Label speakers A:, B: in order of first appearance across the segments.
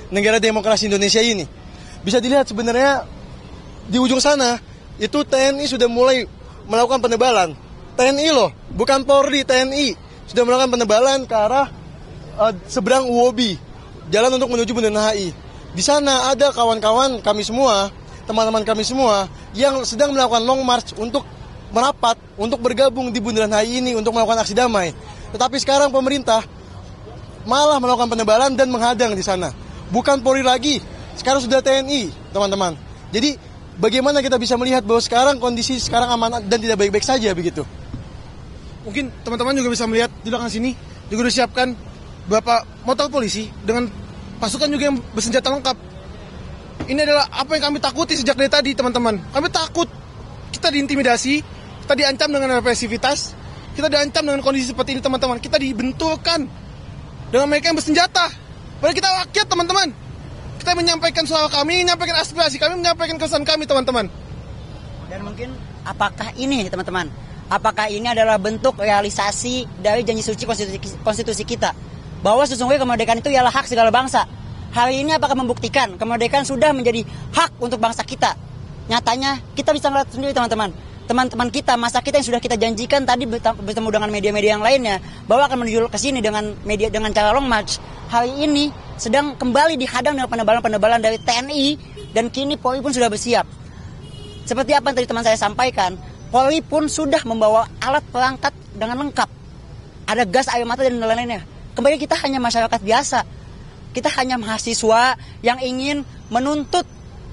A: negara demokrasi Indonesia ini. Bisa dilihat sebenarnya di ujung sana itu TNI sudah mulai melakukan penebalan. TNI loh, bukan Polri, TNI sudah melakukan penebalan ke arah seberang UOB, jalan untuk menuju Bundaran HI. Di sana ada kawan-kawan kami semua, teman-teman kami semua yang sedang melakukan long march untuk merapat, untuk bergabung di Bundaran HI ini untuk melakukan aksi damai. Tetapi sekarang pemerintah malah melakukan penebalan dan menghadang di sana. Bukan Polri lagi, sekarang sudah TNI, teman-teman. Jadi bagaimana kita bisa melihat bahwa sekarang kondisi sekarang aman dan tidak baik-baik saja begitu?
B: Mungkin teman-teman juga bisa melihat di belakang sini juga disiapkan beberapa motor polisi dengan pasukan juga yang bersenjata lengkap. Ini adalah apa yang kami takuti sejak dari tadi, teman-teman. Kami takut kita diintimidasi, kita diancam dengan represivitas, kita diancam dengan kondisi seperti ini, teman-teman. Kita dibenturkan dengan mereka yang bersenjata. Padahal kita rakyat, teman-teman. Kita menyampaikan suara kami, menyampaikan aspirasi kami, menyampaikan kesan kami, teman-teman.
C: Dan mungkin apakah ini, teman-teman, apakah ini adalah bentuk realisasi dari janji suci konstitusi kita? Bahwa sesungguhnya kemerdekaan itu ialah hak segala bangsa. Hari ini apakah membuktikan kemerdekaan sudah menjadi hak untuk bangsa kita? Nyatanya kita bisa melihat sendiri, teman-teman. Teman-teman kita, masa kita yang sudah kita janjikan tadi bertemu dengan media-media yang lainnya bahwa akan menuju ke sini dengan media dengan cara long march. Hari ini sedang kembali dihadang dengan penebalan-penebalan dari TNI dan kini Polri pun sudah bersiap. Seperti apa yang tadi teman saya sampaikan, Polri pun sudah membawa alat perangkat dengan lengkap. Ada gas air mata dan lain-lainnya. Kembali kita hanya masyarakat biasa. Kita hanya mahasiswa yang ingin menuntut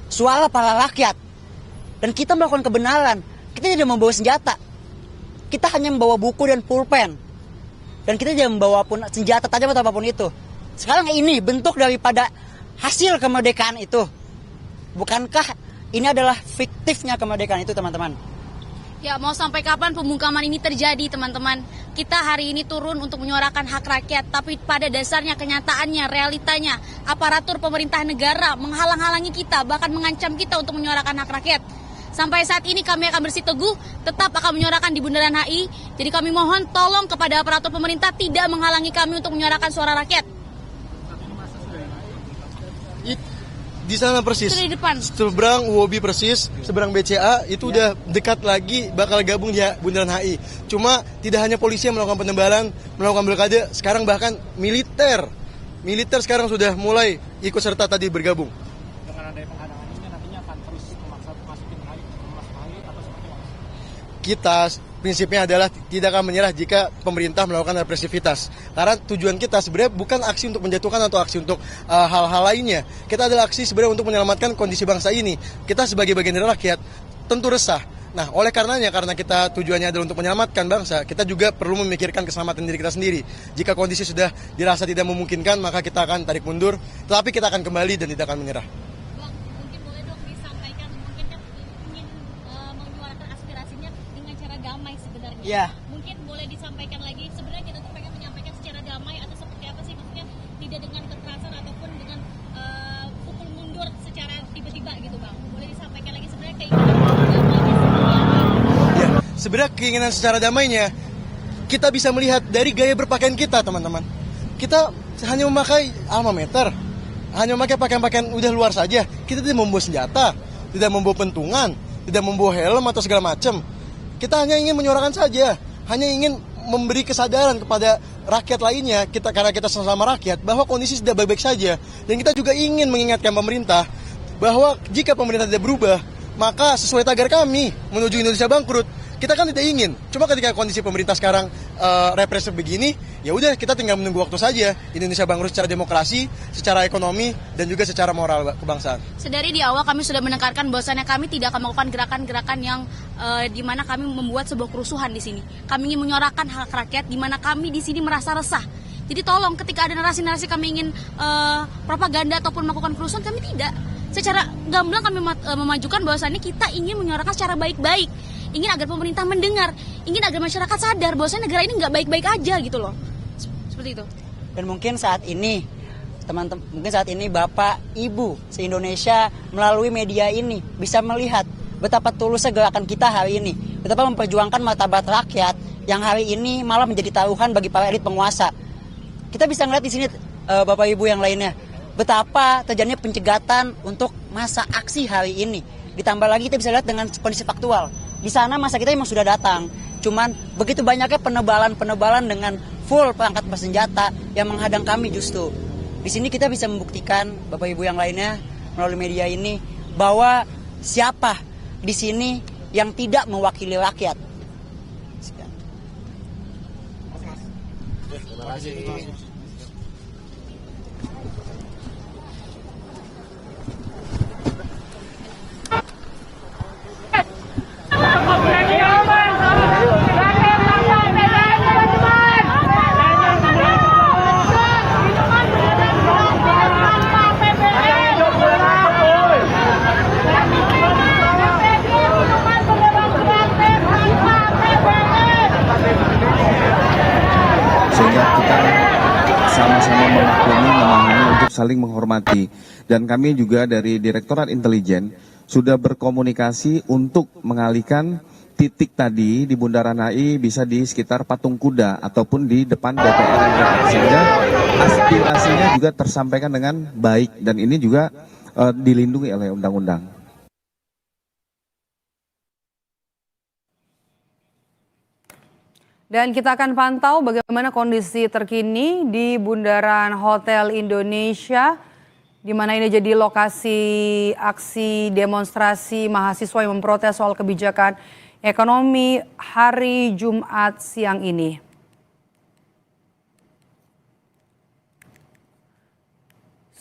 C: suara para rakyat. Dan kita melakukan kebenaran. Kita tidak membawa senjata. Kita hanya membawa buku dan pulpen. Dan kita tidak membawa pun senjata tajam atau apapun itu. Sekarang ini bentuk daripada hasil kemerdekaan itu. Bukankah ini adalah fiktifnya kemerdekaan itu, teman-teman?
D: Ya, mau sampai kapan pembungkaman ini terjadi, teman-teman? Kita hari ini turun untuk menyuarakan hak rakyat, tapi pada dasarnya, kenyataannya, realitanya, aparatur pemerintah negara menghalang-halangi kita, bahkan mengancam kita untuk menyuarakan hak rakyat. Sampai saat ini kami akan bersiteguh, tetap akan menyuarakan di Bundaran HI. Jadi kami mohon tolong kepada aparatur pemerintah tidak menghalangi kami untuk menyuarakan suara rakyat.
A: Di sana persis,
D: di depan.
A: Seberang UOB persis, seberang BCA itu udah dekat lagi bakal gabung di Bundaran HI. Cuma tidak hanya polisi yang melakukan penebalan, melakukan blokade, sekarang bahkan militer sekarang sudah mulai ikut serta tadi bergabung.
E: Dengan adanya penghadangan ini nantinya akan terus memaksa masukin HI atau seperti apa?
A: Kita prinsipnya adalah tidak akan menyerah jika pemerintah melakukan represivitas. Karena tujuan kita sebenarnya bukan aksi untuk menjatuhkan atau aksi untuk hal-hal lainnya. Kita adalah aksi sebenarnya untuk menyelamatkan kondisi bangsa ini. Kita sebagai bagian dari rakyat tentu resah. Nah, oleh karenanya, karena kita tujuannya adalah untuk menyelamatkan bangsa, kita juga perlu memikirkan keselamatan diri kita sendiri. Jika kondisi sudah dirasa tidak memungkinkan, maka kita akan tarik mundur, tetapi kita akan kembali dan tidak akan menyerah.
D: Bang, mungkin boleh dong disampaikan, mungkin kan ingin menyuarakan aspirasinya dengan cara damai sebenarnya.
C: Iya.
D: Mungkin boleh disampaikan lagi, sebenarnya kita tuh pengen menyampaikan secara damai atau seperti apa sih? Maksudnya tidak dengan kekerasan ataupun dengan pukul mundur secara tiba-tiba gitu, Bang. Boleh disampaikan lagi sebenarnya keinginan damainya seperti apa?
A: Ya, sebenarnya keinginan secara damainya, kita bisa melihat dari gaya berpakaian kita, teman-teman. Kita hanya memakai alma mater, hanya memakai pakaian-pakaian udah luar saja. Kita tidak membawa senjata, tidak membawa pentungan, tidak membawa helm atau segala macam. Kita hanya ingin menyuarakan saja, hanya ingin memberi kesadaran kepada rakyat lainnya, karena kita sama-sama rakyat, bahwa kondisi tidak baik-baik saja. Dan kita juga ingin mengingatkan pemerintah bahwa jika pemerintah tidak berubah, maka sesuai tagar kami menuju Indonesia bangkrut. Kita kan tidak ingin. Cuma ketika kondisi pemerintah sekarang represif begini, ya udah kita tinggal menunggu waktu saja Indonesia bangkrut secara demokrasi, secara ekonomi, dan juga secara moral kebangsaan.
D: Sedari di awal kami sudah menekankan bahwasannya kami tidak akan melakukan gerakan-gerakan yang di mana kami membuat sebuah kerusuhan di sini. Kami ingin menyuarakan hak rakyat di mana kami di sini merasa resah. Jadi tolong ketika ada narasi-narasi kami ingin propaganda ataupun melakukan kerusuhan, kami tidak. Secara gamblang kami memajukan bahwasannya kita ingin menyuarakan secara baik-baik. Ingin agar pemerintah mendengar, ingin agar masyarakat sadar bahwasanya negara ini nggak baik-baik aja gitu loh. Seperti itu.
C: Dan mungkin saat ini, teman-teman, mungkin saat ini Bapak, Ibu se-Indonesia melalui media ini bisa melihat betapa tulusnya gerakan kita hari ini. Betapa memperjuangkan martabat rakyat yang hari ini malah menjadi taruhan bagi para elit penguasa. Kita bisa ngeliat di sini Bapak Ibu yang lainnya betapa terjadinya pencegatan untuk masa aksi hari ini. Ditambah lagi kita bisa lihat dengan kondisi faktual. Di sana masa kita memang sudah datang. Cuman begitu banyaknya penebalan dengan full perangkat bersenjata yang menghadang kami justru. Di sini kita bisa membuktikan Bapak Ibu yang lainnya melalui media ini bahwa siapa di sini yang tidak mewakili rakyat. Sekian.
A: Terima kasih.
F: Sehingga kita sama-sama memaklumi, memahami untuk saling menghormati. Dan kami juga dari Direktorat Intelijen sudah berkomunikasi untuk mengalihkan titik tadi di Bundaran HI bisa di sekitar Patung Kuda ataupun di depan DPR MPR, sehingga aspirasinya juga tersampaikan dengan baik dan ini juga dilindungi oleh undang-undang.
G: Dan kita akan pantau bagaimana kondisi terkini di Bundaran Hotel Indonesia, di mana ini jadi lokasi aksi demonstrasi mahasiswa yang memprotes soal kebijakan ekonomi hari Jumat siang ini.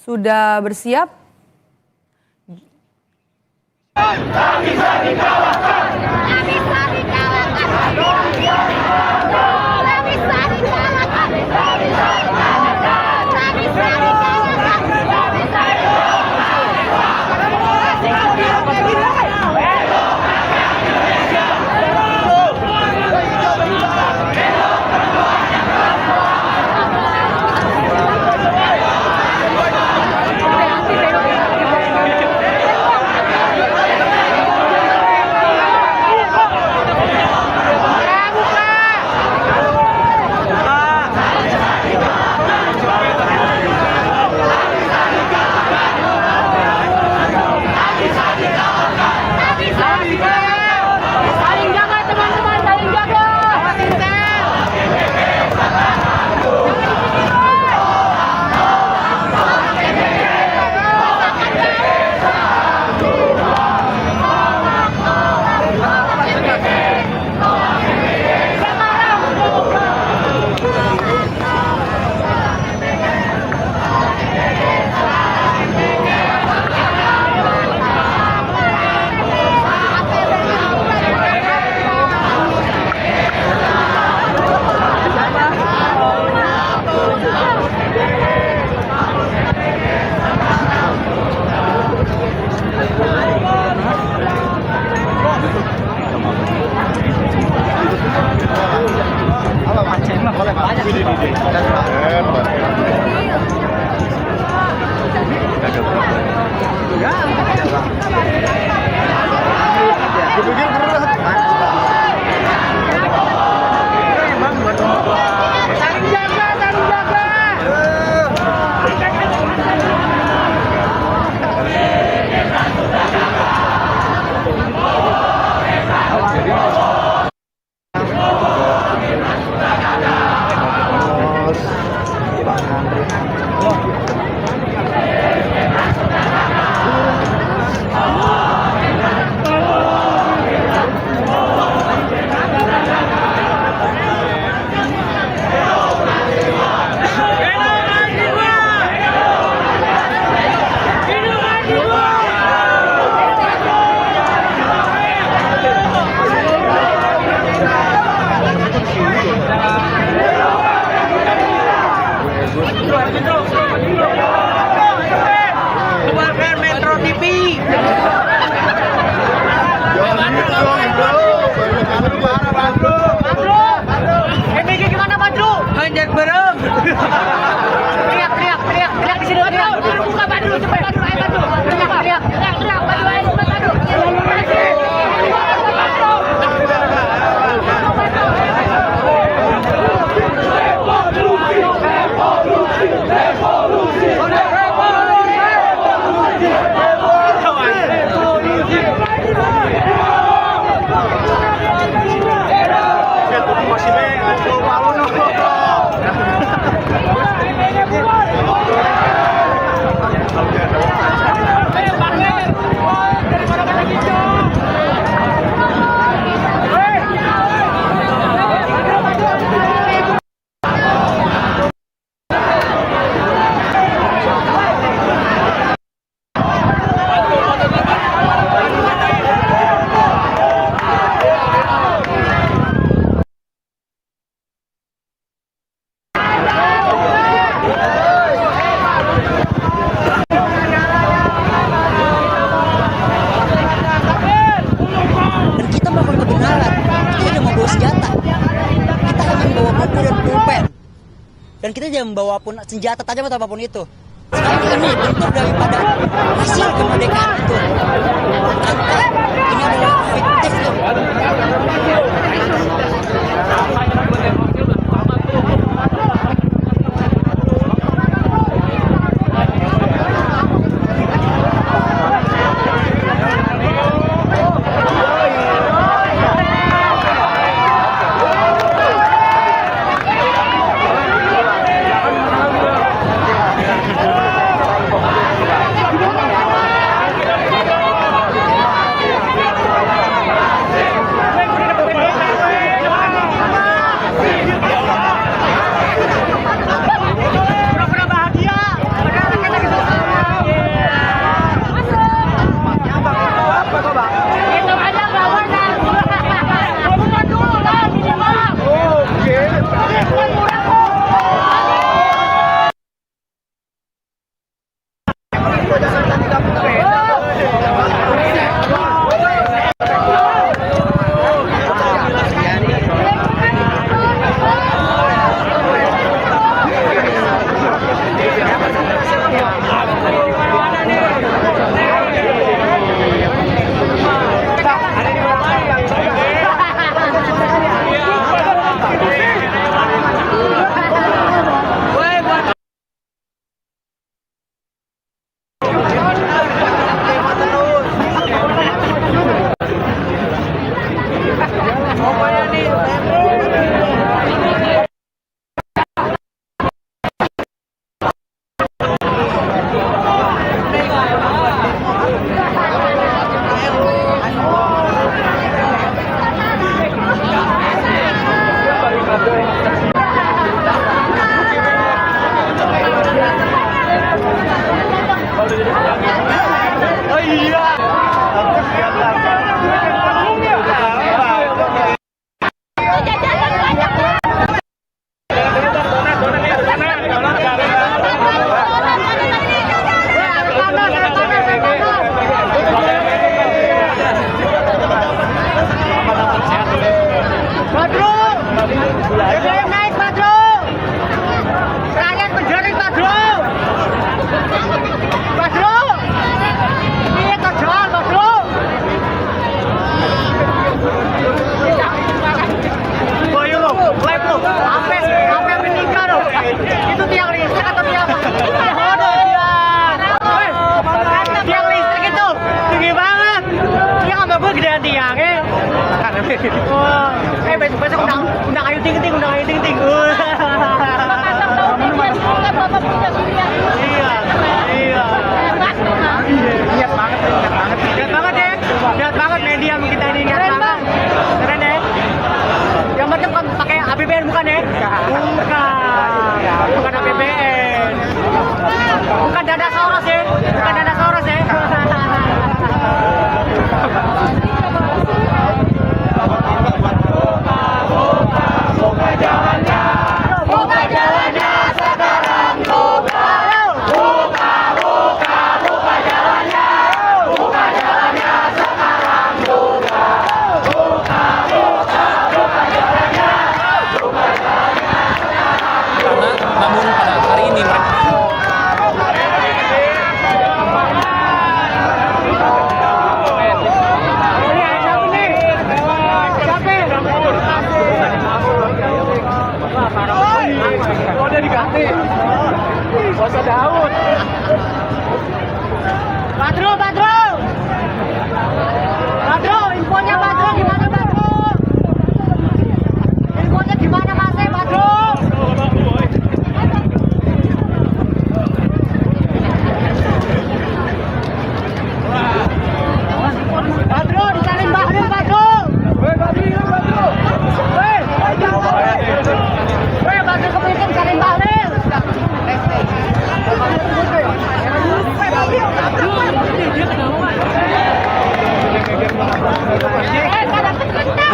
G: Sudah bersiap?
H: Tak bisa dikalahkan. Tak bisa dikalahkan. Tak bisa dikalahkan. Tak bisa dikalahkan. Tak bisa dikalahkan.
C: dan kita tidak membawa pun senjata tajam atau apapun itu. Sekarang ini bentuk daripada hasil kemerdekaan itu. Kata ini adalah fiktif tuh.
E: Besok undang Ayu Ting Ting. Iya. Niat banget media kita ini niat banget. Keren deh. Yang penting kan pakai APBN bukan ya? Bukan APBN. Bukan dana Soros ya.
I: Namun pada hari ini mereka
E: udah diganti. Bos Daud. Badro, infonya Badro gimana Badro? Infonya gimana Mas Badro? Badro disalin Bahril Badro. Badro kepolisian disalin Bahril.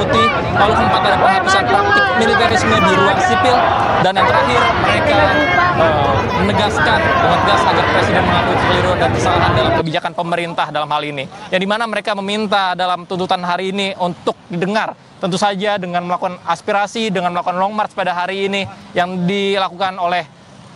I: putih, lalu sempat ada penghapusan praktik militerisme di ruang sipil, dan yang terakhir mereka menegaskan dengan tegas agar Presiden mengakui kekeliruan dan kesalahan dalam kebijakan pemerintah dalam hal ini. Yang dimana mereka meminta dalam tuntutan hari ini untuk didengar. Tentu saja dengan melakukan aspirasi, dengan melakukan long march pada hari ini yang dilakukan oleh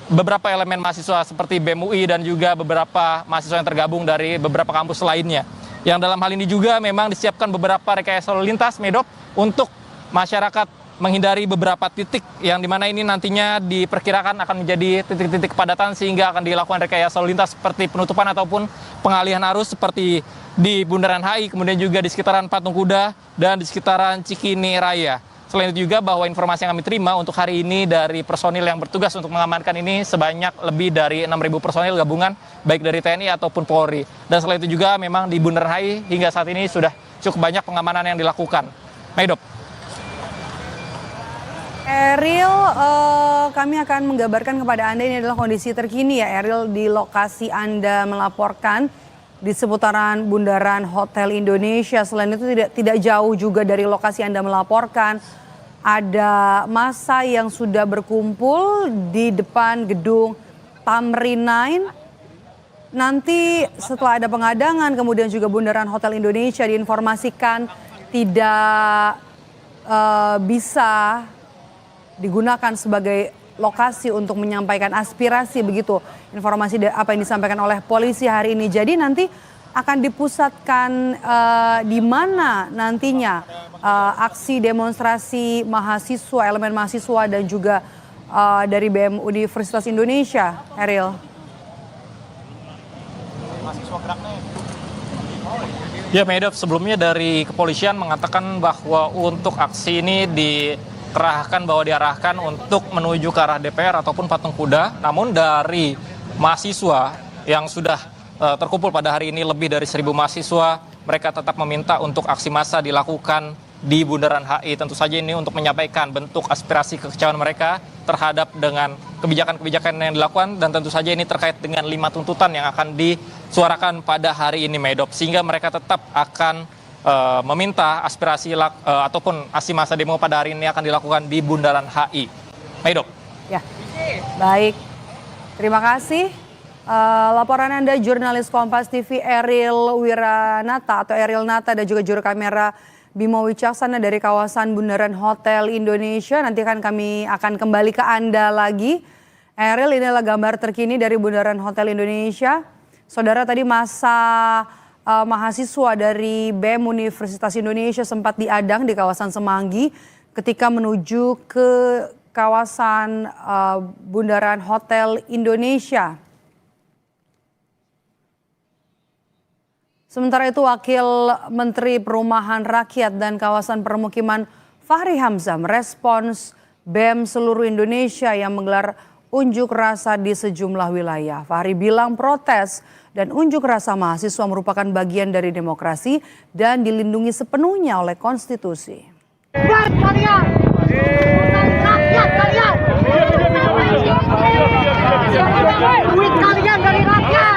I: beberapa elemen mahasiswa seperti BEM UI dan juga beberapa mahasiswa yang tergabung dari beberapa kampus lainnya. Yang dalam hal ini juga memang disiapkan beberapa rekayasa lalu lintas, Medop, untuk masyarakat menghindari beberapa titik yang dimana ini nantinya diperkirakan akan menjadi titik-titik kepadatan sehingga akan dilakukan rekayasa lalu lintas seperti penutupan ataupun pengalihan arus seperti di Bundaran HI, kemudian juga di sekitaran Patung Kuda dan di sekitaran Cikini Raya. Selain itu juga bahwa informasi yang kami terima untuk hari ini dari personil yang bertugas untuk mengamankan ini sebanyak lebih dari 6.000 personil gabungan baik dari TNI ataupun Polri. Dan selain itu juga memang di Bundaran HI hingga saat ini sudah cukup banyak pengamanan yang dilakukan. Medop.
G: Eril, kami akan menggambarkan kepada Anda ini adalah kondisi terkini ya Eril di lokasi Anda melaporkan di seputaran Bundaran Hotel Indonesia. Selain itu tidak jauh juga dari lokasi Anda melaporkan ada massa yang sudah berkumpul di depan gedung Tamrin 9. Nanti setelah ada pengadangan kemudian juga Bundaran Hotel Indonesia diinformasikan tidak bisa digunakan sebagai lokasi untuk menyampaikan aspirasi, begitu informasi apa yang disampaikan oleh polisi hari ini. Jadi nanti akan dipusatkan di mana nantinya aksi demonstrasi mahasiswa, elemen mahasiswa dan juga dari BEM Universitas Indonesia, Eril.
I: Ya, Medop, sebelumnya dari kepolisian mengatakan bahwa untuk aksi ini diarahkan untuk menuju ke arah DPR ataupun Patung Kuda. Namun dari mahasiswa yang sudah terkumpul pada hari ini lebih dari 1.000 mahasiswa, mereka tetap meminta untuk aksi massa dilakukan di Bundaran HI. Tentu saja ini untuk menyampaikan bentuk aspirasi kekecewaan mereka terhadap dengan kebijakan-kebijakan yang dilakukan, dan tentu saja ini terkait dengan 5 tuntutan yang akan disuarakan pada hari ini, Medop, sehingga mereka tetap akan meminta aspirasi ataupun aksi massa demo pada hari ini akan dilakukan di Bundaran HI. Medop.
G: Ya, baik. Terima kasih. Laporan Anda jurnalis Kompas TV Eril Wiranata atau Eril Nata dan juga juru kamera Bimo Wicaksana dari kawasan Bundaran Hotel Indonesia. Nanti kami akan kembali ke Anda lagi. Eril, inilah gambar terkini dari Bundaran Hotel Indonesia. Saudara, tadi masa mahasiswa dari BEM Universitas Indonesia sempat diadang di kawasan Semanggi ketika menuju ke kawasan Bundaran Hotel Indonesia. Sementara itu Wakil Menteri Perumahan Rakyat dan Kawasan Permukiman Fahri Hamzah merespons BEM seluruh Indonesia yang menggelar unjuk rasa di sejumlah wilayah. Fahri bilang protes dan unjuk rasa mahasiswa merupakan bagian dari demokrasi dan dilindungi sepenuhnya oleh konstitusi.
H: Buat kalian, rakyat kalian, duit kalian dari rakyat.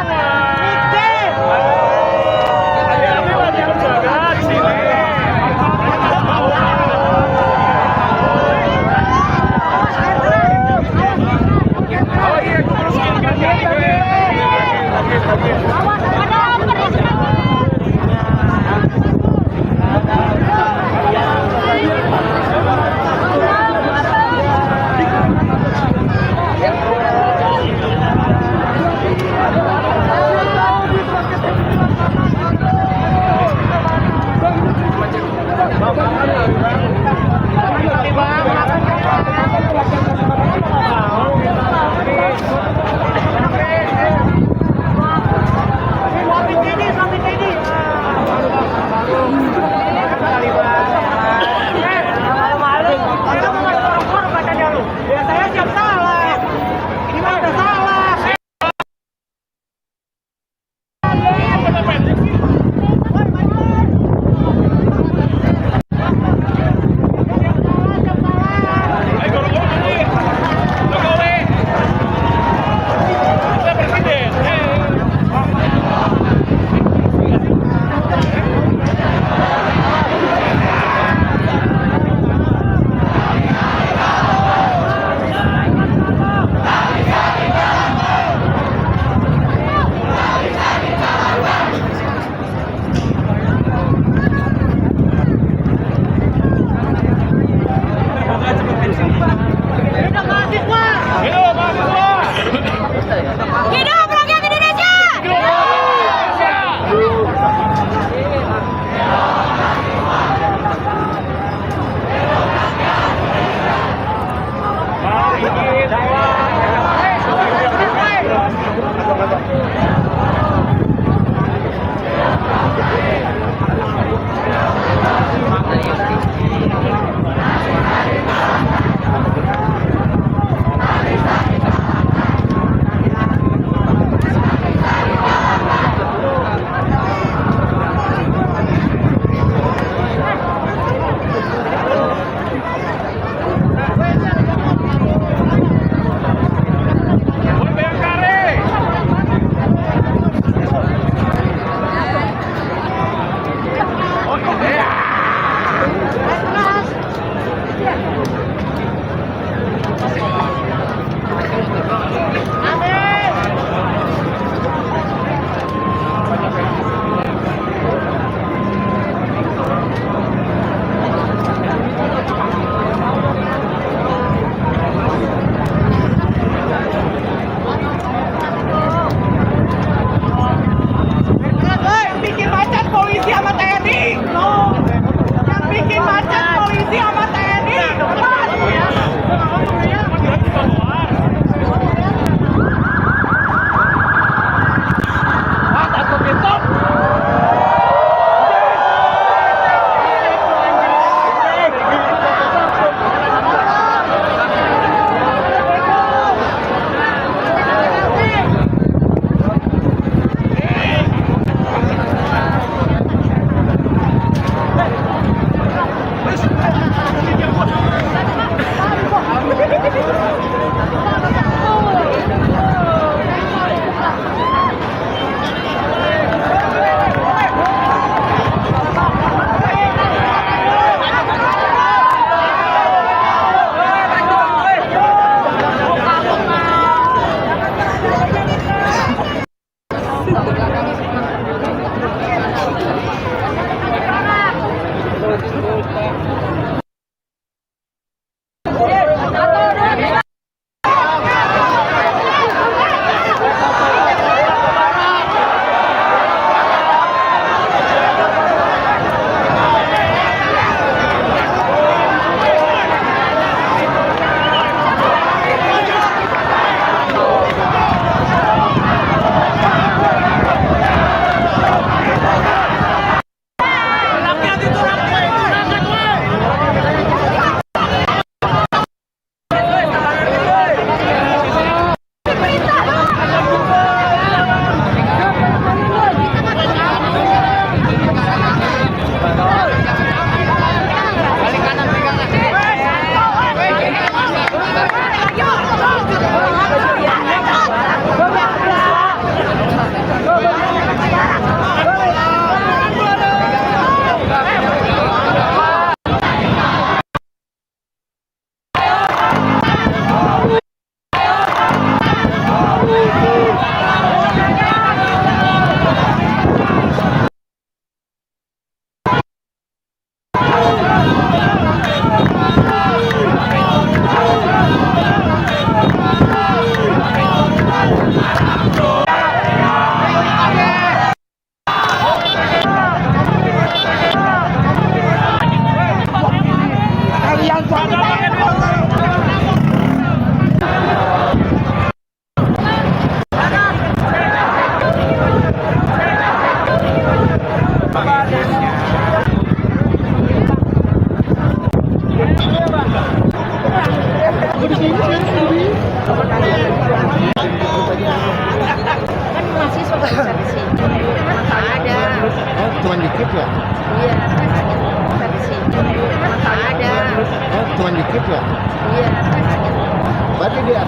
J: Cuman dikit ya?
H: Iya, di sini. Ada.
J: Cuman dikit ya?
H: Iya.
J: Berarti dia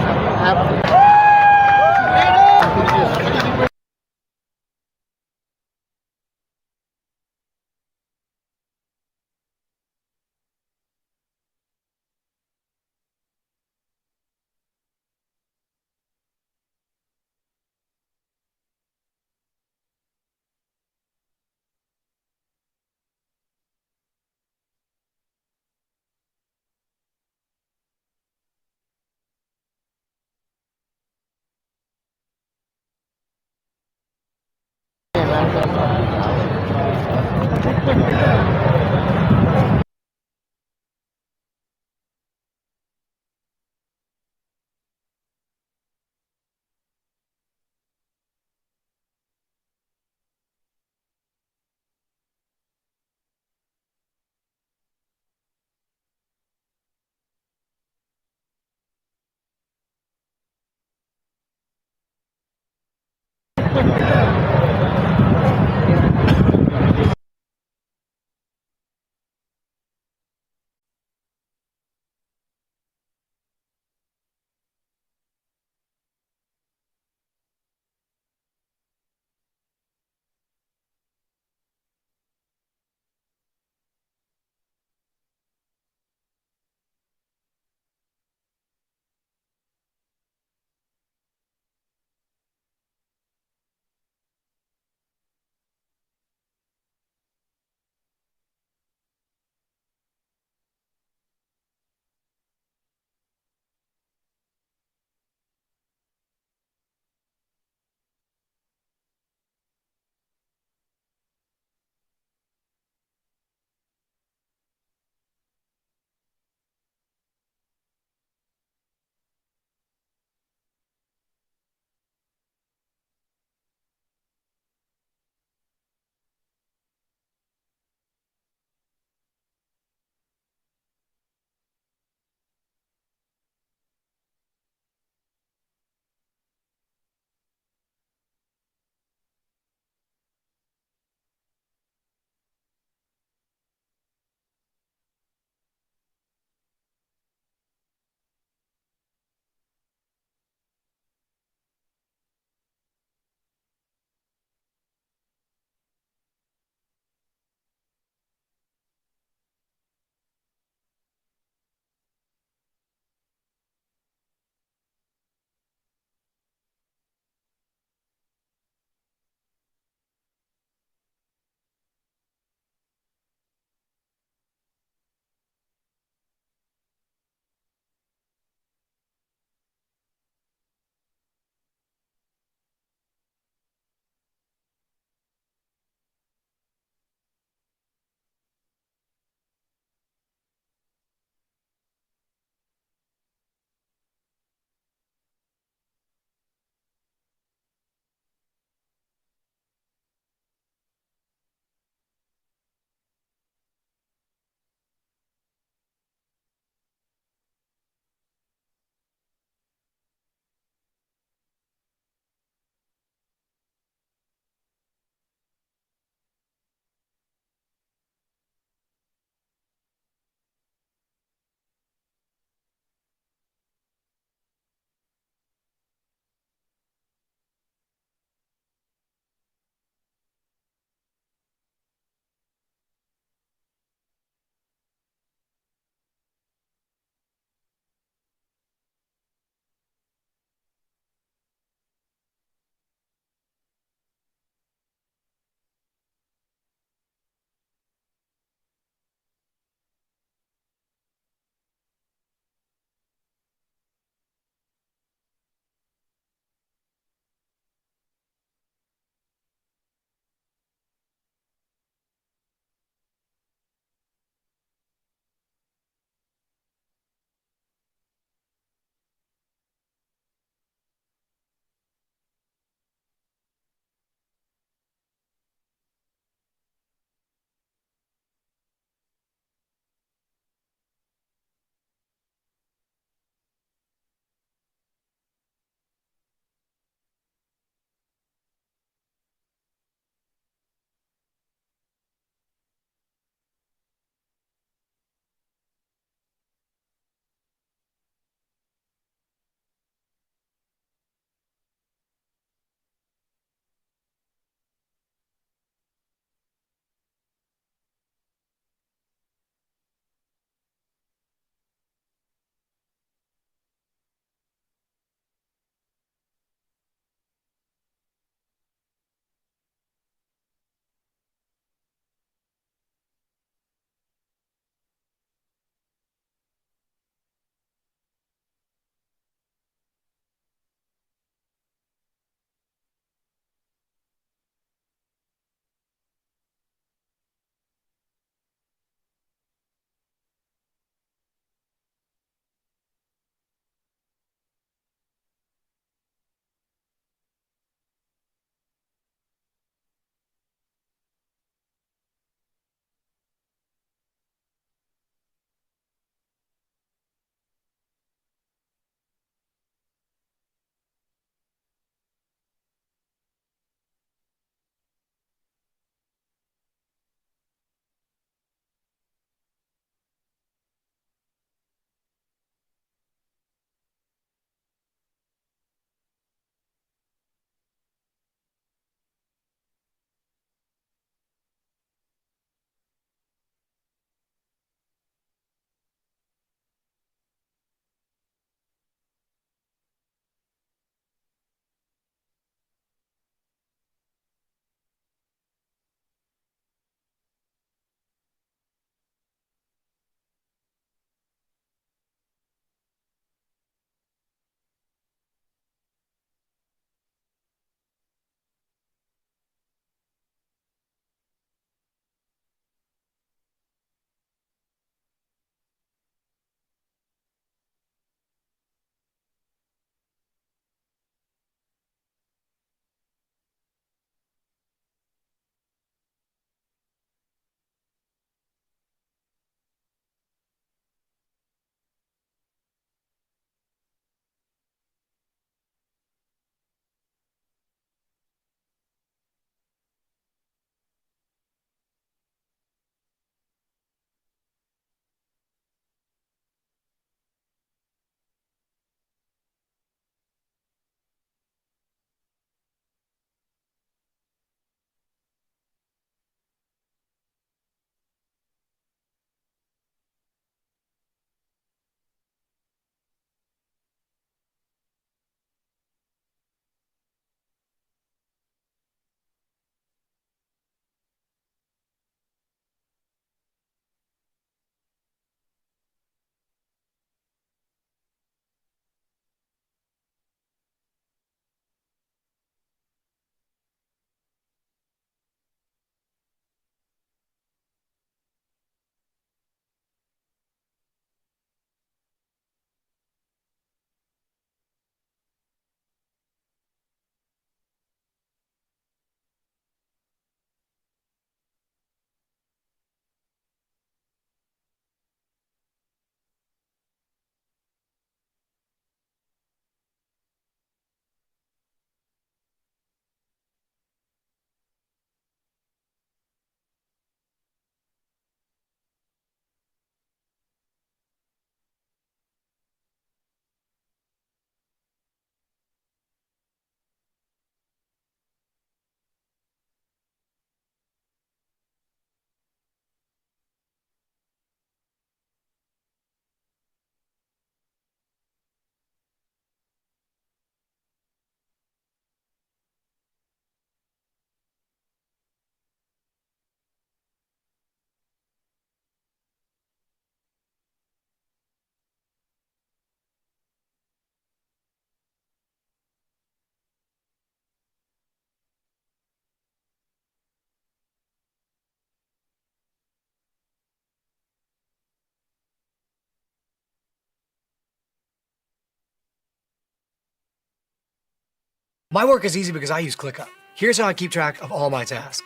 K: My work is easy because I use ClickUp. Here's how I keep track of all my tasks.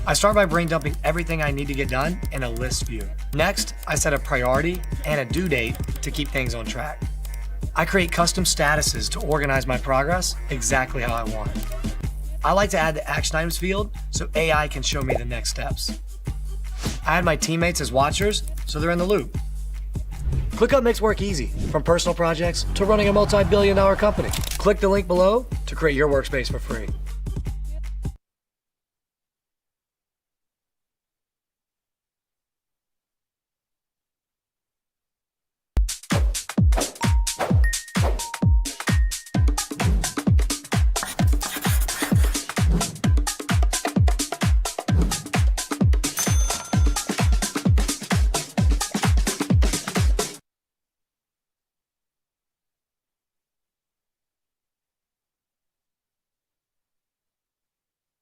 K: I start by brain dumping everything I need to get done in a list view. Next, I set a priority and a due date to keep things on track. I create custom statuses to organize my progress exactly how I want it. I like to add the action items field so AI can show me the next steps. I add my teammates as watchers so they're in the loop. ClickUp makes work easy, from personal projects to running a multi-billion-dollar company. Click the link below to create your workspace for free.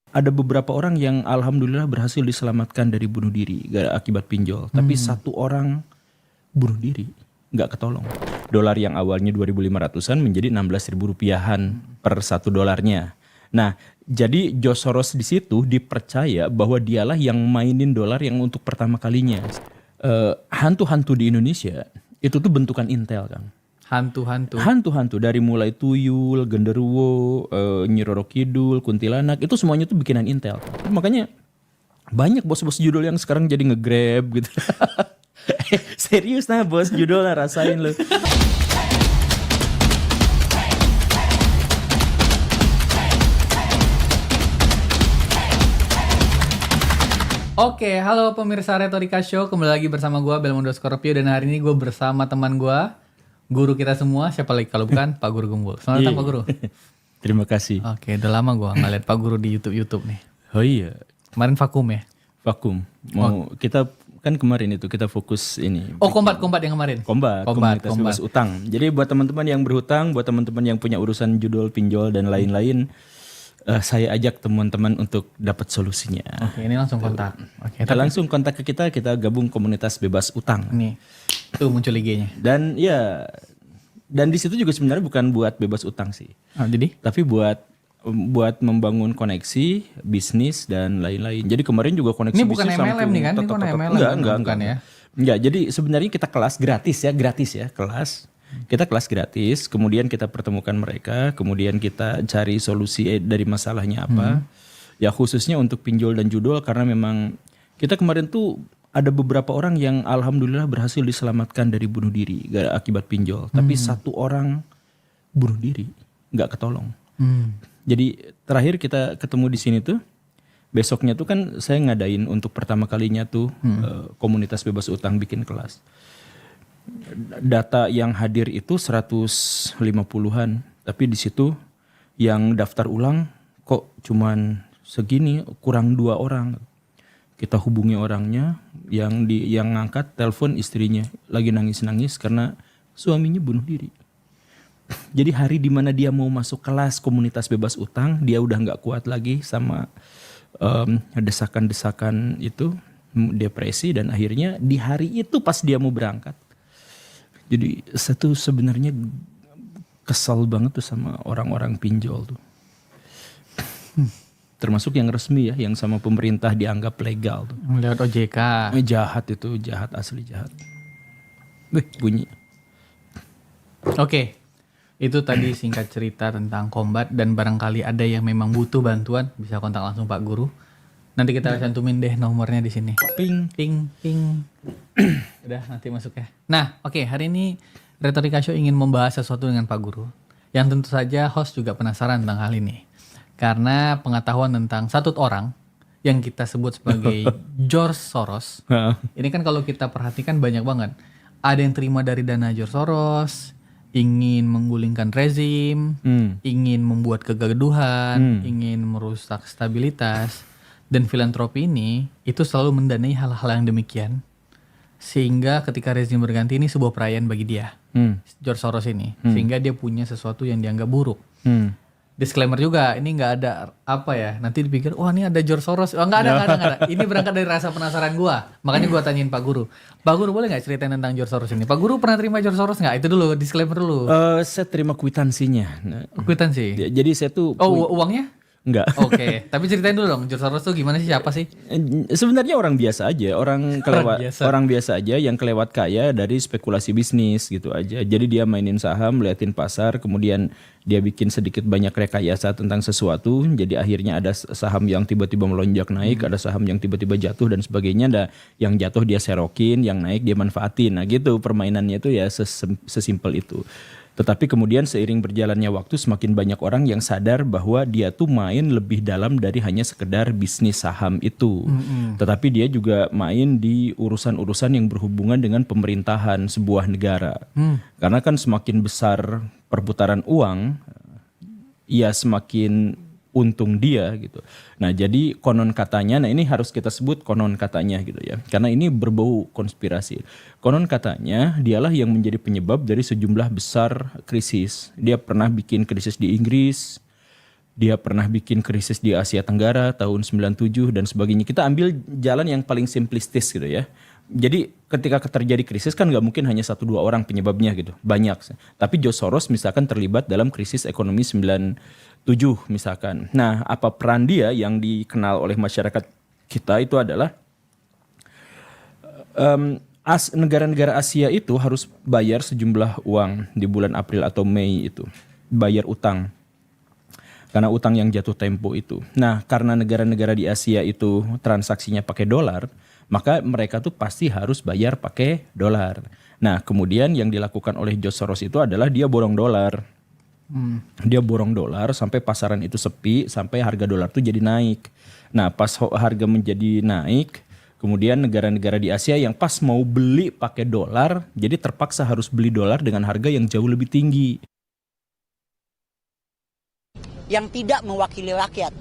L: Ada beberapa orang yang alhamdulillah berhasil diselamatkan dari bunuh diri akibat pinjol. Tapi satu orang bunuh diri, nggak ketolong. Dolar yang awalnya 2.500-an menjadi 16.000 rupiahan per $1. Nah, jadi George Soros di situ dipercaya bahwa dialah yang mainin dolar yang untuk pertama kalinya. Hantu-hantu di Indonesia itu tuh bentukan intel, Kang. Hantu-hantu dari mulai tuyul, genderuwo, Nyi Roro Kidul, kuntilanak, itu semuanya tuh bikinan Intel. Makanya banyak bos-bos judul yang sekarang jadi nge-grab gitu. Serius nah bos judul lah, rasain lu.
M: Oke, halo pemirsa Retorika Show, kembali lagi bersama gue Belmondo Scorpio, dan hari ini gue bersama teman gue, guru kita semua, siapa lagi kalau bukan Pak Guru Gumbul. Selamat datang Pak Guru.
L: Terima kasih.
M: Oke, udah lama gue nggak lihat Pak Guru di YouTube nih.
L: Oh iya.
M: Kemarin vakum ya?
L: Vakum. Kita kan kemarin itu kita fokus ini.
M: Oh, kombat yang kemarin.
L: Komunitas bebas utang. Jadi buat teman-teman yang berhutang, buat teman-teman yang punya urusan judul pinjol dan lain-lain, saya ajak teman-teman untuk dapat solusinya.
M: Oke, ini langsung kontak. Oke,
L: langsung kontak ke kita gabung komunitas bebas utang.
M: Nih, tuh muncul IG-nya.
L: Dan di situ juga sebenarnya bukan buat bebas utang sih.
M: Oh, jadi?
L: Tapi buat membangun koneksi bisnis dan lain-lain. Jadi kemarin juga koneksi
M: ini
L: bisnis.
M: Ini bukan MLM nih kan? Ini bukan MLM.
L: Enggak ya. Enggak, jadi sebenarnya kita kelas gratis ya, kelas. Kita kelas gratis, kemudian kita pertemukan mereka, kemudian kita cari solusi dari masalahnya apa. Ya khususnya untuk pinjol dan judul, karena memang kita kemarin tuh ada beberapa orang yang alhamdulillah berhasil diselamatkan dari bunuh diri akibat pinjol. Tapi satu orang bunuh diri, nggak ketolong. Jadi terakhir kita ketemu di sini tuh, besoknya tuh kan saya ngadain untuk pertama kalinya tuh komunitas bebas utang bikin kelas. Data yang hadir itu 150-an, tapi di situ yang daftar ulang kok cuman segini, kurang 2 orang. Kita hubungi orangnya, yang ngangkat telepon istrinya lagi nangis-nangis karena suaminya bunuh diri. Jadi hari dimana dia mau masuk kelas komunitas bebas utang, dia udah nggak kuat lagi sama desakan-desakan itu, depresi, dan akhirnya di hari itu pas dia mau berangkat. Jadi saya tuh sebenarnya kesal banget tuh sama orang-orang pinjol tuh. Termasuk yang resmi ya, yang sama pemerintah dianggap legal tuh.
M: Lewat OJK.
L: Jahat itu, jahat, asli jahat. Bunyi.
M: Oke, itu tadi singkat cerita tentang kombat, dan barangkali ada yang memang butuh bantuan, bisa kontak langsung Pak Guru. Nanti kita cantumin deh nomornya di sini. Ping. Udah, nanti masuk ya. Nah, oke, hari ini Retorika Show ingin membahas sesuatu dengan Pak Guru, yang tentu saja host juga penasaran tentang hal ini. Karena pengetahuan tentang satu orang yang kita sebut sebagai George Soros. Ini kan kalau kita perhatikan banyak banget. Ada yang terima dari dana George Soros, ingin menggulingkan rezim, ingin membuat kegaduhan, ingin merusak stabilitas. Dan filantropi ini itu selalu mendanai hal-hal yang demikian. Sehingga ketika rezim berganti, ini sebuah perayaan bagi dia, George Soros ini. Sehingga dia punya sesuatu yang dianggap buruk. disclaimer juga, ini nggak ada apa ya, nanti dipikir wah ini ada George Soros. Oh, nggak ada. Ini berangkat dari rasa penasaran gua, makanya gua tanyain Pak Guru. Pak Guru boleh nggak ceritain tentang George Soros ini? Pak Guru pernah terima George Soros nggak? Itu dulu disclaimer dulu.
L: Saya terima kwitansinya. Nah,
M: Kwitansi.
L: jadi saya tuh
M: Uangnya?
L: enggak.
M: Oke, tapi ceritain dulu dong, George Soros tuh gimana sih, siapa sih?
L: Sebenarnya orang biasa aja,
M: biasa.
L: orang biasa aja yang kelewat kaya dari spekulasi bisnis gitu aja. Jadi dia mainin saham, liatin pasar, kemudian dia bikin sedikit banyak rekayasa tentang sesuatu. Jadi akhirnya ada saham yang tiba-tiba melonjak naik, ada saham yang tiba-tiba jatuh dan sebagainya. Ada yang jatuh dia serokin, yang naik dia manfaatin. Nah gitu permainannya itu ya sesimpel itu. Tetapi kemudian seiring berjalannya waktu semakin banyak orang yang sadar bahwa dia tuh main lebih dalam dari hanya sekedar bisnis saham itu. Tetapi dia juga main di urusan-urusan yang berhubungan dengan pemerintahan sebuah negara. Karena kan semakin besar perputaran uang, ya semakin untung dia gitu. Nah jadi konon katanya, nah ini harus kita sebut konon katanya gitu ya. Karena ini berbau konspirasi. Konon katanya dialah yang menjadi penyebab dari sejumlah besar krisis. Dia pernah bikin krisis di Inggris, dia pernah bikin krisis di Asia Tenggara tahun 97 dan sebagainya. Kita ambil jalan yang paling simplistis gitu ya. Jadi ketika terjadi krisis kan nggak mungkin hanya 1-2 orang penyebabnya gitu, banyak. Tapi George Soros misalkan terlibat dalam krisis ekonomi 97 misalkan. Nah apa peran dia yang dikenal oleh masyarakat kita itu adalah negara-negara Asia itu harus bayar sejumlah uang di bulan April atau Mei itu, bayar utang. Karena utang yang jatuh tempo itu. Nah karena negara-negara di Asia itu transaksinya pakai dolar, maka mereka tuh pasti harus bayar pakai dolar. Nah kemudian yang dilakukan oleh George Soros itu adalah dia borong dolar. Dia borong dolar sampai pasaran itu sepi, sampai harga dolar tuh jadi naik. Nah pas harga menjadi naik, kemudian negara-negara di Asia yang pas mau beli pakai dolar, jadi terpaksa harus beli dolar dengan harga yang jauh lebih tinggi.
C: Yang tidak mewakili rakyat.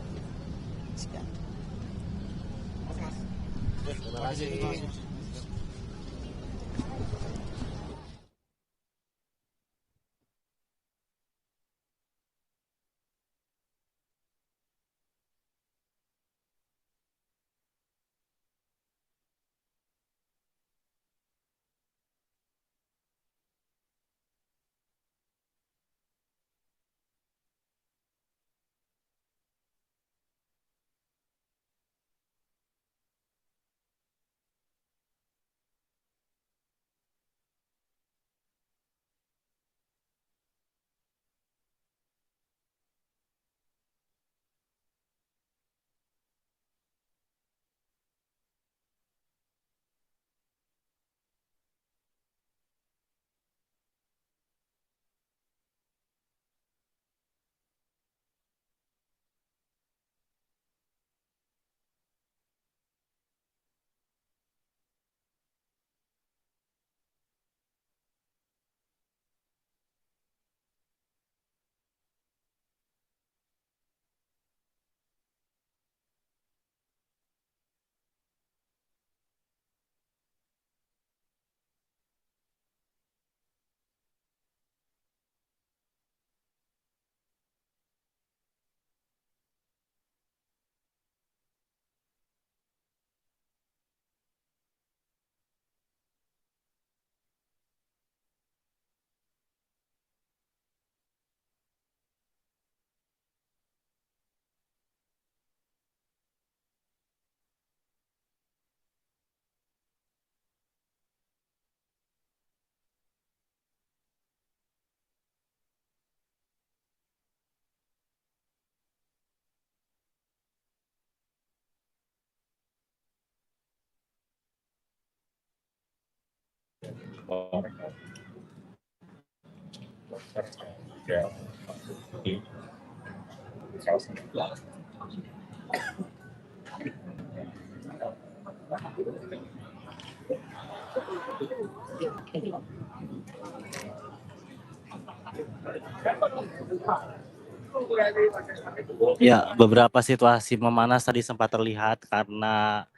N: Ya, beberapa situasi memanas tadi sempat terlihat karena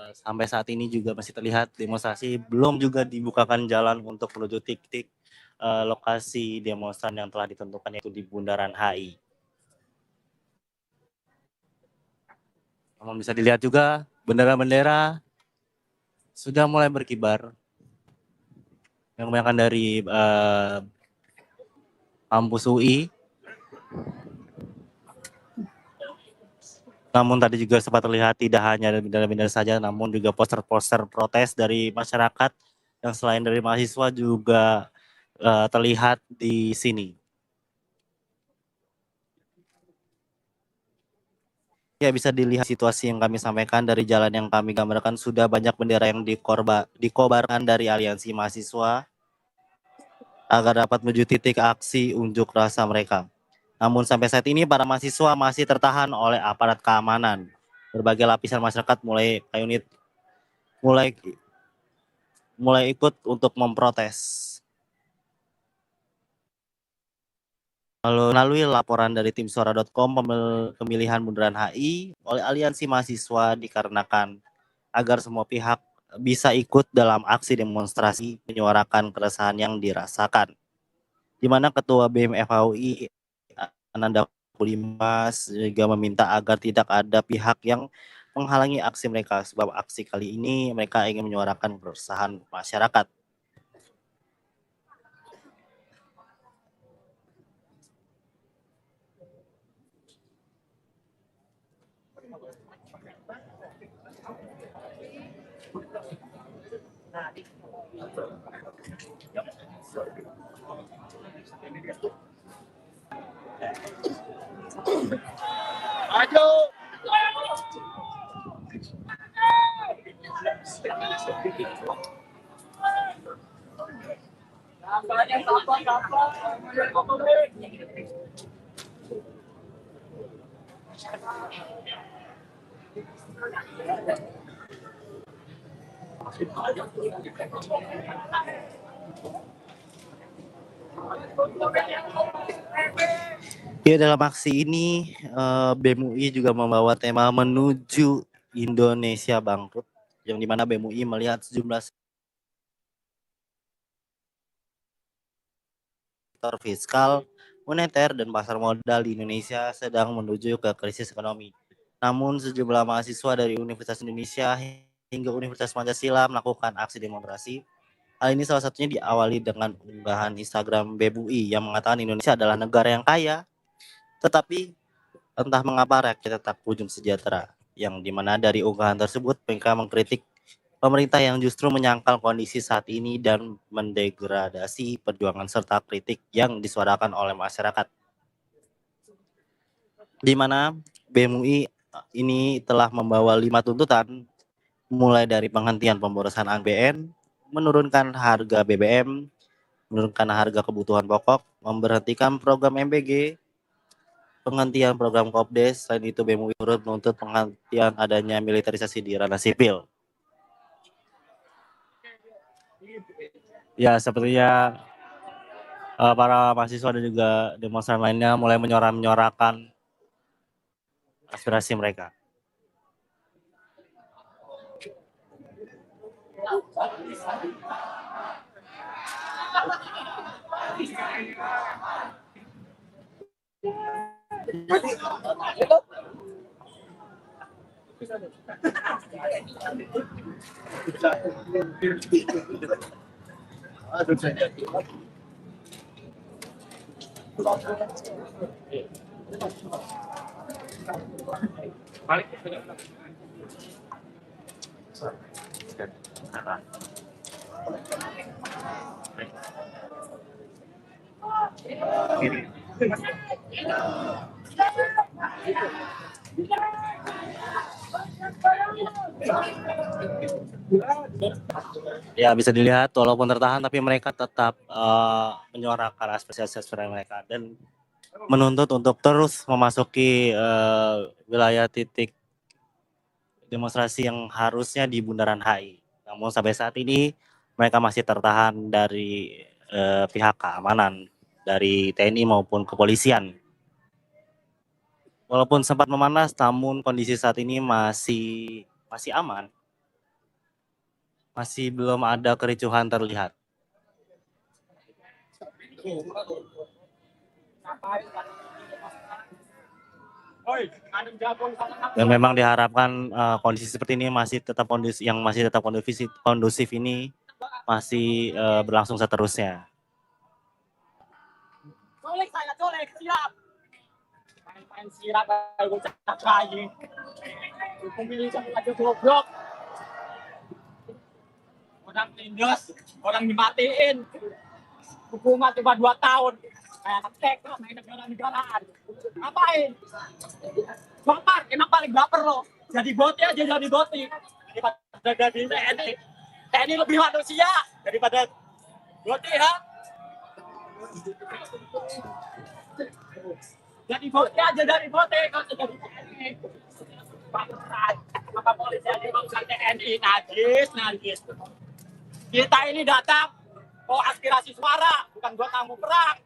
N: sampai saat ini juga masih terlihat demonstrasi, belum juga dibukakan jalan untuk menuju titik lokasi demonstran yang telah ditentukan, yaitu di Bundaran HI. Namun bisa dilihat juga bendera-bendera sudah mulai berkibar. Yang kebanyakan dari kampus UI. Namun tadi juga sempat terlihat tidak hanya bendera-bendera saja, namun juga poster-poster protes dari masyarakat yang selain dari mahasiswa juga terlihat di sini. Ya, bisa dilihat situasi yang kami sampaikan dari jalan yang kami gambarkan, sudah banyak bendera yang dikobarkan dari aliansi mahasiswa agar dapat menuju titik aksi unjuk rasa mereka. Namun sampai saat ini para mahasiswa masih tertahan oleh aparat keamanan. Berbagai lapisan masyarakat mulai unit mulai ikut untuk memprotes. Melalui laporan dari tim suara.com, pemilihan bundaran HI oleh aliansi mahasiswa dikarenakan agar semua pihak bisa ikut dalam aksi demonstrasi menyuarakan keresahan yang dirasakan. Di mana Ketua BEM FHUI Ananda Pudimas juga meminta agar tidak ada pihak yang menghalangi aksi mereka, sebab aksi kali ini mereka ingin menyuarakan keresahan masyarakat. Ya, dalam aksi ini BEM UI juga membawa tema menuju Indonesia bangkrut, yang dimana BEM UI melihat sejumlah sektor fiskal, moneter, dan pasar modal di Indonesia sedang menuju ke krisis ekonomi. Namun sejumlah mahasiswa dari Universitas Indonesia hingga Universitas Pancasila melakukan aksi demonstrasi. Hal ini salah satunya diawali dengan unggahan Instagram BEM UI yang mengatakan Indonesia adalah negara yang kaya, tetapi entah mengapa rakyat tak kunjung sejahtera. Yang dimana dari unggahan tersebut mereka mengkritik pemerintah yang justru menyangkal kondisi saat ini dan mendegradasi perjuangan serta kritik yang disuarakan oleh masyarakat. Di mana BEM UI ini telah membawa 5 tuntutan, mulai dari penghentian pemborosan APBN, menurunkan harga BBM, menurunkan harga kebutuhan pokok, memberhentikan program MBG, penghentian program Kopdes. Selain itu BEM UI turut menuntut penghentian adanya militerisasi di ranah sipil. Ya, sepertinya para mahasiswa dan juga demonstran lainnya mulai menyuarakan aspirasi mereka. Ya, bisa dilihat walaupun tertahan tapi mereka tetap menyuarakan aspirasi mereka dan menuntut untuk terus memasuki wilayah titik demonstrasi yang harusnya di Bundaran HI. Namun sampai saat ini mereka masih tertahan dari pihak keamanan, dari TNI maupun kepolisian. Walaupun sempat memanas, namun kondisi saat ini masih aman. Masih belum ada kericuhan terlihat. Dan memang diharapkan kondisi seperti ini masih tetap kondusif ini masih berlangsung seterusnya.
E: Colek saya colek siap. Main siap gue cak lagi. Pemilih aja goblok. Orang tindas, orang dimatiin. Hukuman cuma 2 tahun. Kayak ngetek lah main negara-negaraan. Ngapain? Baper, emang paling baper lo. Jadi boti aja jadi boti. Daripada jadi TNI. TNI lebih manusia daripada boti ya. Jadi boti aja dari boti. Kau jadi TNI. Baperan. Apa polisi aja bangsa TNI. Najis. Kita ini datang aspirasi suara, bukan buat tamu perang.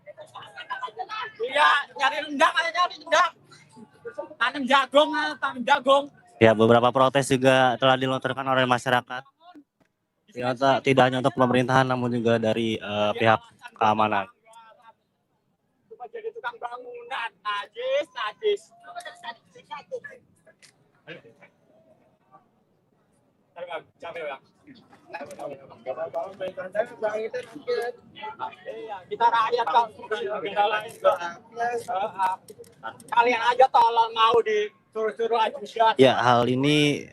E: Iya, nyari rendang. Tanam jagung.
N: Ya, beberapa protes juga telah dilontarkan oleh masyarakat. Tidak hanya untuk pemerintahan, namun juga dari pihak keamanan.
E: Jadi tukang bangunan, najis. Capek ya. Kita rakyat kok. Kalian aja tolong mau disuruh aja.
N: Ya, hal ini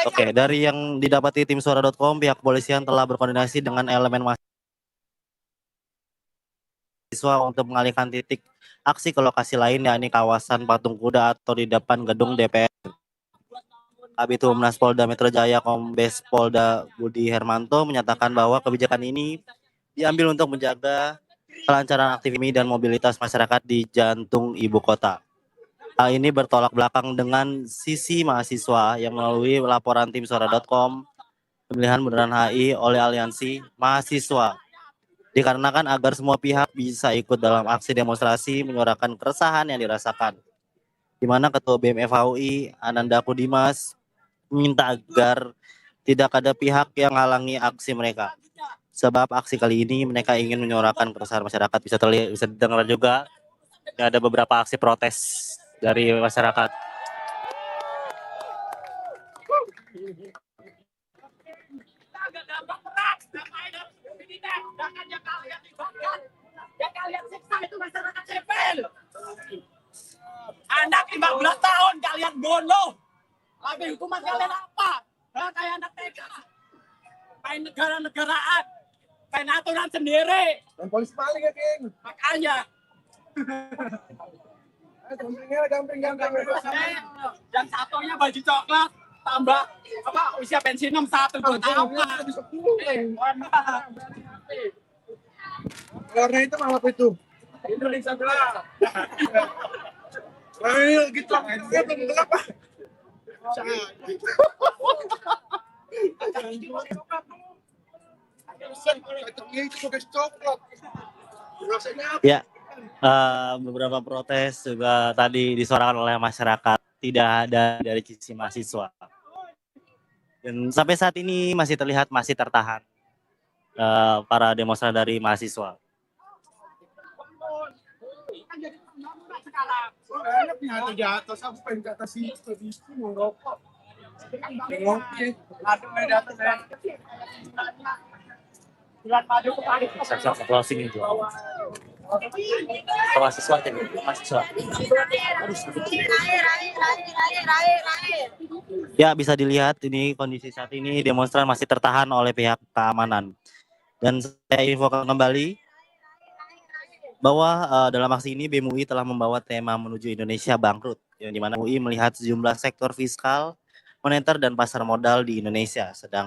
N: oke, dari yang didapati tim suara.com, pihak kepolisian telah berkoordinasi dengan elemen mahasiswa untuk mengalihkan titik aksi ke lokasi lain, yakni kawasan Patung Kuda atau di depan gedung DPR. Kabid Humas Polda Metro Jaya Kombes Polda Budi Hermanto menyatakan bahwa kebijakan ini diambil untuk menjaga kelancaran aktivitas dan mobilitas masyarakat di jantung ibu kota. Hal ini bertolak belakang dengan sisi mahasiswa yang melalui laporan tim suara.com pemilihan Bundaran HI oleh Aliansi Mahasiswa. Dikarenakan agar semua pihak bisa ikut dalam aksi demonstrasi menyuarakan keresahan yang dirasakan. Di mana Ketua BEM FHUI Ananda Kudimas minta agar tidak ada pihak yang halangi aksi mereka. Sebab aksi kali ini mereka ingin menyuarakan keresahan masyarakat. Bisa didengar juga ada beberapa aksi protes dari masyarakat.
E: Kalian siksa itu masyarakat sipil. Anak 15 tahun kalian bunuh. Tapi hukuman kalian apa? Kayak anak TK. Main negara-negaraan. Main aturan sendiri.
B: Dan polisi maling ya, King.
E: Makanya.
B: Gampang.
E: Yang satunya baju coklat. Tambah usia pensiun 61 tahun.
B: Warna itu apa itu?
E: Indonesia gelap.
B: Gitu. Kenapa?
N: Ya, beberapa protes juga tadi disuarakan oleh masyarakat, tidak ada dari sisi mahasiswa. Dan sampai saat ini masih terlihat masih tertahan para demonstran dari mahasiswa.
B: Enak jatuh sampai ke atas itu mau rokok.
E: Bulan madu kembali.
N: Closing itu. Mahasiswa. Ya, bisa dilihat ini kondisi saat ini demonstran masih tertahan oleh pihak keamanan. Dan saya infokan kembali bahwa dalam aksi ini BEM UI telah membawa tema menuju Indonesia bangkrut, yang dimana UI melihat sejumlah sektor fiskal, moneter dan pasar modal di Indonesia sedang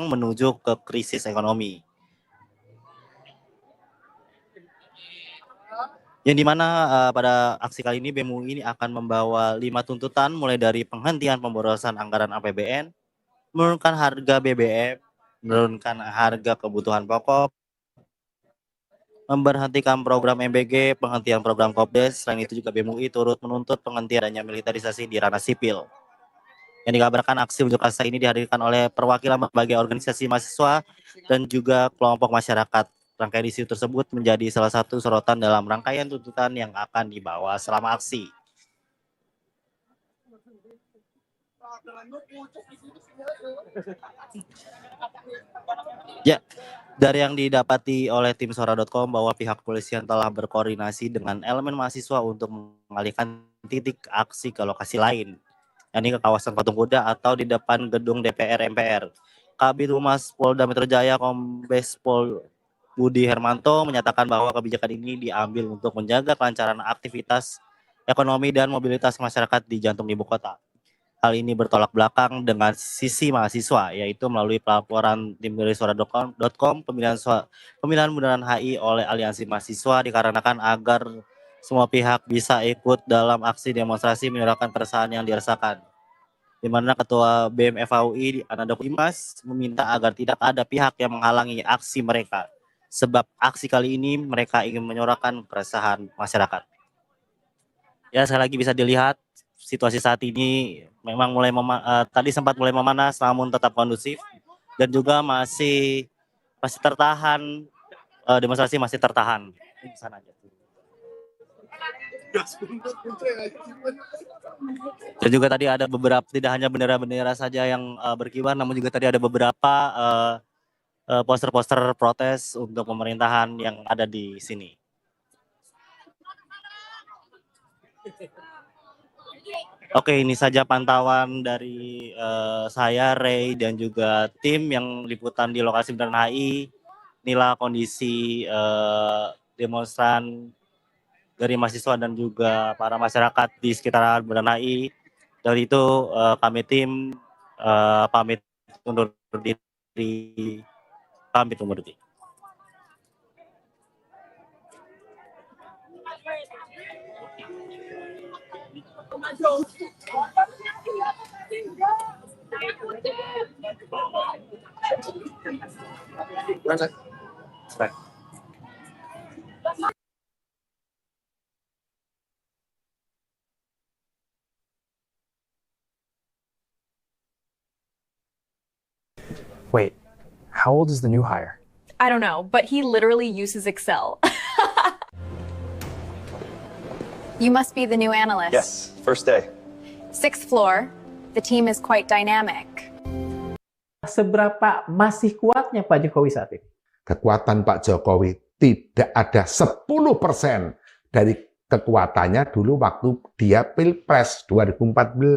N: menuju ke krisis ekonomi. Yang dimana pada aksi kali ini BEM UI ini akan membawa 5 tuntutan, mulai dari penghentian pemborosan anggaran APBN, menurunkan harga BBM, menurunkan harga kebutuhan pokok, memberhentikan program MBG, penghentian program Kopdes. Selain itu juga BEM UI turut menuntut penghentian adanya militerisasi di ranah sipil. Yang dikabarkan aksi unjuk rasa ini dihadirkan oleh perwakilan berbagai organisasi mahasiswa dan juga kelompok masyarakat Rangkaian isu tersebut menjadi salah satu sorotan dalam rangkaian tuntutan yang akan dibawa selama aksi. Ya, dari yang didapati oleh tim Sora.com bahwa pihak kepolisian telah berkoordinasi dengan elemen mahasiswa untuk mengalihkan titik aksi ke lokasi lain, yakni ke kawasan Patung Kuda atau di depan gedung DPR MPR. Kabid Humas Polda Metro Jaya Kombes Pol Budi Hermanto menyatakan bahwa kebijakan ini diambil untuk menjaga kelancaran aktivitas ekonomi dan mobilitas masyarakat di jantung ibu kota. Hal ini bertolak belakang dengan sisi mahasiswa, yaitu melalui pelaporan tim dari Suara.com pemilihan Bundaran HI oleh Aliansi Mahasiswa dikarenakan agar semua pihak bisa ikut dalam aksi demonstrasi menyuarakan keresahan yang dirasakan. Di mana Ketua BEM FAUI Ananda Imas meminta agar tidak ada pihak yang menghalangi aksi mereka, sebab aksi kali ini mereka ingin menyuarakan keresahan masyarakat. Ya, sekali lagi bisa dilihat situasi saat ini memang tadi sempat mulai memanas namun tetap kondusif dan juga masih tertahan, demonstrasi masih tertahan. Di sana aja. Dan juga tadi ada beberapa, tidak hanya bendera-bendera saja yang berkibar, namun juga tadi ada beberapa poster-poster protes untuk pemerintahan yang ada di sini. Oke, ini saja pantauan dari saya, Ray, dan juga tim yang liputan di lokasi Bundaran HI. Inilah kondisi demonstran dari mahasiswa dan juga para masyarakat di sekitaran Bundaran HI. Dari itu kami tim pamit undur diri.
O: Wait, how old is the new hire?
P: I don't know, but he literally uses Excel.
Q: You must be the new analyst.
R: Yes, first day.
Q: 6th floor. The team is quite dynamic.
S: Seberapa masih kuatnya Pak Jokowi saat ini?
T: Kekuatan Pak Jokowi tidak ada 10% dari kekuatannya dulu waktu dia Pilpres 2014.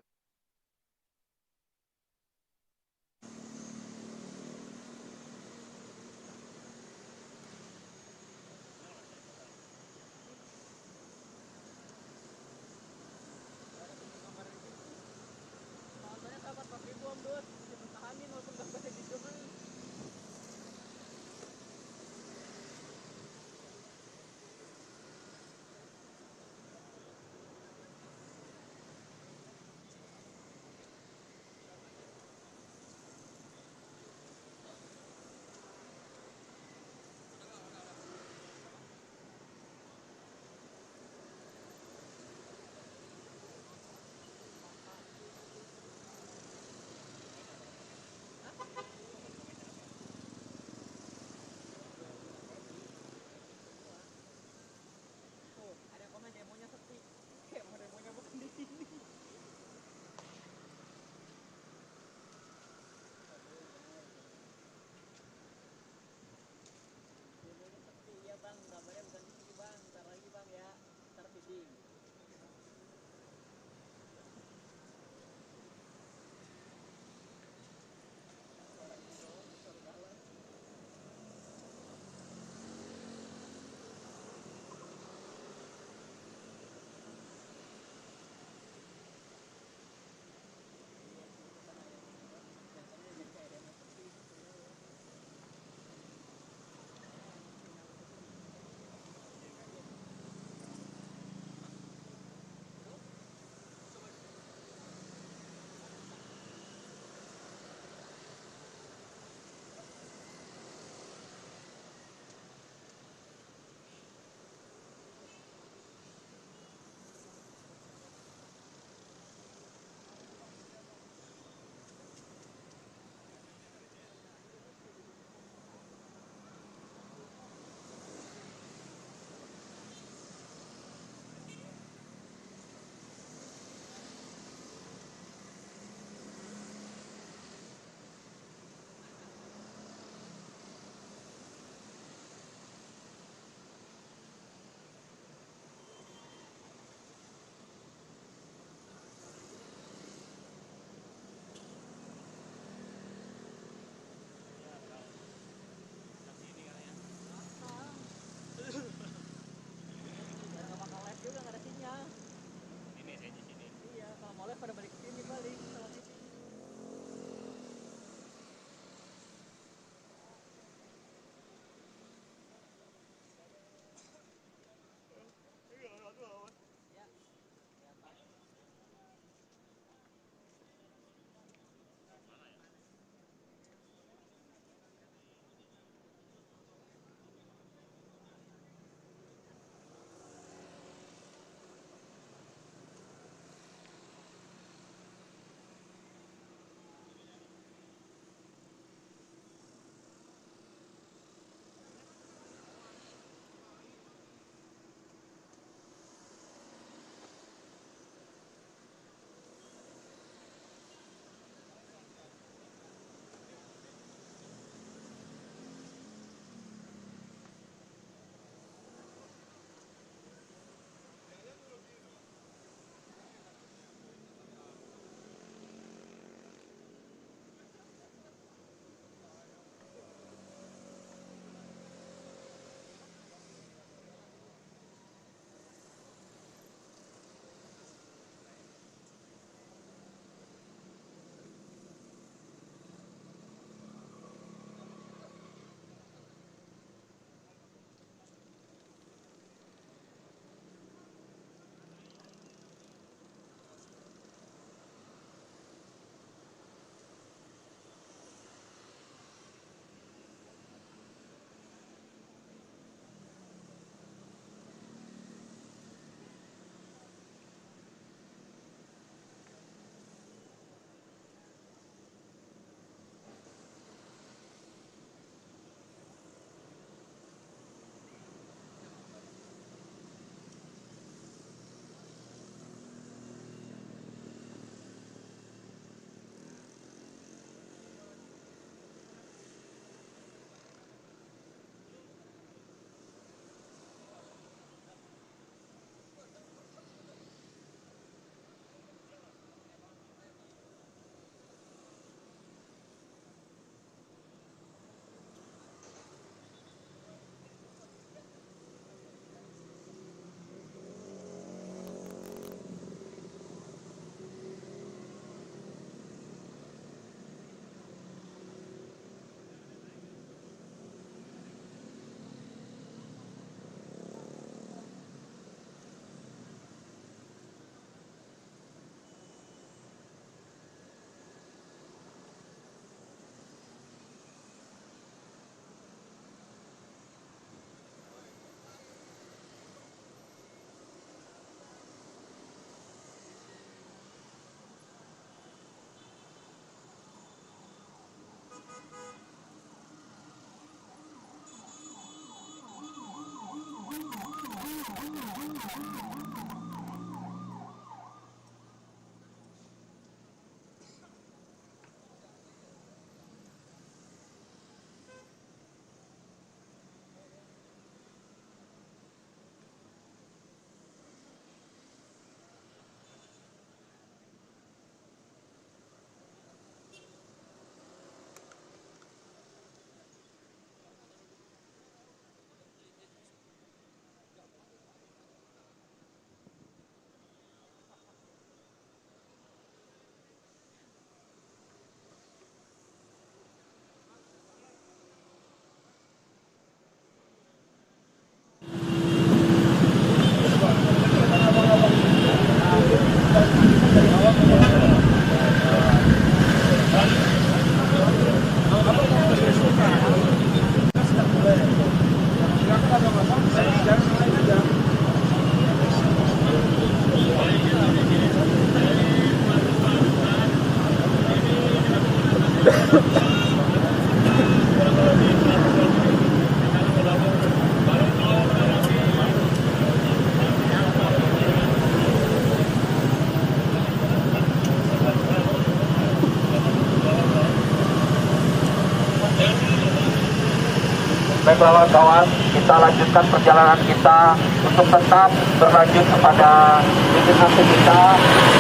R: Baik kawan-kawan, kita lanjutkan perjalanan kita untuk tetap berlanjut kepada destinasi kita.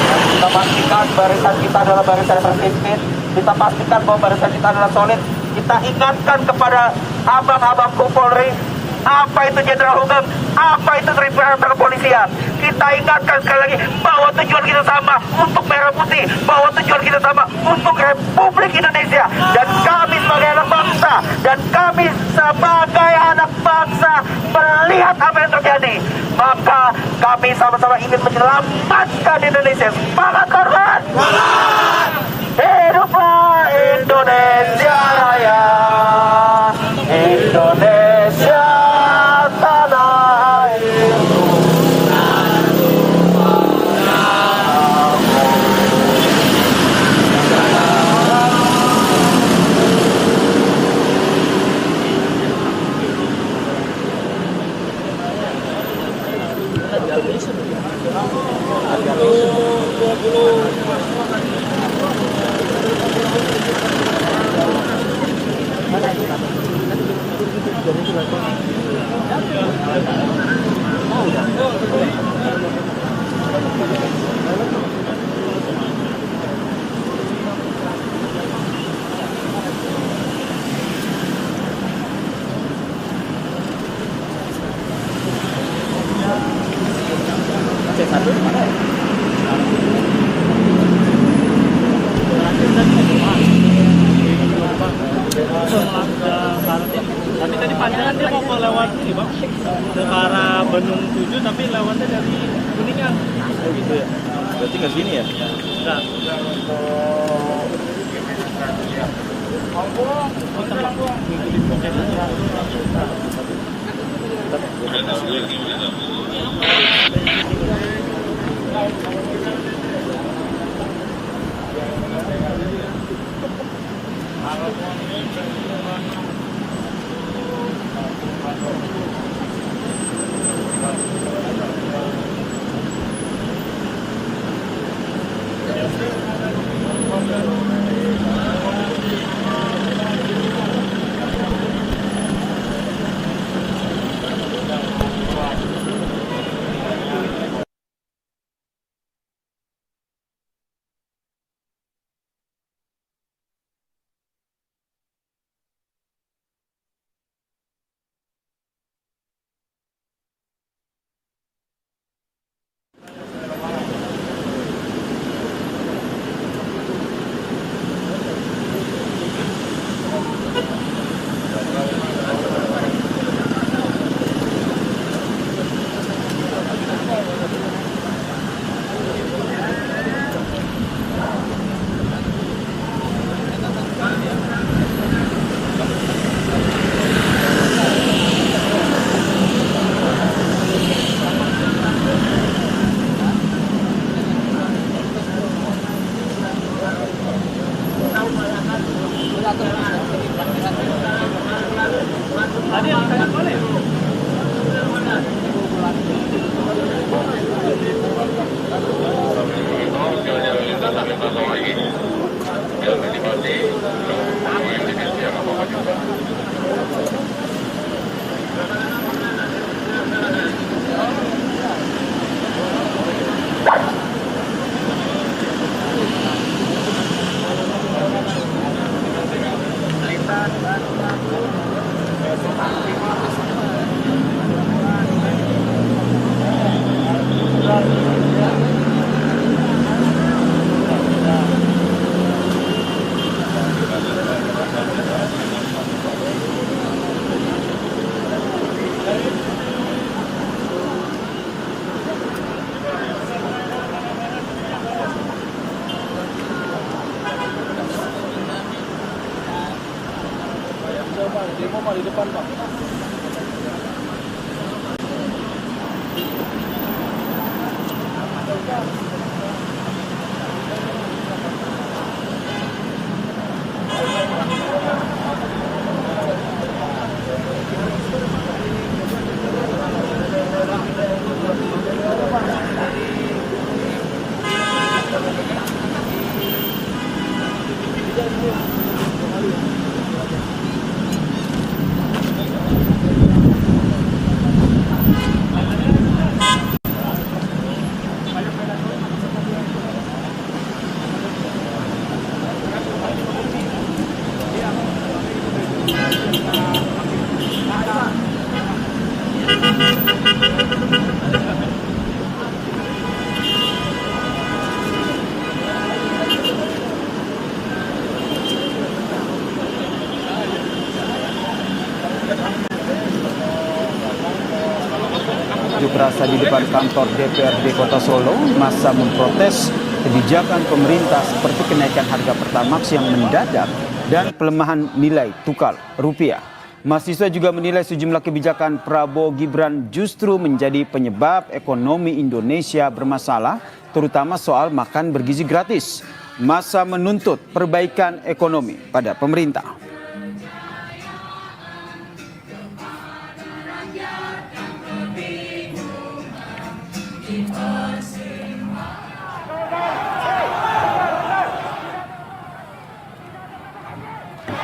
R: Dan kita pastikan barisan kita adalah barisan yang terpimpin. Kita pastikan bahwa barisan kita adalah solid. Kita ingatkan kepada abang-abang Polri, apa itu Jenderal Hukum, apa itu Tribunal Kepolisian. Kita ingatkan sekali lagi bahwa tujuan kita sama untuk Merah Putih, bahwa tujuan kita sama untuk Republik Indonesia. Dan kami sebagai anak bangsa, dan kami sebagai anak bangsa melihat apa yang terjadi, maka kami sama-sama ingin menyelamatkan Indonesia. Semangat korban! Hiduplah Indonesia Raya, Indonesia tanah airku.
B: Tapi tadi pandangan dia mau lewat ini bang, ke arah Bandung 7 tapi lewatnya dari Kuningan. Oh gitu ya. Berarti nggak sini ya? Enggak. Pak, di depan Pak.
U: Unjuk rasa di depan kantor DPRD Kota Solo, massa memprotes kebijakan pemerintah seperti kenaikan harga Pertamax yang mendadak dan pelemahan nilai tukar rupiah. Mahasiswa juga menilai sejumlah kebijakan Prabowo Gibran justru menjadi penyebab ekonomi Indonesia bermasalah, terutama soal makan bergizi gratis. Massa menuntut perbaikan ekonomi pada pemerintah.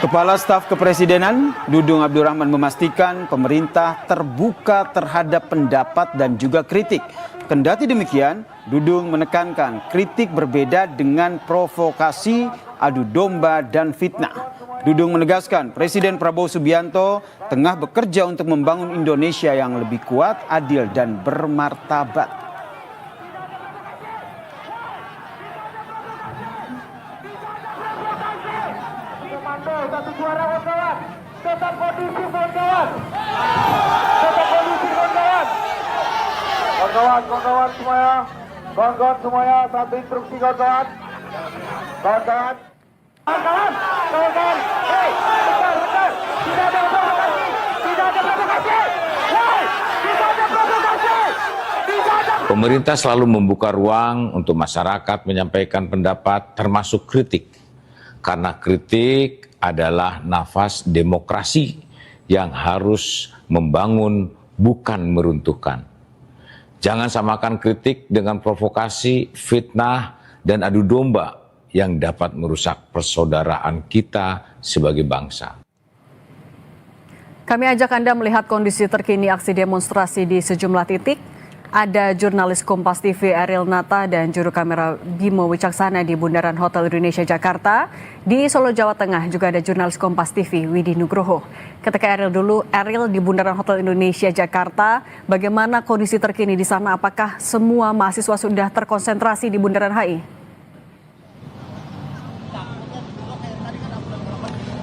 U: Kepala Staf Kepresidenan Dudung Abdurrahman memastikan pemerintah terbuka terhadap pendapat dan juga kritik. Kendati demikian, Dudung menekankan kritik berbeda dengan provokasi, adu domba, dan fitnah. Dudung menegaskan Presiden Prabowo Subianto tengah bekerja untuk membangun Indonesia yang lebih kuat, adil, dan bermartabat.
R: Satu suara kawan-kawan, tetap kondisi kawan-kawan, tetap kondisi kawan-kawan, kawan-kawan semuanya, satu instruksi kawan-kawan, hei, bentar, tidak ada provokasi,
V: Pemerintah selalu membuka ruang untuk masyarakat menyampaikan pendapat termasuk kritik, karena kritik adalah nafas demokrasi yang harus membangun bukan meruntuhkan. Jangan samakan kritik dengan provokasi, fitnah, dan adu domba yang dapat merusak persaudaraan kita sebagai bangsa.
G: Kami ajak Anda melihat kondisi terkini aksi demonstrasi di sejumlah titik. Ada jurnalis Kompas TV Ariel Nata dan juru kamera Bimo Wicaksana di Bundaran Hotel Indonesia Jakarta. Di Solo, Jawa Tengah juga ada jurnalis Kompas TV Widi Nugroho. Ketika Ariel di Bundaran Hotel Indonesia Jakarta, bagaimana kondisi terkini di sana? Apakah semua mahasiswa sudah terkonsentrasi di Bundaran HI?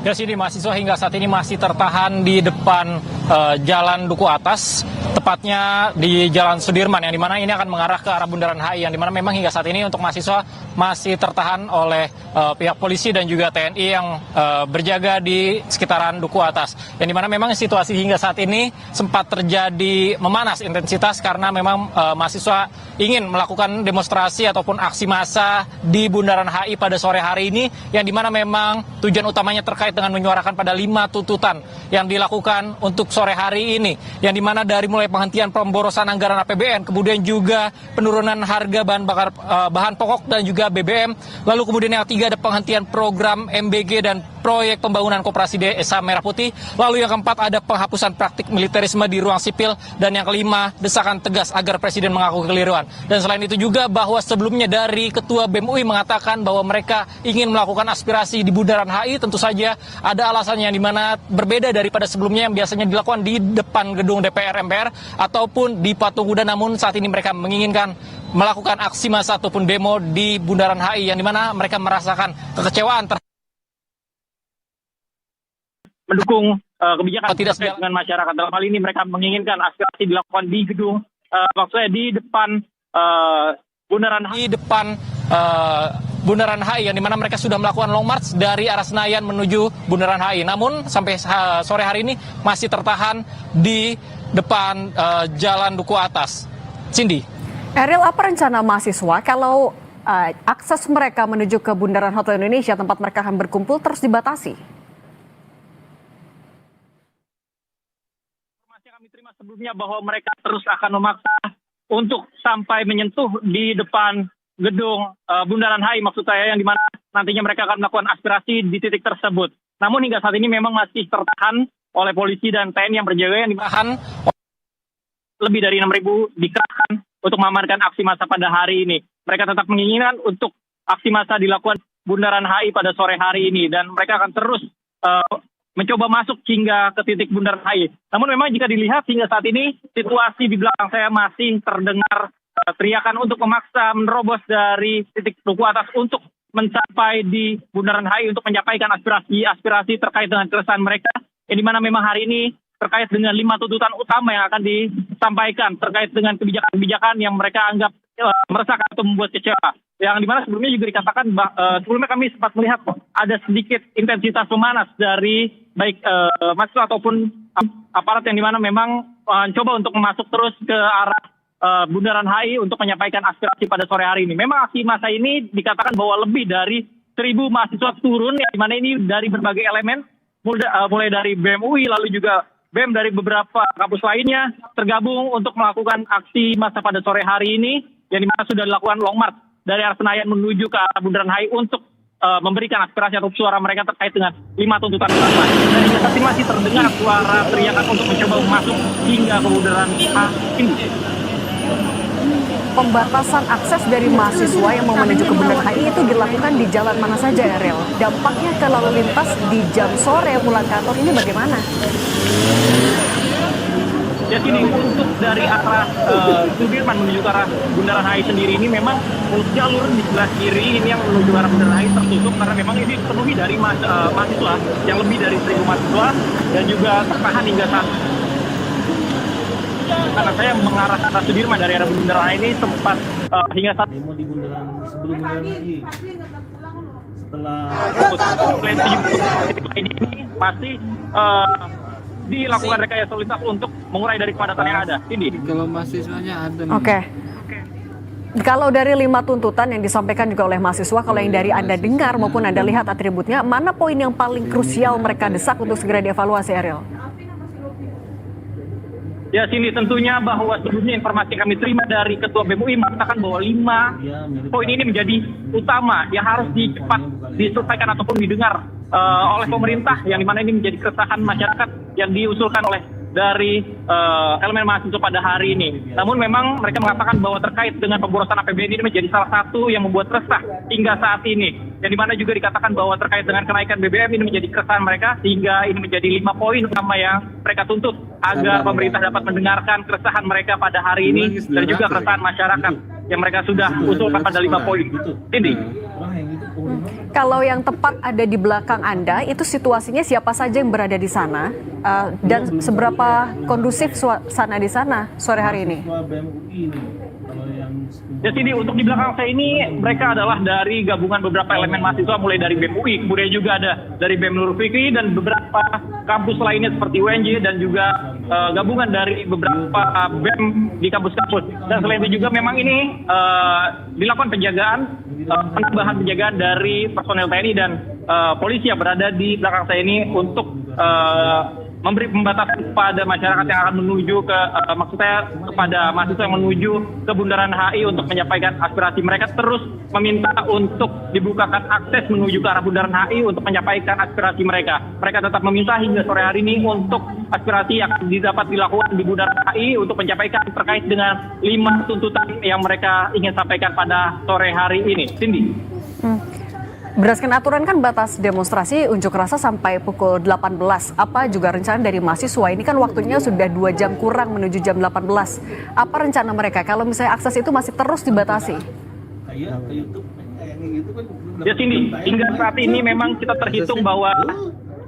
I: Ya, sini mahasiswa hingga saat ini masih tertahan di depan Jalan Duku Atas, tepatnya di Jalan Sudirman, yang dimana ini akan mengarah ke arah Bundaran HI, yang dimana memang hingga saat ini untuk mahasiswa masih tertahan oleh pihak polisi dan juga TNI yang berjaga di sekitaran Duku Atas, yang dimana memang situasi hingga saat ini sempat terjadi memanas intensitas karena memang mahasiswa ingin melakukan demonstrasi ataupun aksi massa di Bundaran HI pada sore hari ini, yang dimana memang tujuan utamanya terkait dengan menyuarakan pada 5 tuntutan yang dilakukan untuk sore hari ini, yang dimana dari mulai penghentian pemborosan anggaran APBN, kemudian juga penurunan harga bahan pokok dan juga BBM, lalu kemudian yang ketiga ada penghentian program MBG dan proyek pembangunan koperasi Desa Merah Putih, lalu yang keempat ada penghapusan praktik militerisme di ruang sipil, dan yang kelima desakan tegas agar Presiden mengaku kekeliruan. Dan selain itu juga bahwa sebelumnya dari Ketua BEM UI mengatakan bahwa mereka ingin melakukan aspirasi di Bundaran HI, tentu saja ada alasannya yang dimana berbeda daripada sebelumnya yang biasanya dilakukan di depan gedung DPR MPR ataupun di Patung Kuda, namun saat ini mereka menginginkan melakukan aksi massa ataupun demo di Bundaran HI, yang dimana mereka merasakan kekecewaan mendukung kebijakan tidak sesuai dengan masyarakat. Dalam hal ini mereka menginginkan aspirasi dilakukan di gedung, maksudnya di depan Bundaran HI, di depan Bundaran HI, yang dimana mereka sudah melakukan long march dari arah Senayan menuju Bundaran HI. Namun sampai sore hari ini masih tertahan di depan Jalan Duku Atas. Cindy.
G: Ariel, apa rencana mahasiswa kalau akses mereka menuju ke Bundaran Hotel Indonesia tempat mereka akan berkumpul terus dibatasi?
E: Informasi yang kami terima sebelumnya bahwa mereka terus akan memaksa untuk sampai menyentuh di depan gedung Bundaran HI, maksud saya, yang dimana nantinya mereka akan melakukan aspirasi di titik tersebut. Namun hingga saat ini memang masih tertahan oleh polisi dan TNI yang berjaga, yang ditahan lebih dari 6.000 dikerahkan untuk mengamankan aksi massa pada hari ini. Mereka tetap menginginkan untuk aksi massa dilakukan Bundaran HI pada sore hari ini, dan mereka akan terus mencoba masuk hingga ke titik Bundaran HI. Namun memang jika dilihat hingga saat ini situasi di belakang saya masih terdengar teriakan untuk memaksa menerobos dari titik Duku Atas untuk mencapai di Bundaran HI untuk menyampaikan aspirasi terkait dengan keresahan mereka, yang dimana memang hari ini terkait dengan 5 tuntutan utama yang akan disampaikan terkait dengan kebijakan-kebijakan yang mereka anggap meresahkan atau membuat kecewa. Yang dimana sebelumnya juga dikatakan, sebelumnya kami sempat melihat ada sedikit intensitas memanas dari baik mahasiswa ataupun aparat, yang dimana memang mencoba untuk masuk terus ke arah Bundaran HI untuk menyampaikan aspirasi pada sore hari ini. Memang aksi massa ini dikatakan bahwa lebih dari 1.000 mahasiswa turun, yang dimana ini dari berbagai elemen, mulai dari BEM UI, lalu juga BEM dari beberapa kampus lainnya tergabung untuk melakukan aksi massa pada sore hari ini, yang dimana sudah dilakukan long march dari arah Senayan menuju ke arah Bundaran HI untuk memberikan aspirasi atau suara mereka terkait dengan 5 tuntutan utama. Dan hingga saat ini masih terdengar suara teriakan untuk mencoba masuk hingga ke Bundaran HI.
G: Pembatasan akses dari mahasiswa yang mau menuju ke Bundaran HI itu dilakukan di jalan mana saja, Ariel? Dampaknya ke lalu lintas di jam sore pulang kantor ini bagaimana?
E: Ya, sini untuk dari arah Sudirman menuju ke arah Bundaran HI sendiri ini memang jalur di sebelah kiri ini yang menuju arah Bundaran HI tertutup karena memang ini dipenuhi dari mahasiswa yang lebih dari 1.000 mahasiswa dan juga tertahan hingga saat karena saya mengarah ke arah Sudirman dari arah Bundaran HI ini sempat hingga saat
A: demo di Bundaran sebelum Bundaran HI. Setelah
E: ini masih dilakukan rekayasa lalu lintas untuk mengurai dari kepadatan yang ada. Ini
A: kalau mahasiswanya ada.
G: Oke. Kalau dari 5 tuntutan yang disampaikan juga oleh mahasiswa, kalau yang dari Anda dengar maupun Anda lihat atributnya, mana poin yang paling krusial mereka desak untuk segera dievaluasi, Ariel?
E: Ya, sini tentunya bahwa sebelumnya informasi yang kami terima dari Ketua BEM UI mengatakan bahwa 5 poin ini menjadi utama yang harus diselesaikan ataupun didengar oleh pemerintah, yang dimana ini menjadi keresahan masyarakat yang diusulkan oleh dari elemen mahasiswa pada hari ini. Namun memang mereka mengatakan bahwa terkait dengan pemborosan APBN ini menjadi salah satu yang membuat resah hingga saat ini. Yang dimana juga dikatakan bahwa terkait dengan kenaikan BBM ini menjadi keresahan mereka, sehingga ini menjadi 5 poin utama yang mereka tuntut agar pemerintah dapat mendengarkan keresahan mereka pada hari ini dan juga keresahan masyarakat yang mereka sudah usulkan pada 5 poin. Ini.
G: Kalau yang tepat ada di belakang Anda, itu situasinya siapa saja yang berada di sana dan seberapa kondusif suasana di sana sore hari ini?
E: Ya, sini untuk di belakang saya ini mereka adalah dari gabungan beberapa elemen mahasiswa, mulai dari BEM UI, kemudian juga ada dari BEM Nurul Fikri dan beberapa kampus lainnya seperti UNJ dan juga gabungan dari beberapa BEM di kampus-kampus. Dan selain itu juga memang ini dilakukan penjagaan, penambahan penjagaan dari personel TNI dan polisi yang berada di belakang saya ini untuk memberi pembatasan kepada masyarakat yang akan menuju ke, maksud saya kepada mahasiswa yang menuju ke Bundaran HI untuk menyampaikan aspirasi. Mereka terus meminta untuk dibukakan akses menuju ke arah Bundaran HI untuk menyampaikan aspirasi mereka. Mereka tetap meminta hingga sore hari ini untuk aspirasi yang dapat dilakukan di Bundaran HI untuk menyampaikan terkait dengan 5 tuntutan yang mereka ingin sampaikan pada sore hari ini. Cindy.
G: Berdasarkan aturan kan batas demonstrasi unjuk rasa sampai pukul 18. Apa juga rencana dari mahasiswa? Ini kan waktunya sudah 2 jam kurang menuju jam 18. Apa rencana mereka kalau misalnya akses itu masih terus dibatasi?
E: Ya, Cindy, hingga saat ini memang kita terhitung bahwa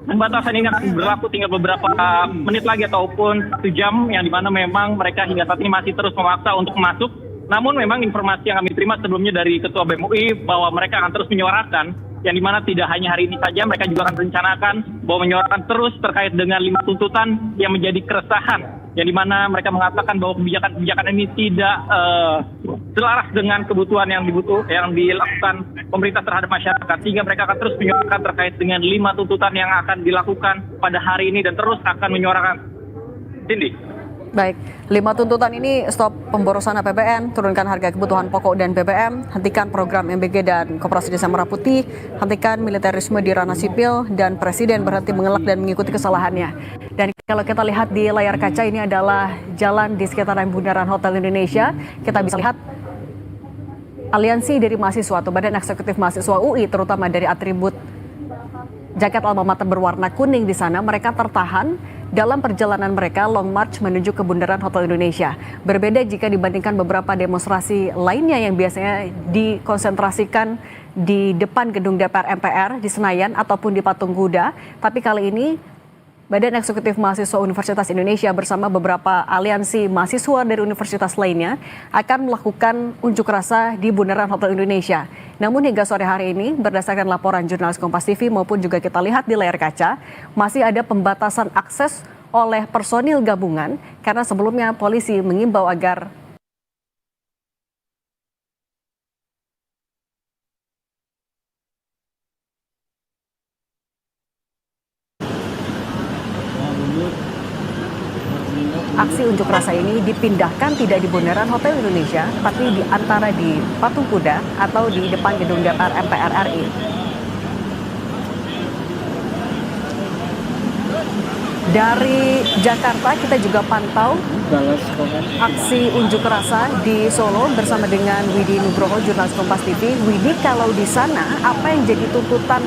E: pembatasan ini akan berlaku tinggal beberapa menit lagi ataupun 1 jam, yang dimana memang mereka hingga saat ini masih terus memaksa untuk masuk
I: Namun memang informasi yang kami terima sebelumnya dari Ketua BEM UI bahwa mereka akan terus menyuarakan, yang dimana tidak hanya hari ini saja, mereka juga akan merencanakan bahwa menyuarakan terus terkait dengan 5 tuntutan yang menjadi keresahan, yang dimana mereka mengatakan bahwa kebijakan-kebijakan ini tidak selaras dengan kebutuhan yang dilakukan pemerintah terhadap masyarakat, sehingga mereka akan terus menyuarakan terkait dengan 5 tuntutan yang akan dilakukan pada hari ini dan terus akan menyuarakan. Cindy.
G: Baik, 5 tuntutan ini: stop pemborosan APBN, turunkan harga kebutuhan pokok dan BBM, hentikan program MBG dan Koperasi Desa Merah Putih, hentikan militerisme di ranah sipil, dan Presiden berhenti mengelak dan mengikuti kesalahannya. Dan kalau kita lihat di layar kaca, ini adalah jalan di sekitaran Bundaran Hotel Indonesia. Kita bisa lihat aliansi dari mahasiswa atau Badan Eksekutif Mahasiswa UI, terutama dari atribut jaket alma mater berwarna kuning di sana, mereka tertahan dalam perjalanan mereka long march menuju ke Bundaran Hotel Indonesia. Berbeda jika dibandingkan beberapa demonstrasi lainnya yang biasanya dikonsentrasikan di depan gedung DPR MPR di Senayan ataupun di Patung Kuda. Tapi kali ini Badan Eksekutif Mahasiswa Universitas Indonesia bersama beberapa aliansi mahasiswa dari universitas lainnya akan melakukan unjuk rasa di Bundaran Hotel Indonesia. Namun hingga sore hari ini, berdasarkan laporan jurnalis Kompas TV maupun juga kita lihat di layar kaca, masih ada pembatasan akses oleh personil gabungan karena sebelumnya polisi mengimbau agar aksi unjuk rasa ini dipindahkan tidak di Bundaran Hotel Indonesia, tapi di antara di Patung Kuda atau di depan gedung DPR MPR RI. Dari Jakarta kita juga pantau aksi unjuk rasa di Solo bersama dengan Widi Nugroho, jurnalis Kompas TV. Widi, kalau di sana apa yang jadi tuntutan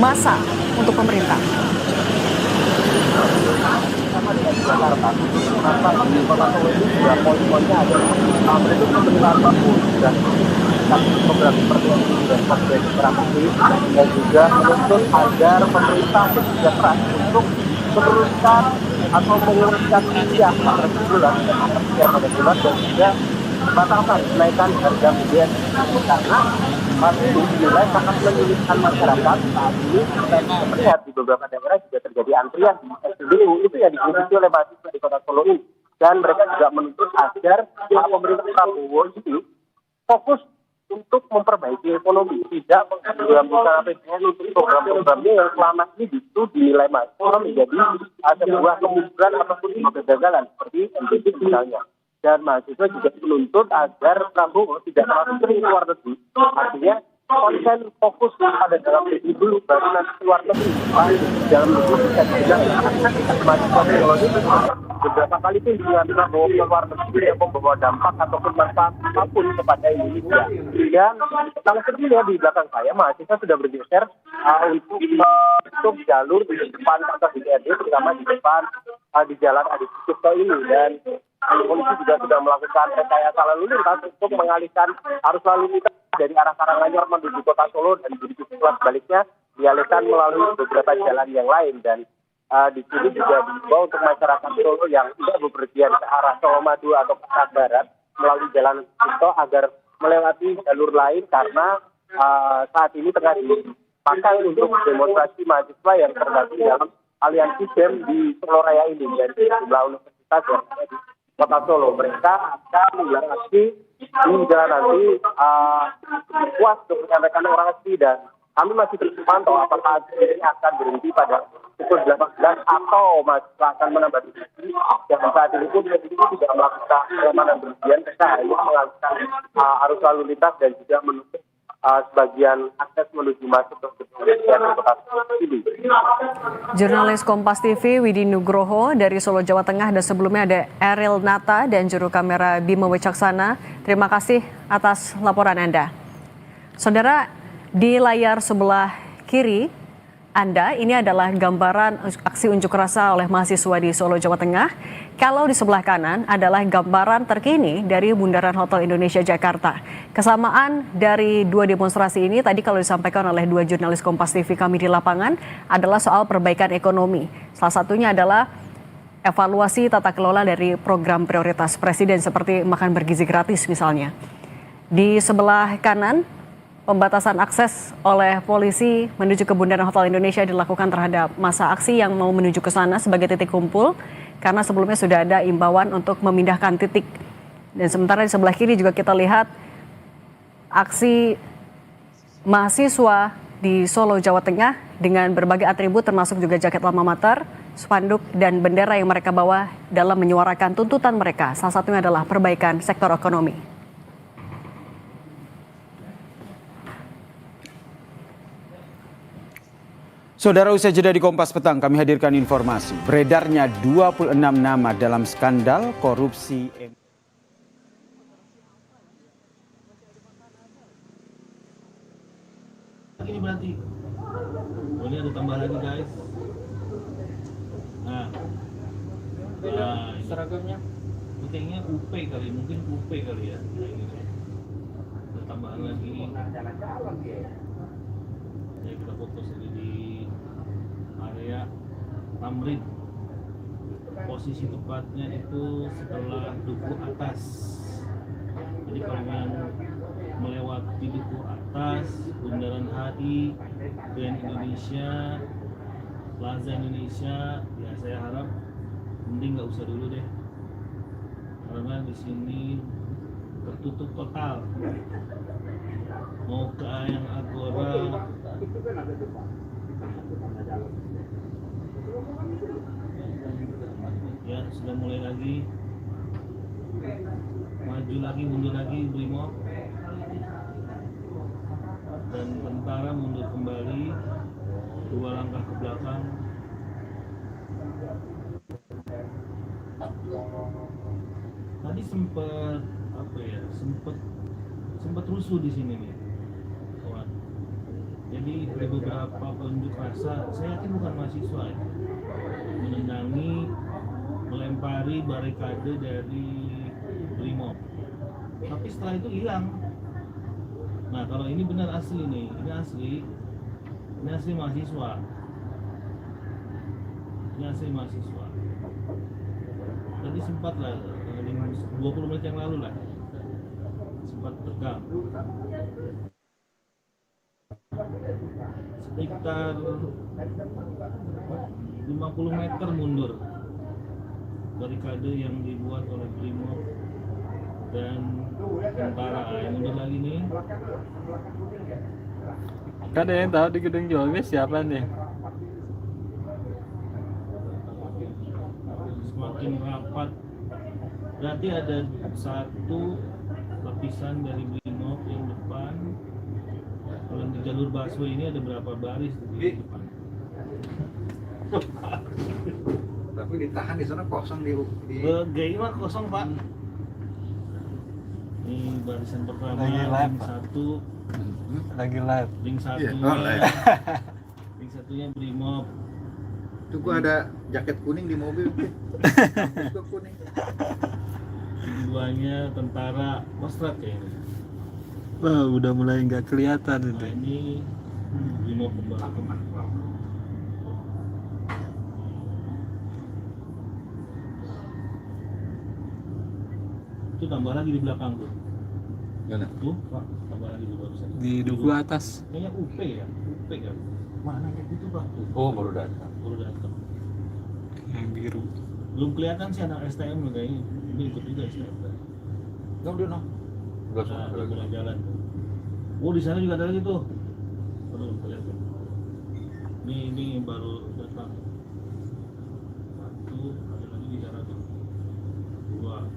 G: massa untuk pemerintah?
R: Di Jakarta, kenapa di Kota Solo ini juga poin-poinnya ada berikut pemerintahan baku dan program seperti ini dan program terapi dan juga menuntut agar pemerintah bekerja keras untuk menurunkan atau menguruskan usia bulan pada bulan dan juga membatalkan kenaikan harga BBM karena masih dinilai sangat menyulitkan masyarakat. Saat ini saya melihat di beberapa daerah juga terjadi antrian di SPBU itu yang diikuti oleh mahasiswa di Kota Solo ini, dan mereka juga menuntut agar pemerintah Prabowo itu fokus untuk memperbaiki ekonomi, tidak menggabungkan APBN untuk program-programnya yang selama ini justru dinilai mahasiswa menjadi sebuah kemunduran ataupun kegagalan seperti MBG misalnya. Dan mahasiswa juga menuntut agar Prabowo tidak terlalu sering keluar negeri. Artinya konsen fokus pada dalam negeri dulu, baru nanti keluar negeri. Dalam negeri bisa digunakan. Mahasiswa teknologi beberapa kali pun dengan Prabowo keluar negeri yang membawa dampak ataupun manfaat apapun kepada Indonesia. Dan salah satunya di belakang saya, mahasiswa sudah bergeser untuk jalur di depan kantor DPRD, terutama di depan di Jalan Adi Sucipto ini. Dan polisi juga sudah melakukan rekayasa lalu lintas untuk mengalihkan arus lalu lintas dari arah Karanganyar menuju Kota Solo, dan begitu pula sebaliknya dialihkan melalui beberapa jalan yang lain. Dan di sini juga diimbau untuk masyarakat Solo yang tidak bepergian ke arah Colomadu atau ke arah barat melalui jalan itu agar melewati jalur lain, karena saat ini tengah dipakai untuk demonstrasi mahasiswa yang tergabung dalam aliansi BEM di Solo Raya ini dan di sejumlah universitas yang ada di Kota Solo. Mereka akan menggelar aksi hingga nanti puas untuk menyampaikan orasi, dan kami masih terus memantau apakah aksi ini akan berhenti pada pukul 18 atau mahasiswa akan menambah diskusi. Dan saat ini pun tidak melakukan pengamanan berlebihan, mereka hanya mengalihkan arus lalu lintas dan juga menutup sebagian akses menuju masuk ke gedung Kota Solo ini.
G: Jurnalis Kompas TV Widi Nugroho dari Solo, Jawa Tengah, dan sebelumnya ada Eril Nata dan juru kamera Bima Wicaksana. Terima kasih atas laporan Anda. Saudara, di layar sebelah kiri Anda, ini adalah gambaran aksi unjuk rasa oleh mahasiswa di Solo, Jawa Tengah. Kalau di sebelah kanan adalah gambaran terkini dari Bundaran Hotel Indonesia Jakarta. Kesamaan dari dua demonstrasi ini tadi kalau disampaikan oleh dua jurnalis Kompas TV kami di lapangan adalah soal perbaikan ekonomi. Salah satunya adalah
D: evaluasi tata kelola dari program prioritas Presiden seperti makan bergizi gratis misalnya. Di sebelah kanan, pembatasan akses oleh polisi menuju ke Bundaran Hotel Indonesia dilakukan terhadap massa aksi yang mau menuju ke sana sebagai titik kumpul, karena sebelumnya sudah ada imbauan untuk memindahkan titik. Dan sementara di sebelah kiri juga kita lihat aksi mahasiswa di Solo, Jawa Tengah dengan berbagai atribut termasuk juga jaket alma mater, spanduk dan bendera yang mereka bawa dalam menyuarakan tuntutan mereka. Salah satunya adalah perbaikan sektor ekonomi.
U: Saudara, usai jeda di Kompas Petang, kami hadirkan informasi. Beredarnya 26 nama dalam skandal korupsi.
F: Ini berarti, ini ada tambah lagi guys. Nah, seragamnya, pentingnya UP kali, mungkin UP kali ya. Nah, ini ada tambahan lagi. Ya, kita fokus ini di area Tamrin. Posisi tepatnya itu setelah Duku Atas. Jadi kalau yang melewati Duku Atas, Bundaran HI, Grand Indonesia, Plaza Indonesia, ya saya harap mending nggak usah dulu deh, karena di sini tertutup total. Mau ke yang Agora, ya sudah mulai lagi, maju lagi, mundur lagi, Brimob dan tentara mundur kembali 2 langkah ke belakang. Tadi sempat apa ya, sempat rusuh di sini nih, kawan. Jadi ada beberapa pengunjuk rasa, saya yakin bukan mahasiswa ya, menendangi, melempari barikade dari Brimob. Tapi setelah itu hilang. Nah, kalau ini benar asli nih, ini asli mahasiswa. Ini asli mahasiswa. Tadi sempat lah, 20 menit yang lalu lah, sempat tegang. Sekitar 50 meter mundur barikade yang dibuat oleh Brimob dan tentara. Yang mundur lagi nih.
M: Kan ada yang tahu di gedung Jomis siapa nih?
F: Semakin rapat. Berarti ada satu lapisan dari Brimob yang depan. Kalau di jalur busway ini ada berapa baris di depan?
J: Tapi ditahan di sana kosong di
F: GI mah kosong, Pak. Ini barisan pertama, ring 1.
M: Lagi live.
F: Ring 1.
J: Iya,
F: Ring 1-nya Brimob.
J: Itu gua ada jaket kuning di mobil. Itu kuning.
F: Ring 2-nya tentara Kostrad kayaknya.
M: Wah, udah mulai nggak kelihatan itu.
F: Nah, ini Brimob kembali. Itu tambah lagi di belakang tuh.
J: Mana?
F: Tuh, Pak, tambah lagi di barusan.
M: Di Duku Atas.
F: Kayaknya UP ya, UP kan. Mana kayak gitu, Pak? Tuh.
J: Oh, baru datang.
F: Baru datang.
M: Yang biru.
F: Belum kelihatan sih anak STM loh kayaknya. Ini ikut juga STM.
J: Udah no. Udah
F: Nah, dia mulai jalan. Oh, di sana juga ada lagi tuh. Aduh, kelihatan. Ini baru datang. 1, ada lagi di sana tuh. 2.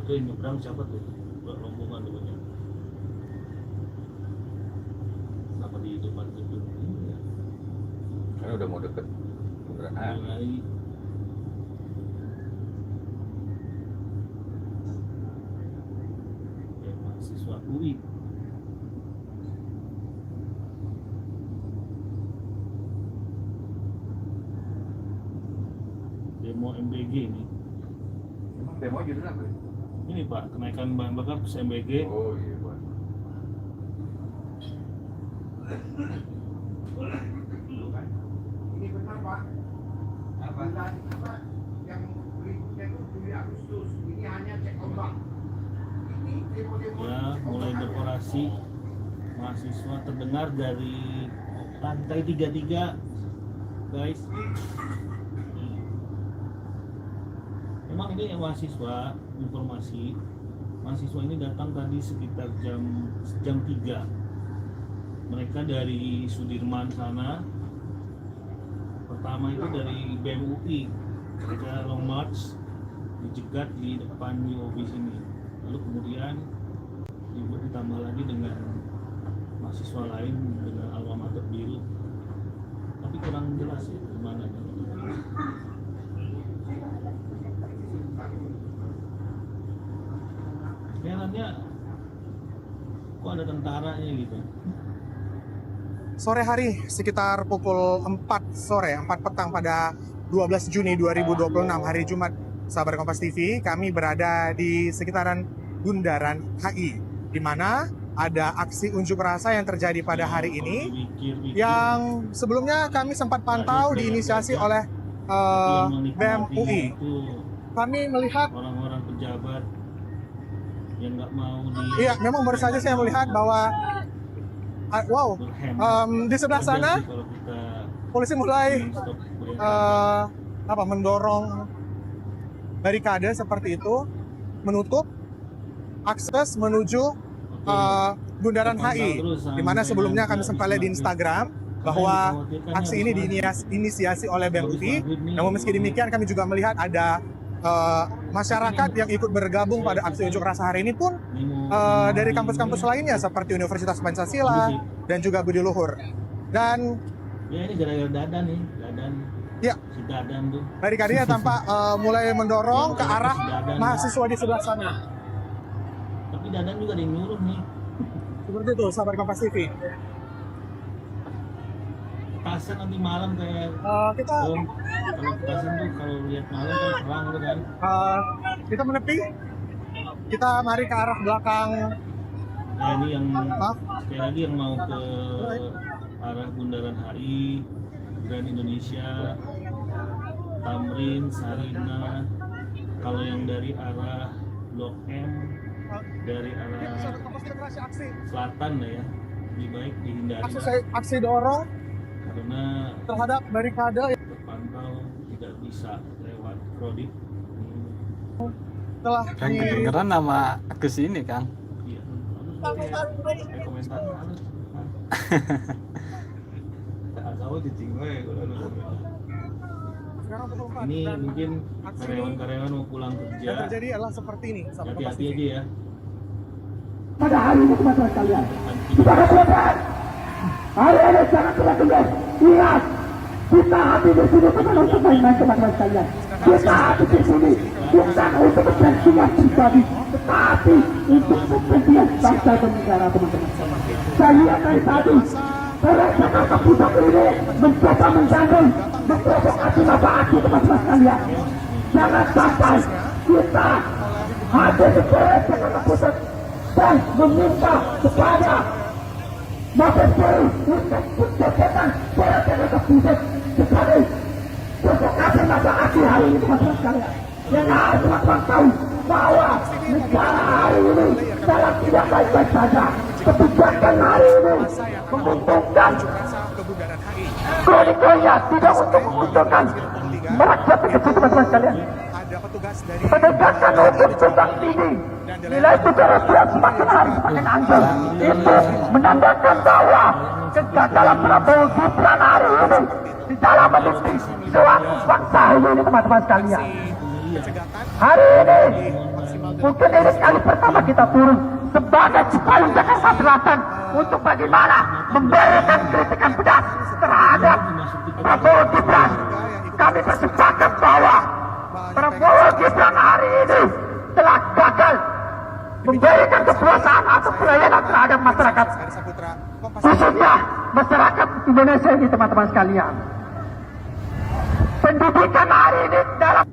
F: Itu yang nyebrang siapa tuh? Rombongan tuh banyak. Kenapa di depan gedung ini ya?
J: Karena udah mau deket Bundaran HI.
F: Ya, mahasiswa UI. Demo MBG ini.
J: Emang demo judulnya apa?
F: Ini Pak, kenaikan bahan bakar plus MBG.
J: Oh iya, Pak.
F: Ini benar Pak. Apa?
T: jabatan yang berikutnya itu Juli Agustus. Ini hanya cek ombak. Ini demo-demo
F: Ya, mulai berorasi mahasiswa terdengar dari lantai 33, guys. Memang ini mahasiswa, informasi mahasiswa ini datang tadi sekitar jam 3. Mereka dari Sudirman sana. Pertama itu dari BEM UI. Mereka long march dijegat di depan UOB sini. Lalu kemudian ditambah lagi dengan mahasiswa lain dengan alma mater biru. Tapi kurang jelas ya gimana. Kayaknya kok ada tentaranya gitu.
B: Sore hari sekitar pukul 4 sore, 4 petang pada 12 Juni 2026 hari Jumat, sahabat Kompas TV, kami berada di sekitaran Bundaran HI, di mana ada aksi unjuk rasa yang terjadi pada hari ini, yang sebelumnya kami sempat pantau diinisiasi oleh BEM UI. Kami melihat
F: orang-orang pejabat yang nggak mau
B: Iya, memang baru saja saya melihat bahwa di sebelah sana polisi mulai mendorong barikade seperti itu, menutup akses menuju Bundaran HI, di mana sebelumnya kami sempat lihat di Instagram bahwa aksi ini diinisiasi oleh BEM UI. Namun meski demikian kami juga melihat ada masyarakat yang ikut bergabung pada aksi unjuk rasa hari ini pun dari kampus-kampus lainnya seperti Universitas Pancasila dan juga Budi Luhur. Dan
F: ya ini gara-gara Dadan nih,
B: ya,
F: si Dadan tuh.
B: barikadenya tampak mulai mendorong ke arah mahasiswa di sebelah sana.
F: Tapi Dadan juga ada yang nyuruh nih.
B: Seperti itu, sahabat Kompas TV.
F: Petasan nanti malam kayak
B: kita
F: kalau petasan tuh kalau lihat malam kan terang tuh kan.
B: Kita menepi, kita mari ke arah belakang.
F: Ya ini yang sekali lagi yang mau ke arah Bundaran HI, Grand Indonesia, Tamrin, Sarina. Kalau yang dari arah Blok M, dari arah selatan lah ya, lebih baik dihindari.
B: Aksi dorong
F: karena
B: terhadap barikade
F: terpantau tidak bisa lewat Krodit.
B: Telah
H: Kang kedengeran nama ke sini, Kang.
F: Iya. Komentar harus. Ini mungkin karyawan-karyawan mau pulang kerja.
B: Yang terjadi adalah seperti ini.
F: Hati-hati aja ya.
R: Pada hari ini teman-teman sekalian, kita akan selesai. Hari ini jangan tunda-tunda. Ingat, kita hadir di sini bukan untuk main-main teman-teman sekalian. Kita hadir di sini bukan untuk kepentingan pribadi, tetapi untuk kepentingan bangsa dan negara, teman-teman. Saya lihat dari tadi, mereka Jakarta Pusat ini mencoba mengganggu, memprovokasi Bapak Aki, teman-teman sekalian. Jangan sampai kita hadir di Jakarta Pusat dan meminta kepada Mabes Polri untuk menjadikan Jakarta Pusat sebagai provokasi Bapak Aki hari ini, teman-teman sekalian. Yang harus teman-teman tahu bahwa negara hari ini dalam tidak baik-baik saja. Kebijakan hari ini menguntungkan kronikanya, tidak untuk menguntungkan rakyat kecil, teman-teman sekalian. Penegakan hukum tumbang tinggi, nilai keberadaan semakin hari semakin anjlok. Itu menandakan bahwa kegagalan Prabowo Gibran hari ini di dalam mendidik suatu bangsa ini, teman-teman sekalian. Hari ini mungkin ini kali pertama kita turun sebagai Cipayung Jakarta Selatan untuk bagaimana memberikan kritikan pedas terhadap Prabowo Gibran. Kami bersepakat bahwa Prabowo Gibran hari ini telah gagal memberikan kepuasan atau pelayanan terhadap masyarakat, khususnya masyarakat Indonesia ini, teman-teman sekalian. Pendidikan hari ini dalam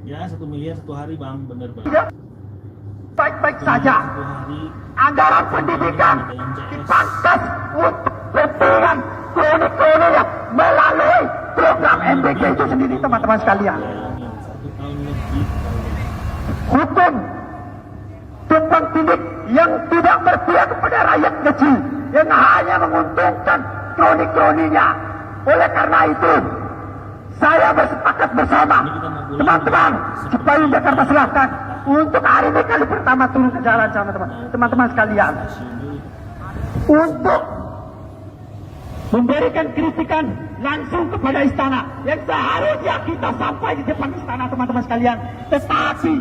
F: Ya 1 miliar 1 hari bang, bener-bener.
R: Baik-baik saja. Anggaran pendidikan dipangkas untuk kepentingan kronik-kronik melalui program MBK
T: Indonesia itu sendiri, teman-teman sekalian. Hukum tumpang tindih yang tidak berpihak kepada rakyat kecil, yang hanya menguntungkan kroni-kroninya. Oleh karena itu, saya bersepakat bersama teman-teman Cipayung Jakarta Selatan untuk hari ini kali pertama turun ke jalan sama teman-teman sekalian, untuk memberikan kritikan langsung kepada istana yang seharusnya kita sampai di depan istana, teman-teman sekalian, tetapi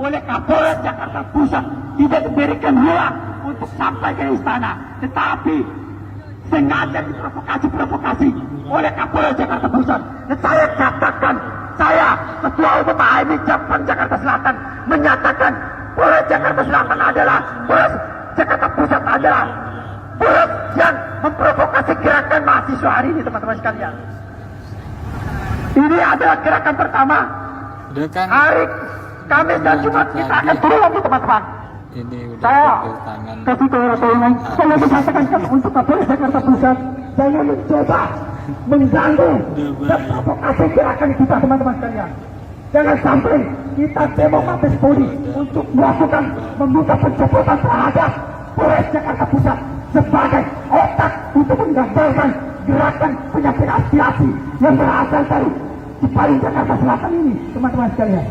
T: oleh Kapolres Jakarta Pusat tidak diberikan ruang untuk sampai ke istana, tetapi sengaja diprovokasi oleh Kapolres Jakarta Pusat. Dan saya katakan, saya Ketua Umum AMI Cabang Jakarta Selatan menyatakan Polres Jakarta Selatan adalah Polres Jakarta Pusat adalah Polres yang memprovokasi gerakan mahasiswa hari ini, teman-teman sekalian. Ini adalah gerakan pertama. Hari Kamis dan Jumat kita akan turun lagi, teman-teman. Saya kasih kewenangan, saya mengatakan untuk Kapolres Jakarta Pusat, saya mencoba mengganggu dan provokasi gerakan kita, teman-teman sekalian. Jangan sampai kita demo Mabes Polri untuk melakukan membuka pencopotan terhadap Polres Jakarta Pusat sebagai otak untuk menggagalkan gerakan penyampaian aspirasi yang berasal dari Cipayung Jakarta Selatan ini, teman-teman sekalian.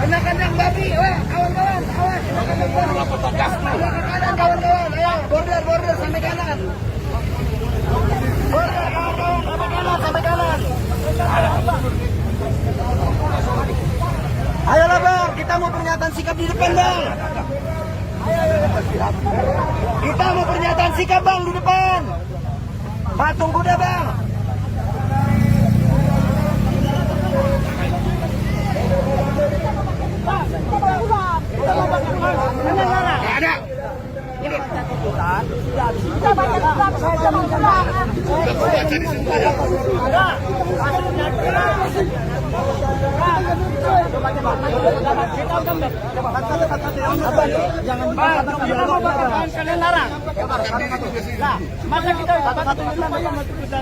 A: Kandang babi, kawan-kawan, awas. Kawan-kawan, ayo, border sampai kanan. Border, kawan-kawan, sampai kanan. Ayolah bang, kita mau pernyataan sikap di depan bang. Kita mau pernyataan sikap bang di depan. Patung kuda bang. Ada. Kita baca saya jaminkan. Jangan kalian larang. Nah, masa kita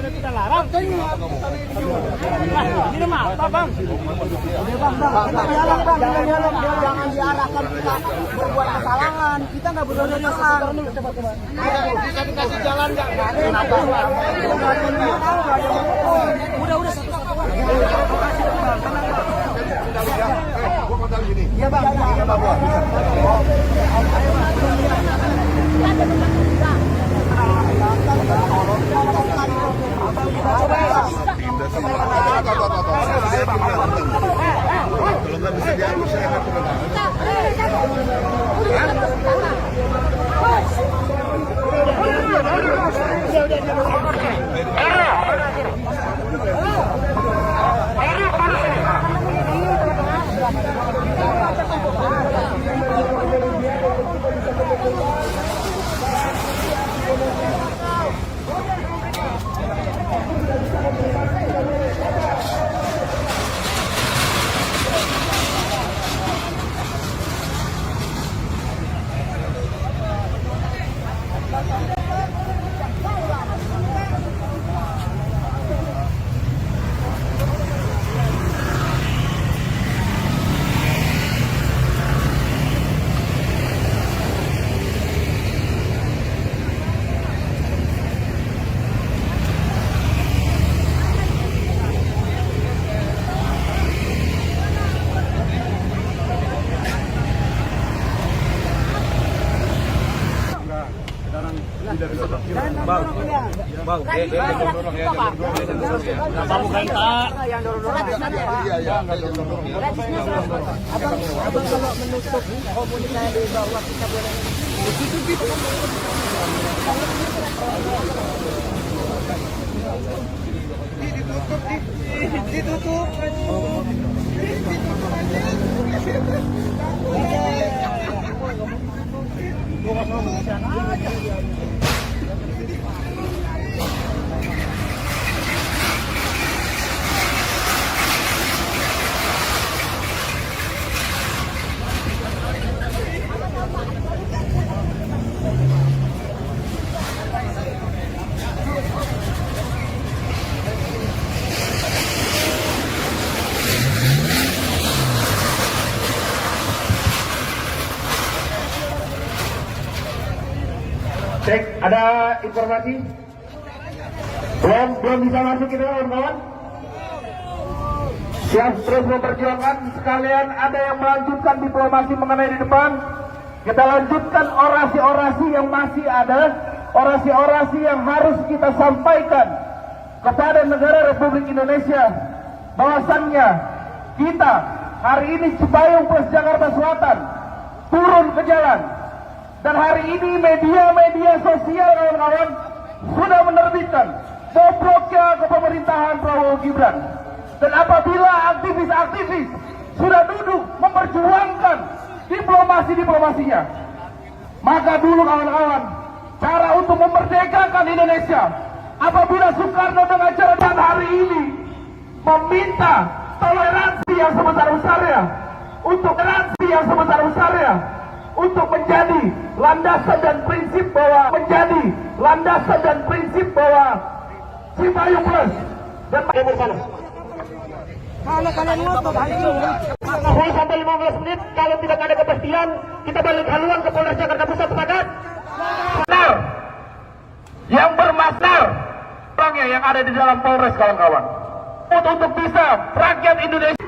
A: kita larang? Ini mah apa bang? Jangan diarahkan kita berbuat kesalahan. Kita nggak boleh menyesal. Bisa dikasih jalan nggak? Udah satu. Iya bang, iya bang.
J: Kalau nggak bisa diatur saya akan turun.
A: Abang kalau menutup komunikasi bahwa kita boleh ditutup.
T: Cek, ada informasi? Belum bisa masuk kita kawan-kawan? Siap terus memperjuangkan, sekalian ada yang melanjutkan diplomasi mengenai di depan. Kita lanjutkan orasi-orasi yang masih ada, orasi-orasi yang harus kita sampaikan kepada negara Republik Indonesia. Bahwasannya kita hari ini Cipayung plus Jakarta Selatan turun ke jalan. Dan hari ini media-media sosial kawan-kawan sudah menerbitkan bobroknya kepemerintahan Prabowo Gibran. Dan apabila aktivis-aktivis sudah duduk memperjuangkan diplomasi-diplomasinya, maka dulu kawan-kawan, cara untuk memerdekakan Indonesia, apabila Soekarno dengan cara dan hari ini meminta toleransi yang sebesar-besarnya, untuk toleransi yang sebesar-besarnya, untuk menjadi landasan dan prinsip bahwa Cipayung Plus dan bersama.
A: Kalau kalian ngotot hari ini
T: 10 sampai 15 menit, kalau tidak ada kepastian, kita balik haluan ke Polres Jakarta Pusat sepakat? Benar. Yang bermasalah orangnya yang ada di dalam Polres kawan-kawan. Untuk bisa rakyat Indonesia.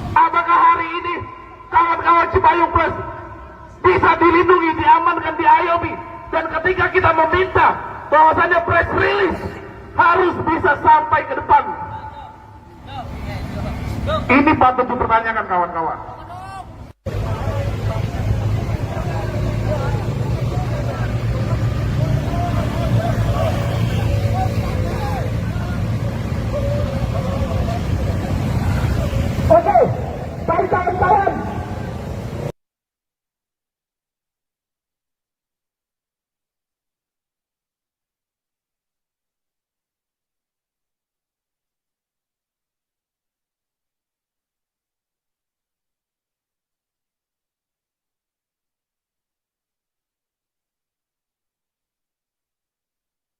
T: Apakah hari ini kawan-kawan Cipayung Plus bisa dilindungi, diamankan, diayomi? Dan ketika kita meminta bahwasannya press release harus bisa sampai ke depan, ini patut dipertanyakan kawan-kawan. Oke, baik kawan-kawan.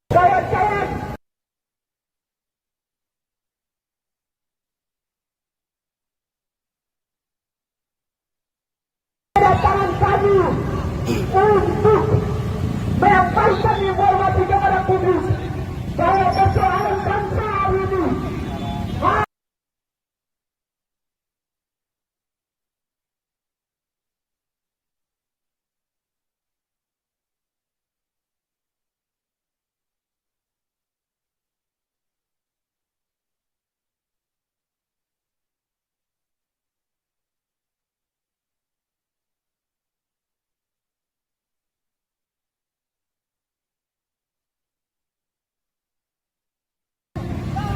T: Kawan-kawan. Kedatangan kami untuk menyampaikan informasi kepada publik bahwa persoalan bangsa hari ini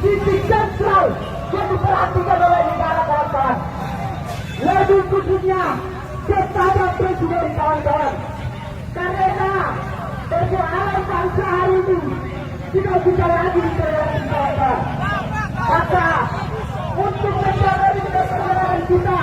T: titik sentral yang diperhatikan oleh negara kawan-kawan, lebih khususnya kepada presiden kawan-kawan, karena persoalan bangsa hari ini tidak bisa lagi diterima kawan-kawan. Maka untuk menjaga perjalanan kita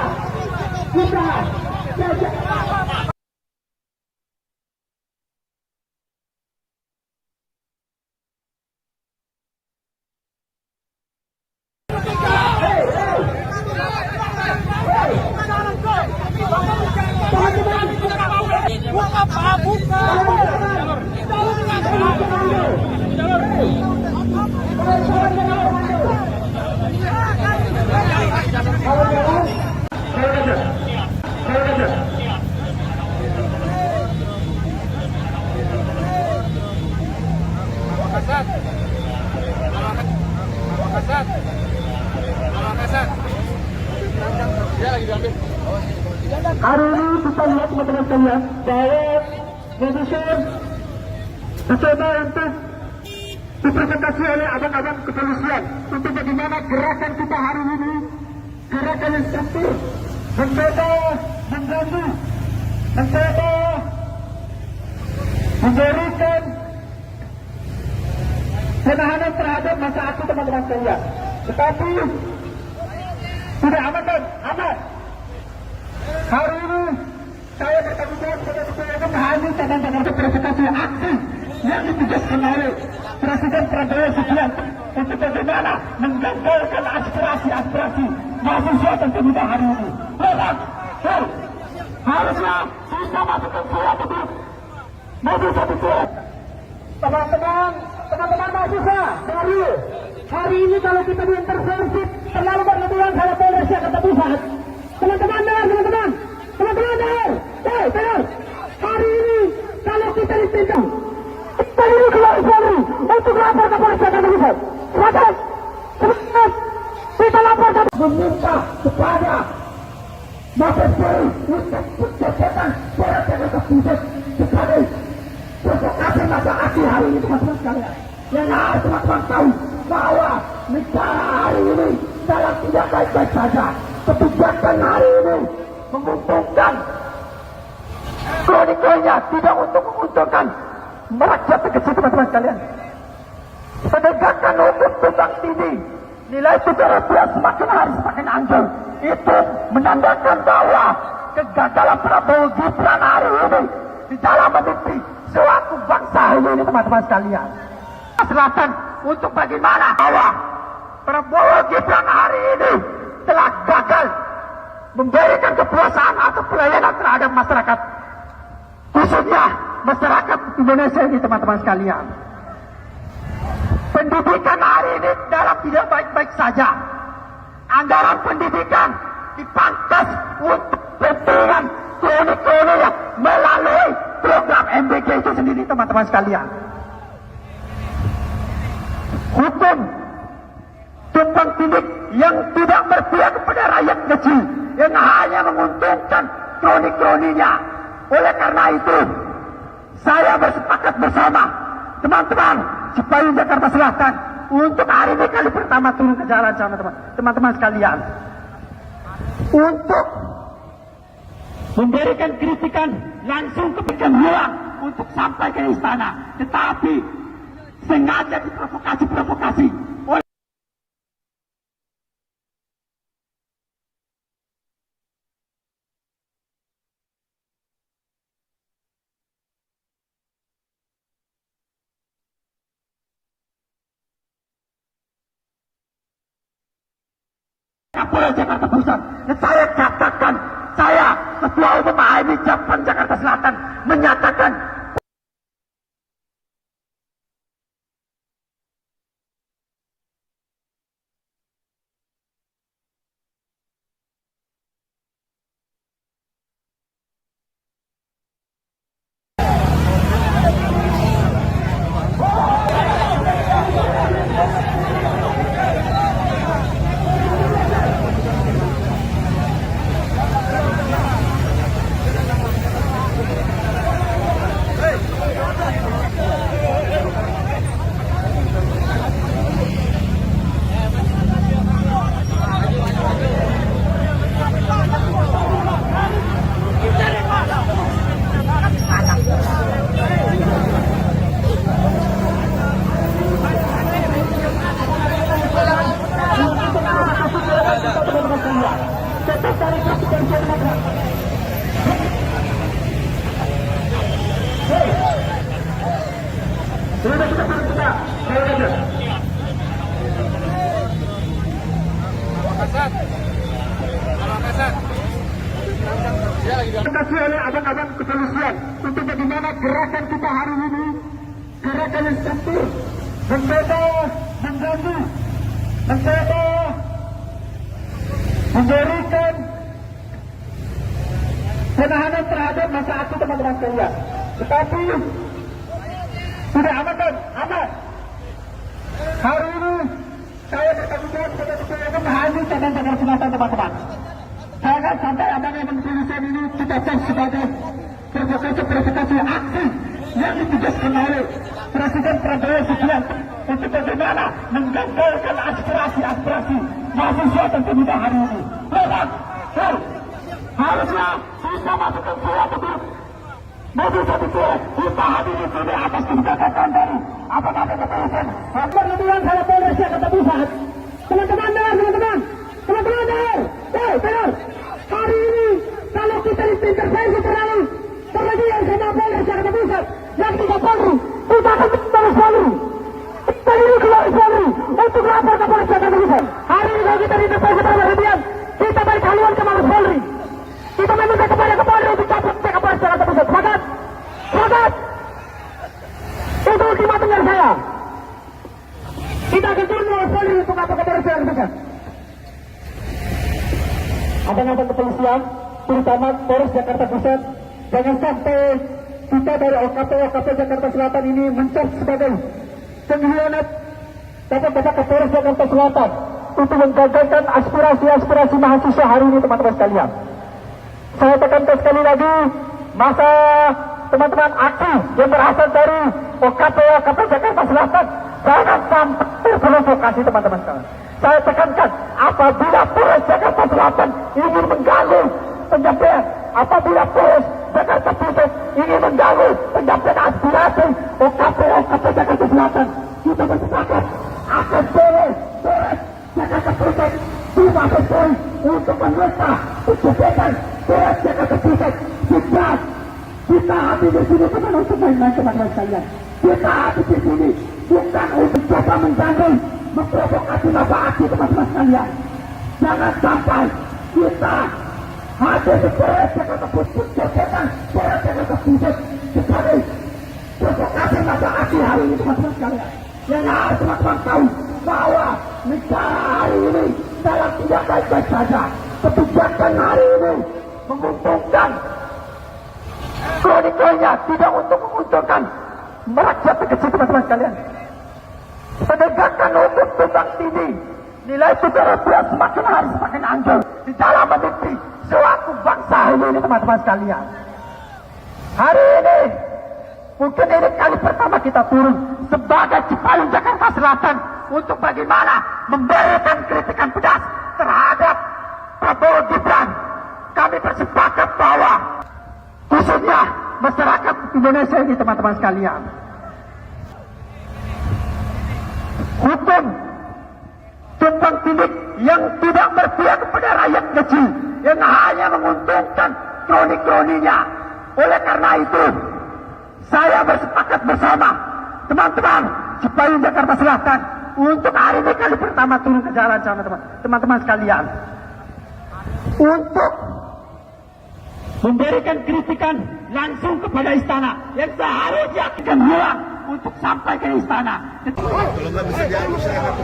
T: Hari ini kita lihat teman-teman sekalian bahwa menyusun mencoba untuk dipresentasi oleh abang-abang kepolisian untuk bagaimana gerakan kita hari ini, gerakan yang struktur, mencoba mengganggu, mencoba memberikan penahanan terhadap masa aksi teman-teman sekalian. Tetapi tidak aman. Hari ini saya bertanggung jawab kepada ketua menghadirkan dan mengatur presentasi aksi yang ditugaskan oleh Presiden Prabowo Subianto untuk bagaimana menggagalkan aspirasi mahasiswa dan pemuda hari ini. Harusnya bisa masukkan surat itu mobil satu surat. Teman-teman mahasiswa, hari ini kalau kita diintervensi terlalu berlebihan oleh Polres Jakarta Pusat. Teman-teman dengar. Hari ini kalau kita ditindak, kita ini keluar Polri untuk lapor ke Polres Jakarta Pusat. Silakan, kita lapor meminta kepada Mabes Polri untuk pencegahan Polres Jakarta Pusat sebagai provokasi masa aksi hari ini teman-teman sekalian. Yang harus teman-teman tahu bahwa negara hari ini dalam tidak baik-baik saja. Kebijakan hari ini menguntungkan kronikanya, tidak untuk menguntungkan rakyat kecil teman-teman sekalian. Penegakan hukum tumbang tinggi, nilai tukar rupiah semakin hari semakin anjlok. Itu menandakan bahwa kegagalan Prabowo Gibran hari ini di dalam mendidik suatu bangsa hari ini teman-teman sekalian. Selatan untuk bagaimana bahwa Prabowo Gibran hari ini telah gagal memberikan kepuasan atau pelayanan terhadap masyarakat, khususnya masyarakat Indonesia ini teman-teman sekalian. Pendidikan hari ini dalam tidak baik-baik saja. Anggaran pendidikan dipangkas untuk kepentingan kronik-kronik melalui program MBG itu sendiri teman-teman sekalian. Hukum tumpang tindih yang tidak berpihak kepada rakyat kecil, yang hanya menguntungkan kronik-kroninya. Oleh karena itu, saya bersepakat bersama teman-teman Cipayung Jakarta Selatan untuk hari ini kali pertama turun ke jalan sama teman-teman sekalian, untuk memberikan kritikan langsung ke Bulan untuk sampai ke istana, tetapi sengaja diprovokasi oleh Kapolres Jakarta Pusat. Saya katakan, saya Ketua Umum AMI Japan Jakarta Selatan menyatakan kasih oleh abang-abang kepolisian untuk bagaimana gerakan kita hari ini, gerakan yang struktur, mencoba mengganggu, mencoba memberikan penahanan terhadap masa aksi teman-teman sekalian. Tetapi tidak aman. Hari ini saya bertanggung jawab sebagai ketua umum HMI cabang Jakarta Selatan, teman-teman. Jangan sampai adanya tulisan ini kita cek sebagai provokasi aksi yang ditugaskan oleh Presiden Prabowo Subianto untuk bagaimana menggagalkan aspirasi mahasiswa dan pemuda hari ini. Lepas, harusnya kita masukkan suatu grup mobil satu kita hadiri di atas kebijakan dari apa namanya kepolisian. Kemudian saya Polres Jakarta Pusat. Teman-teman dengar. Dengar. Hari ini kalau kita intervensi terlalu berlebihan sama Polres Jakarta Pusat yang tidak Polri, kita akan terus Polri. Kita ini keluar Polri untuk lapor ke Polres Jakarta Pusat. Hari ini kalau kita intervensi terlalu berlebihan, kita balik haluan ke Mabes Polri. Kita meminta kepada Kapolri untuk cabut ke Polres Jakarta Pusat. Sepakat. Itu ultimatum dari saya. Kita akan turun Mabes Polri untuk lapor ke Polres Jakarta Pusat. Abang-abang kepolisian, terutama Polres Jakarta Pusat, jangan sampai kita dari OKP Jakarta Selatan ini mencap sebagai pengkhianat bapak-bapak ke Polres Jakarta Selatan untuk menggagalkan aspirasi mahasiswa hari ini, teman-teman sekalian. Saya tekankan sekali lagi, masa teman-teman aksi yang berasal dari OKP Jakarta Selatan jangan sampai terprovokasi, teman-teman sekalian. Saya tekankan, apabila Polres Jakarta Selatan ingin mengganggu penyampaian, apabila Polres Jakarta Pusat ingin mengganggu penyampaian aspirasi OKP Jakarta Selatan, kita bersepakat akan Polres Jakarta Pusat di Mabes Polri untuk menuntut kebijakan Polres Jakarta Pusat. Kita habis di sini bukan untuk main-main, teman-teman sekalian. Kita habis di sini bukan untuk coba mengganggu, memprovokasi masa aksi, teman-teman sekalian. Jangan sampai kita hadir di Polres Jakarta Pusat, Polres Jakarta Pusat sebagai provokasi masa aksi hari ini, teman-teman sekalian. Yang harus teman-teman tahu bahwa negara hari ini dalam tidak baik-baik saja. Kebijakan hari ini menguntungkan kronikanya, tidak untuk menguntungkan rakyat kecil, teman-teman sekalian. Penegakan hukum tumbang tinggi, nilai tukar rupiah semakin hari semakin hancur di dalam meniti suatu bangsa ini, teman-teman sekalian. Hari ini mungkin ini kali pertama kita turun sebagai Cipayung Jakarta Selatan untuk bagaimana memberikan kritikan pedas terhadap Prabowo Gibran. Kami bersepakat bahwa khususnya masyarakat Indonesia ini, teman-teman sekalian, hukum tumpang tindih yang tidak berpihak kepada rakyat kecil, yang hanya menguntungkan kroni-kroninya. Oleh karena itu, saya bersepakat bersama teman-teman Cipayung Jakarta Selatan untuk hari ini kali pertama turun ke jalan sama teman-teman sekalian untuk memberikan kritikan langsung kepada istana yang seharusnya akan hilang untuk sampai ke istana.
J: Kalau nggak bisa diadu, saya akan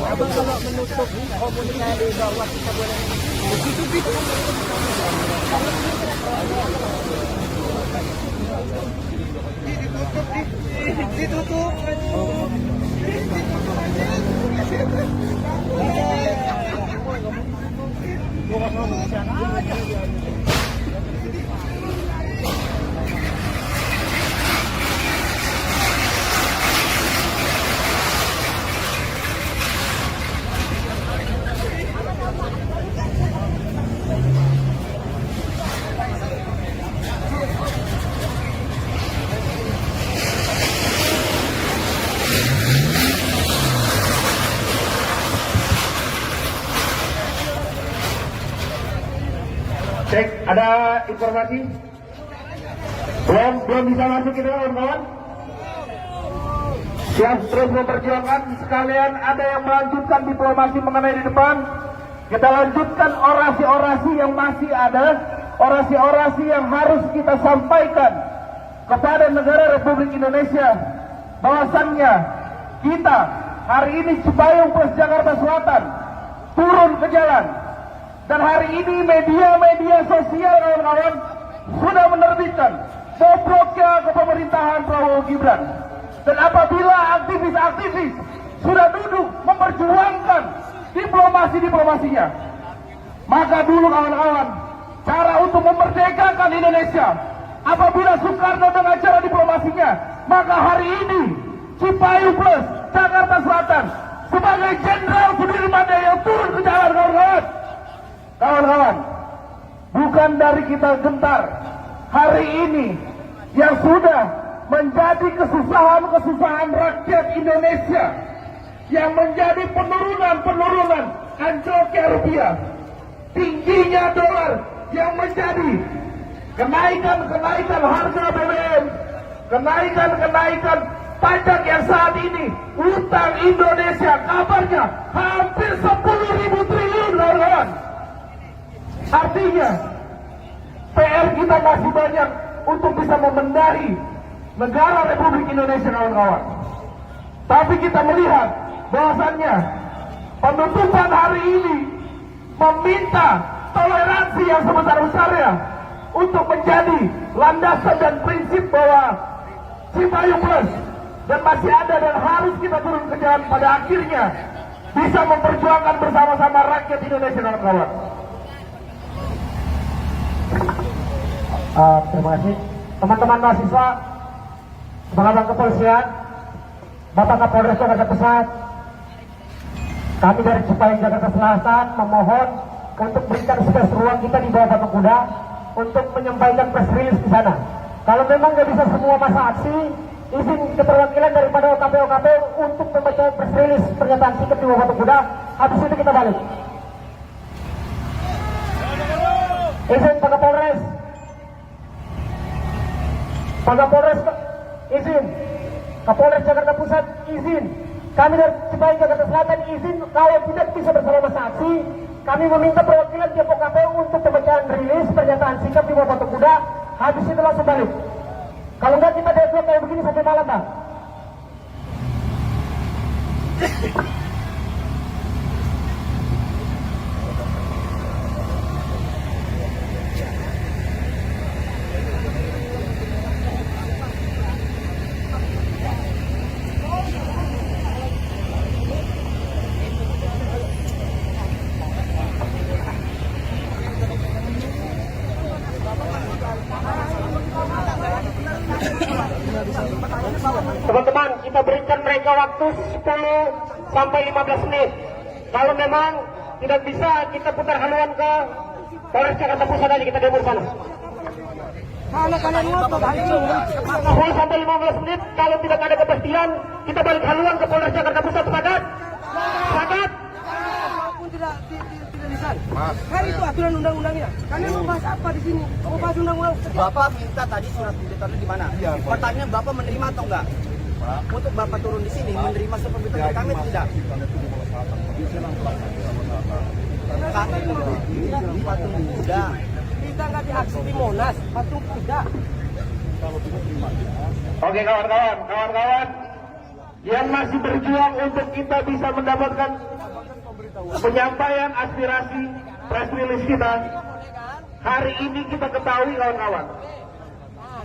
A: Abang kalau menutup komunikasi bahwa kita boleh ditutup.
T: Cek, ada informasi? Belum bisa masuk kita kawan-kawan? Siap terus memperjuangkan, sekalian ada yang melanjutkan diplomasi mengenai di depan. Kita lanjutkan orasi-orasi yang masih ada, orasi-orasi yang harus kita sampaikan kepada negara Republik Indonesia, bahwasannya kita hari ini Cipayung plus Jakarta Selatan turun ke jalan. Dan hari ini media-media sosial kawan-kawan sudah menerbitkan bobroknya kepemerintahan Prabowo Gibran. Dan apabila aktivis-aktivis sudah duduk memperjuangkan diplomasinya, maka dulu kawan-kawan, cara untuk memerdekakan Indonesia, apabila Soekarno dengan cara diplomasinya, maka hari ini Cipayung plus Jakarta Selatan sebagai Jenderal Sudirman yang turun ke jalan kawan-kawan. Kawan-kawan, bukan dari kita gentar. Hari ini yang sudah menjadi kesusahan rakyat Indonesia, yang menjadi penurunan anjloknya rupiah, tingginya dolar, yang menjadi kenaikan harga BBM, kenaikan pajak yang saat ini utang Indonesia kabarnya hampir 10.000 triliun kawan-kawan. Artinya PR kita masih banyak untuk bisa membenahi negara Republik Indonesia kawan-kawan. Tapi kita melihat bahwasannya penutupan hari ini meminta toleransi yang sebesar-besarnya untuk menjadi landasan dan prinsip bahwa Cipayung plus dan masih ada dan harus kita turun ke jalan pada akhirnya bisa memperjuangkan bersama-sama rakyat Indonesia kawan-kawan. Terima kasih teman-teman mahasiswa, teman-teman kepolisian, Bapak Kapolres Jakarta Pusat. Kami dari Cipayung Jakarta Selatan memohon untuk berikan space ruang kita di bawah patung kuda untuk menyampaikan press release di sana. Kalau memang nggak bisa semua masa aksi, izin keterwakilan daripada OKP untuk membaca press release pernyataan sikap di bawah patung kuda. Habis itu kita balik. Izin Pak Kapolres. Pak Kapolres izin. Kapolres Jakarta Pusat izin. Kami dari Cipayung Jakarta Selatan izin. Kalau tidak bisa bersama masa aksi, kami meminta perwakilan tiap OKP untuk pembacaan rilis pernyataan sikap di bawah patung kuda. Habis itu langsung balik. Kalau enggak kita deadlock kayak begini sampai malam, Bang. Teman-teman, kita berikan mereka waktu 10 sampai 15 menit. Kalau memang tidak bisa, kita putar haluan ke Polres Jakarta Pusat aja, kita demo sana. 10 sampai 15 menit, kalau tidak ada kepastian, kita balik haluan ke Polres Jakarta Pusat. Sepakat? Sepakat?
A: Walaupun tidak desain. Kan itu aturan undang-undangnya. Kalian mau bahas apa di sini? Mau bahas undang-undang?
C: Bapak minta tadi surat pemberitahuan di mana? Pertanyaan Bapak menerima atau enggak? Untuk Bapak turun di sini menerima surat pemberitahuan kami tidak? Kami di patung kuda.
A: Kita nggak di aksi di Monas, patung kuda.
T: Oke kawan-kawan yang masih berjuang untuk kita bisa mendapatkan penyampaian aspirasi press release kita. Hari ini kita ketahui kawan-kawan,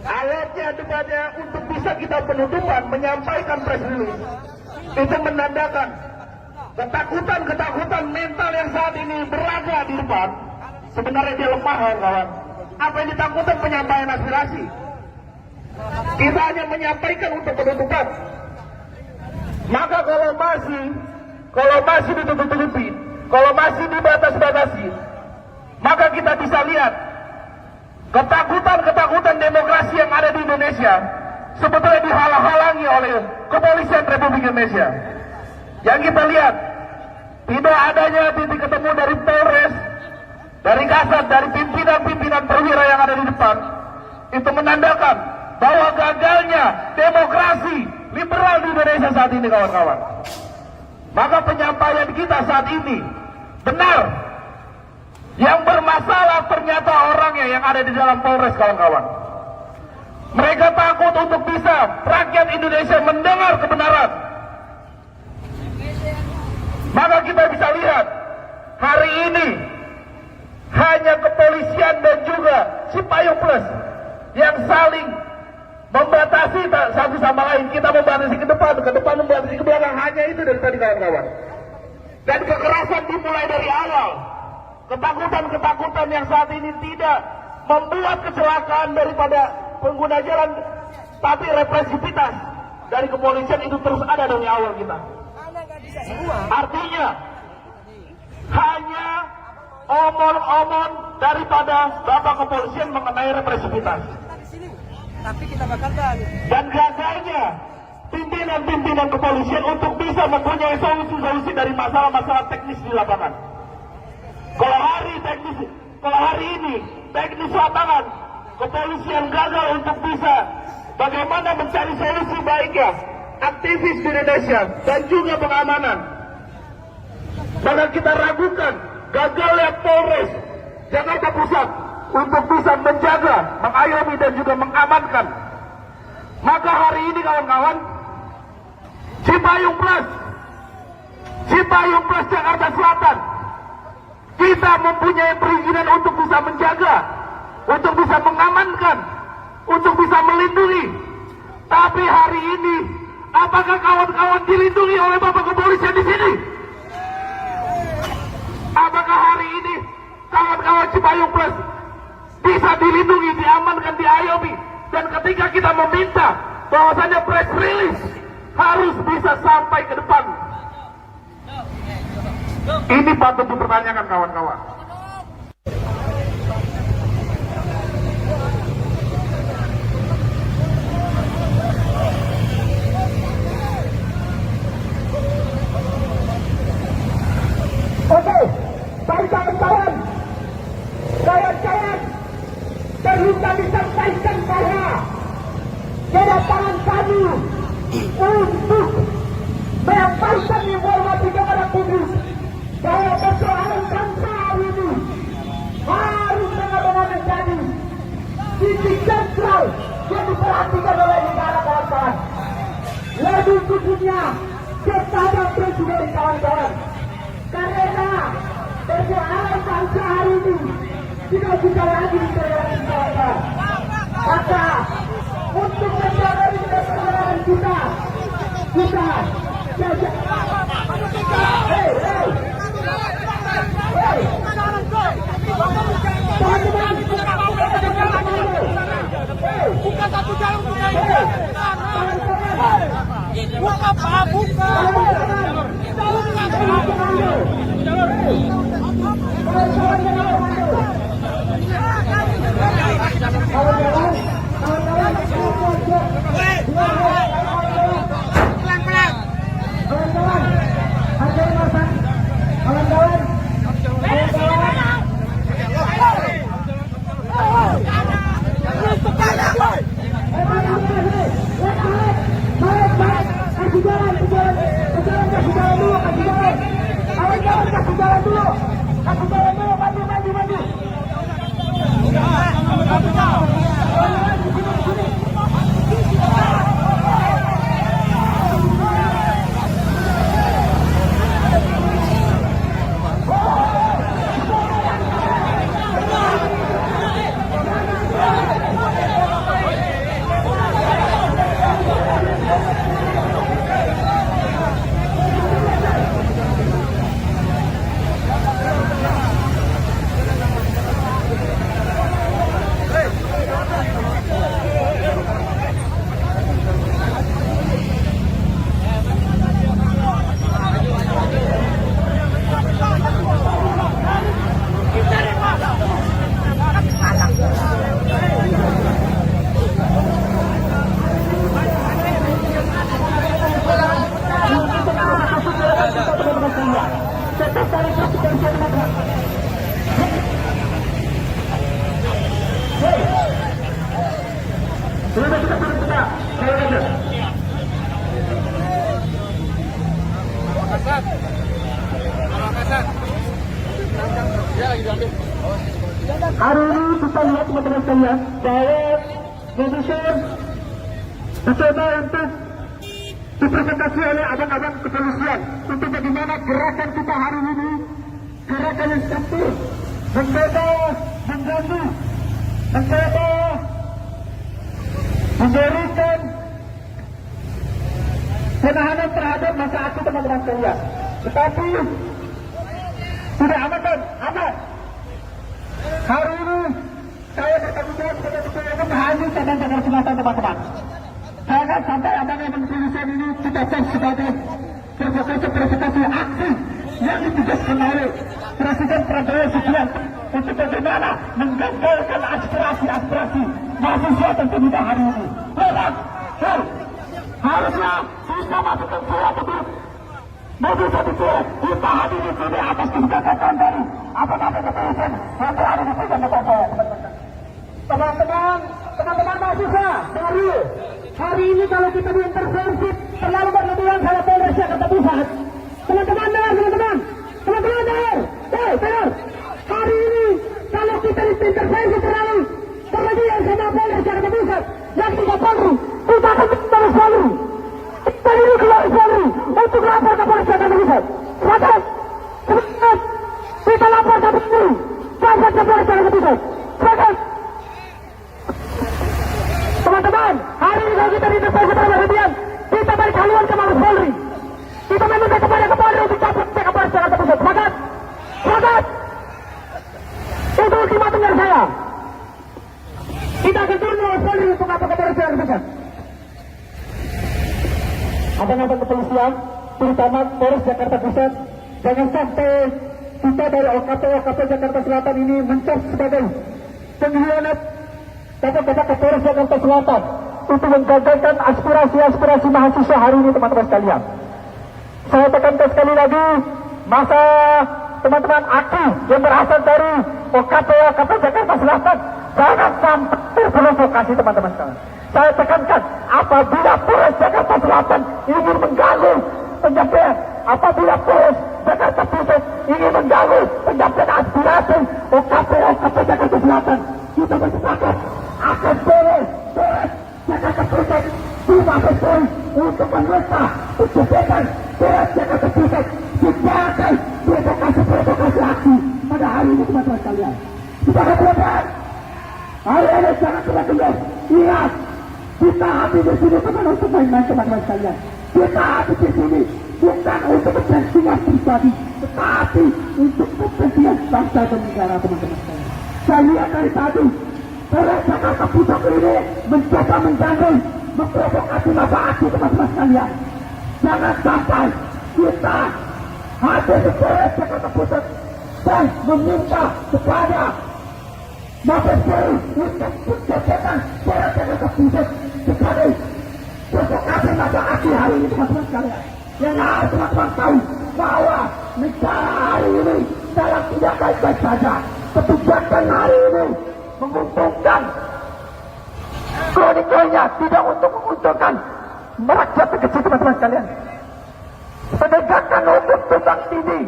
T: alatnya depannya untuk bisa kita penutupan menyampaikan press release itu menandakan ketakutan mental yang saat ini berada di depan. Sebenarnya dia lemah kawan-kawan. Apa yang ditakutkan penyampaian aspirasi? Kita hanya menyampaikan untuk penutupan. Maka kalau masih ditutup-tutupi, kalau masih dibatas-batasi, maka kita bisa lihat ketakutan demokrasi yang ada di Indonesia sebetulnya dihalang-halangi oleh kepolisian Republik Indonesia. Yang kita lihat, tidak adanya titik ketemu dari Polres,
R: dari kasat, dari pimpinan-pimpinan perwira yang ada di depan, itu menandakan bahwa gagalnya demokrasi liberal di Indonesia saat ini, kawan-kawan. Maka penyampaian kita saat ini benar. Yang bermasalah ternyata orangnya yang ada di dalam Polres, kawan-kawan. Mereka takut untuk bisa rakyat Indonesia mendengar kebenaran. Maka kita bisa lihat hari ini hanya kepolisian dan juga Cipayung Plus yang saling membatasi satu sama lain. Kita membatasi ke depan membatasi ke belakang. Hanya itu dari tadi, kawan-kawan. Dan kekerasan dimulai dari awal. Ketakutan-ketakutan yang saat ini tidak membuat kecelakaan daripada pengguna jalan, tapi represivitas dari kepolisian itu terus ada dari awal kita. Artinya hanya omong-omong daripada Bapak Kepolisian mengenai represivitas. Dan gagalnya pimpinan kepolisian untuk bisa mempunyai solusi-solusi dari masalah-masalah teknis di lapangan. Kalau hari ini teknis lapangan kepolisian gagal untuk bisa bagaimana mencari solusi baiknya aktivis di Indonesia dan juga pengamanan, maka kita ragukan gagalnya Polres Jakarta Pusat untuk bisa menjaga, mengayomi dan juga mengamankan. Maka hari ini, kawan-kawan, Cipayung Plus Jakarta Selatan, kita mempunyai perizinan untuk bisa menjaga, untuk bisa mengamankan, untuk bisa melindungi. Tapi hari ini, apakah kawan-kawan dilindungi oleh Bapak Kepolisian di sini? Apakah hari ini kawan-kawan Cipayung Plus bisa dilindungi, diamankan, diayomi? Dan ketika kita meminta bahwasanya press release harus bisa sampai ke depan, ini patut dipertanyakan, kawan-kawan. Oke, baik kawan-kawan, perlu kami sampaikan bahwa kedatangan kami untuk menyampaikan informasi kepada publik bahwa persoalan bangsa hari ini harus benar-benar menjadi titik sentral yang diperhatikan oleh negara, kawan-kawan. Lebih khususnya kepada presiden, kawan-kawan. Karena persoalan bangsa hari ini tidak bisa lagi ditoleransi, kawan-kawan. Maka untuk menjaga persoalan kita bukan satu jalur
T: Sudah kita berbuka. Saya aja. Hari ini kita lihat teman-teman sekalian bahwa produser mencoba untuk dipresentasi oleh abang-abang kepolisian untuk bagaimana gerakan kita hari ini, gerakan yang satu mencoba mengganggu, mencoba memberikan penahanan terhadap masa aksi teman-teman sekalian. Tetapi sudah aman kan? Aman. Hari ini saya bertanggung jawab kepada ketua memahami cabang-cabang selatan teman-teman. Jangan sampai abang-abang kepolisian ini kita cek sebagai presentasi aksi yang ditugaskan oleh Presiden Prabowo Subianto untuk bagaimana menggagalkan aspirasi mahasiswa dan pemuda hari ini. Harusnya kita masukkan surat itu mobil satu surat kita hadir di sini atas kebijakan dari apa-apa kepolisian yang berada di sini. Teman-teman mahasiswa, hari ini kalau kita diintervensi terlalu berlebihan sama Polres Jakarta Pusat. Teman-teman dengar. Hari ini kalau kita diintervensi terlalu berlebihan sama Polres Jakarta Pusat yang tidak perlu, kita akan terus lalu. Kita ini keluar Polri untuk lapor ke Polres Jakarta Pusat. Silakan, cepat kita lapor ke Polri, cepat ke Polres Jakarta Pusat. Silakan. Teman-teman, hari ini kalau kita diintervensi berlebihan, kita balik haluan ke Mabes Polri. Kita meminta kepada Kapolri untuk cabut ke Polres Jakarta Pusat. Semangat! Itu ultimatum dari saya. Kita akan turun Mabes Polri untuk apa ke Polres Jakarta Pusat. Abang-abang kepolisian, terutama Polres Jakarta Pusat, jangan sampai kita dari OKP Jakarta Selatan ini mencap sebagai pengkhianat kata-kata ke Polres Jakarta Selatan untuk menggagalkan aspirasi mahasiswa hari ini, teman-teman sekalian. Saya tekankan sekali lagi, masa teman-teman aktif yang berasal dari OKP Jakarta Selatan jangan sampai terprovokasi, teman-teman sekalian. Saya tekankan, apabila Polres Jakarta Selatan ingin mengganggu penyampaian, apabila Polres Jakarta Pusat ingin mengganggu penyampaian aspirasi OKP Jakarta Selatan, kita bersepakat akan Polres Jakarta Pusat di Mabes Polri untuk meminta pencegahan Polres Jakarta Pusat dipakai provokasi aksi pada hari ini, teman-teman sekalian. Kita akan berbuat. Hari ini jangan kemudian ingat, kita hadir di sini bukan untuk main-main, teman-teman sekalian. Kita hadir di sini bukan untuk kepentingan pribadi, tetapi untuk kepentingan bangsa dan negara, teman-teman sekalian. Saya lihat dari tadi, Polres Jakarta Pusat ini mencoba mengganggu, memprovokasi masa aksi, teman-teman sekalian. Jangan sampai kita hadir di Polres Jakarta Pusat dan meminta kepada Mabes Polri untuk mencegahan Polres Jakarta Pusat sebagai provokasi masa aksi hari ini, teman-teman sekalian. Yang harus teman-teman tahu bahwa negara hari ini dalam tidak baik-baik saja. Kebijakan hari ini menguntungkan kronikanya, tidak untuk menguntungkan rakyat kecil, teman-teman sekalian. Penegakan hukum tumbang tinggi,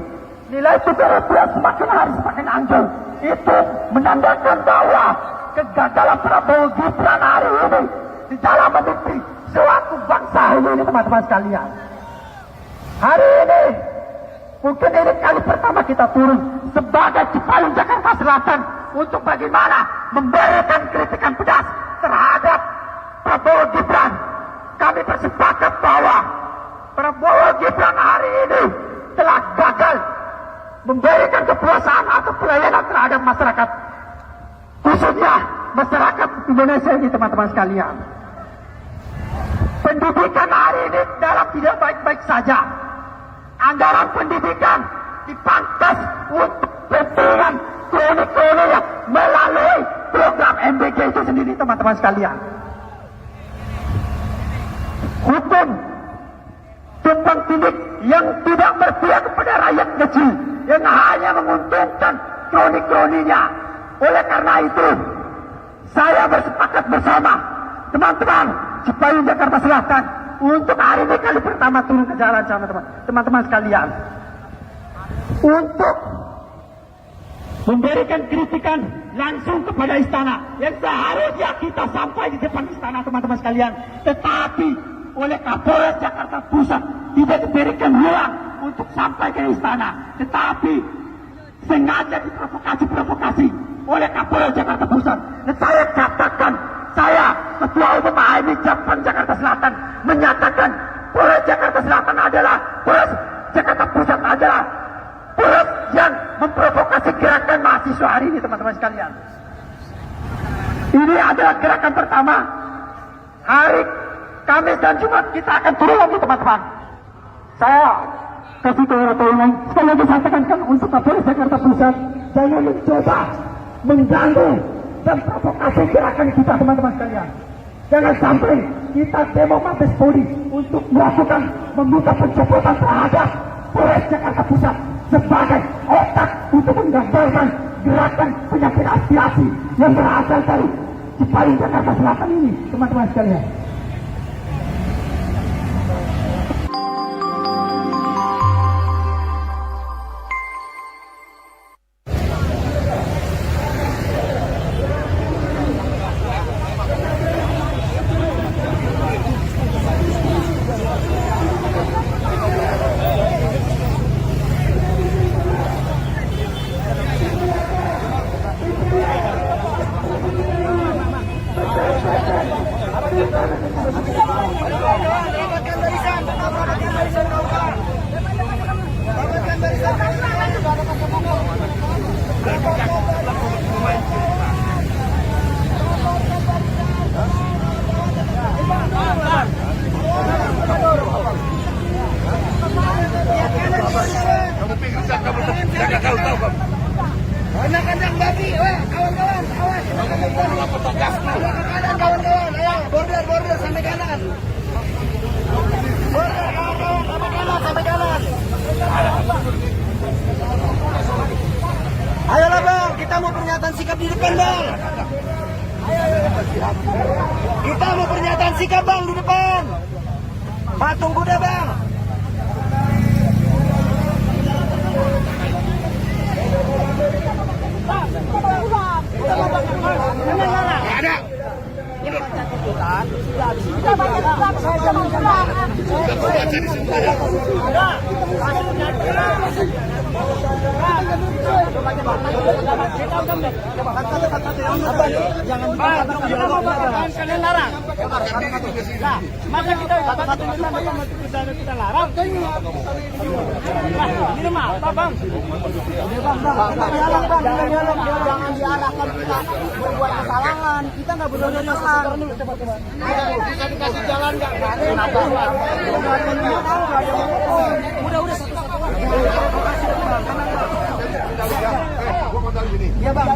T: nilai tukar rupiah semakin hari semakin anjlok. Itu menandakan bahwa kegagalan Prabowo Gibran hari ini di dalam memimpin suatu bangsa ini, teman-teman sekalian. Hari ini mungkin ini kali pertama kita turun sebagai Cipayung Jakarta Selatan untuk bagaimana memberikan kritikan pedas terhadap Prabowo Gibran. Kami bersepakat bahwa Prabowo Gibran hari ini telah gagal memberikan kepuasan atau pelayanan terhadap masyarakat, khususnya masyarakat Indonesia ini, teman-teman sekalian. Pendidikan hari ini dalam tidak baik-baik saja. Anggaran pendidikan dipangkas untuk kepentingan kronik-kronik melalui program MBG itu sendiri, teman-teman sekalian. Hukum tumpang tindih yang tidak berpihak kepada rakyat kecil, yang hanya menguntungkan kronik-kroninya. Oleh karena itu, saya bersepakat bersama teman-teman Cipayung Jakarta Selatan untuk hari ini kali pertama turun ke jalan sama teman-teman sekalian untuk memberikan kritikan langsung kepada istana yang seharusnya kita sampai di depan istana teman-teman sekalian, tetapi oleh Kapolres Jakarta Pusat tidak diberikan ruang untuk sampai ke istana, tetapi sengaja diprovokasi oleh Kapolres Jakarta Pusat. Dan saya katakan, saya Ketua Umum AMI Japan Jakarta Selatan menyatakan Polres Jakarta Selatan adalah Polres Jakarta Pusat adalah Polres yang memprovokasi gerakan mahasiswa hari ini teman-teman sekalian. Ini adalah gerakan pertama. Hari Kamis dan Jumat kita akan turun lagi teman-teman. Saya kasih ke orang sekali lagi saya tekankan untuk Kapolres Jakarta Pusat jangan mencoba mengganggu dan provokasi gerakan kita teman-teman sekalian. Jangan sampai kita demo Mabes Polri untuk melakukan membuka pencopotan terhadap Polres Jakarta Pusat sebagai otak untuk menggambarkan gerakan penyampaian aspirasi yang berasal dari Cipayung Jakarta Selatan ini teman-teman sekalian.
A: Anak-anak bagi, kawan-kawan, awas. Kawan-kawan, ayo, border, sampai kanan. Border, kawan-kawan, sampai kanan. Ayolah bang, kita mau pernyataan sikap di depan bang. Kita mau pernyataan sikap bang di depan. Patung kuda bang.
T: Ada.
A: Kita banyak saya jamin kalian larang. Maka kita larang. Ini mah apa bang? Jangan diarahkan kita berbuat kesalahan. Kita nggak berdosa. Bisa dikasih jalan nggak? Udah ya bang,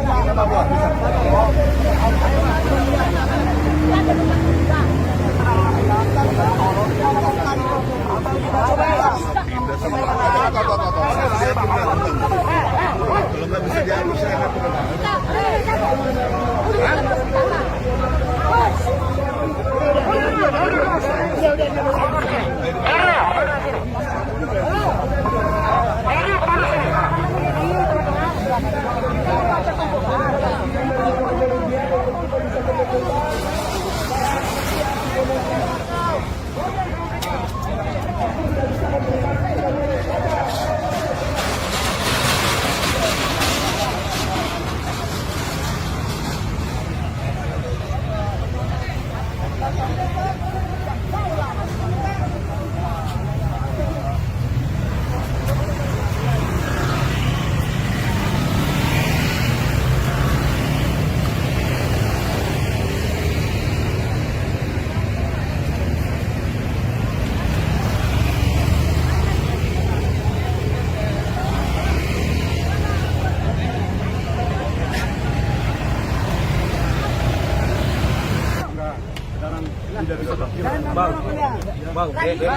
R: Bang,
A: Yang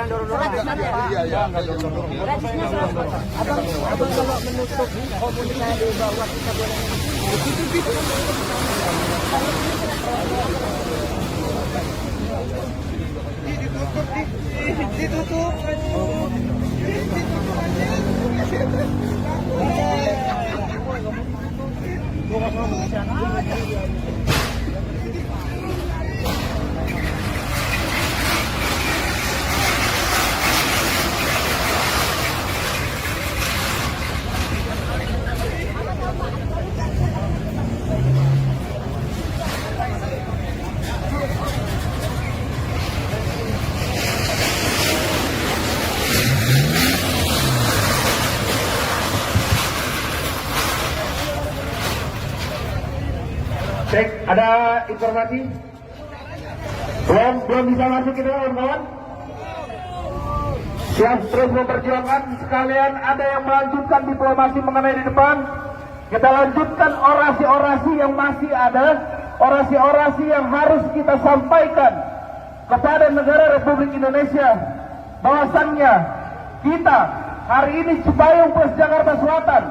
A: dorong-dorong. Abang kalau menutup komunikasi di bawah kita boleh ditutup.
R: Cek, ada informasi? Belum bisa masuk kita kawan-kawan? Siap terus memperjuangkan, sekalian ada yang melanjutkan diplomasi mengenai di depan. Kita lanjutkan orasi-orasi yang masih ada, orasi-orasi yang harus kita sampaikan kepada negara Republik Indonesia. Bahwasannya kita hari ini Cipayung plus Jakarta Selatan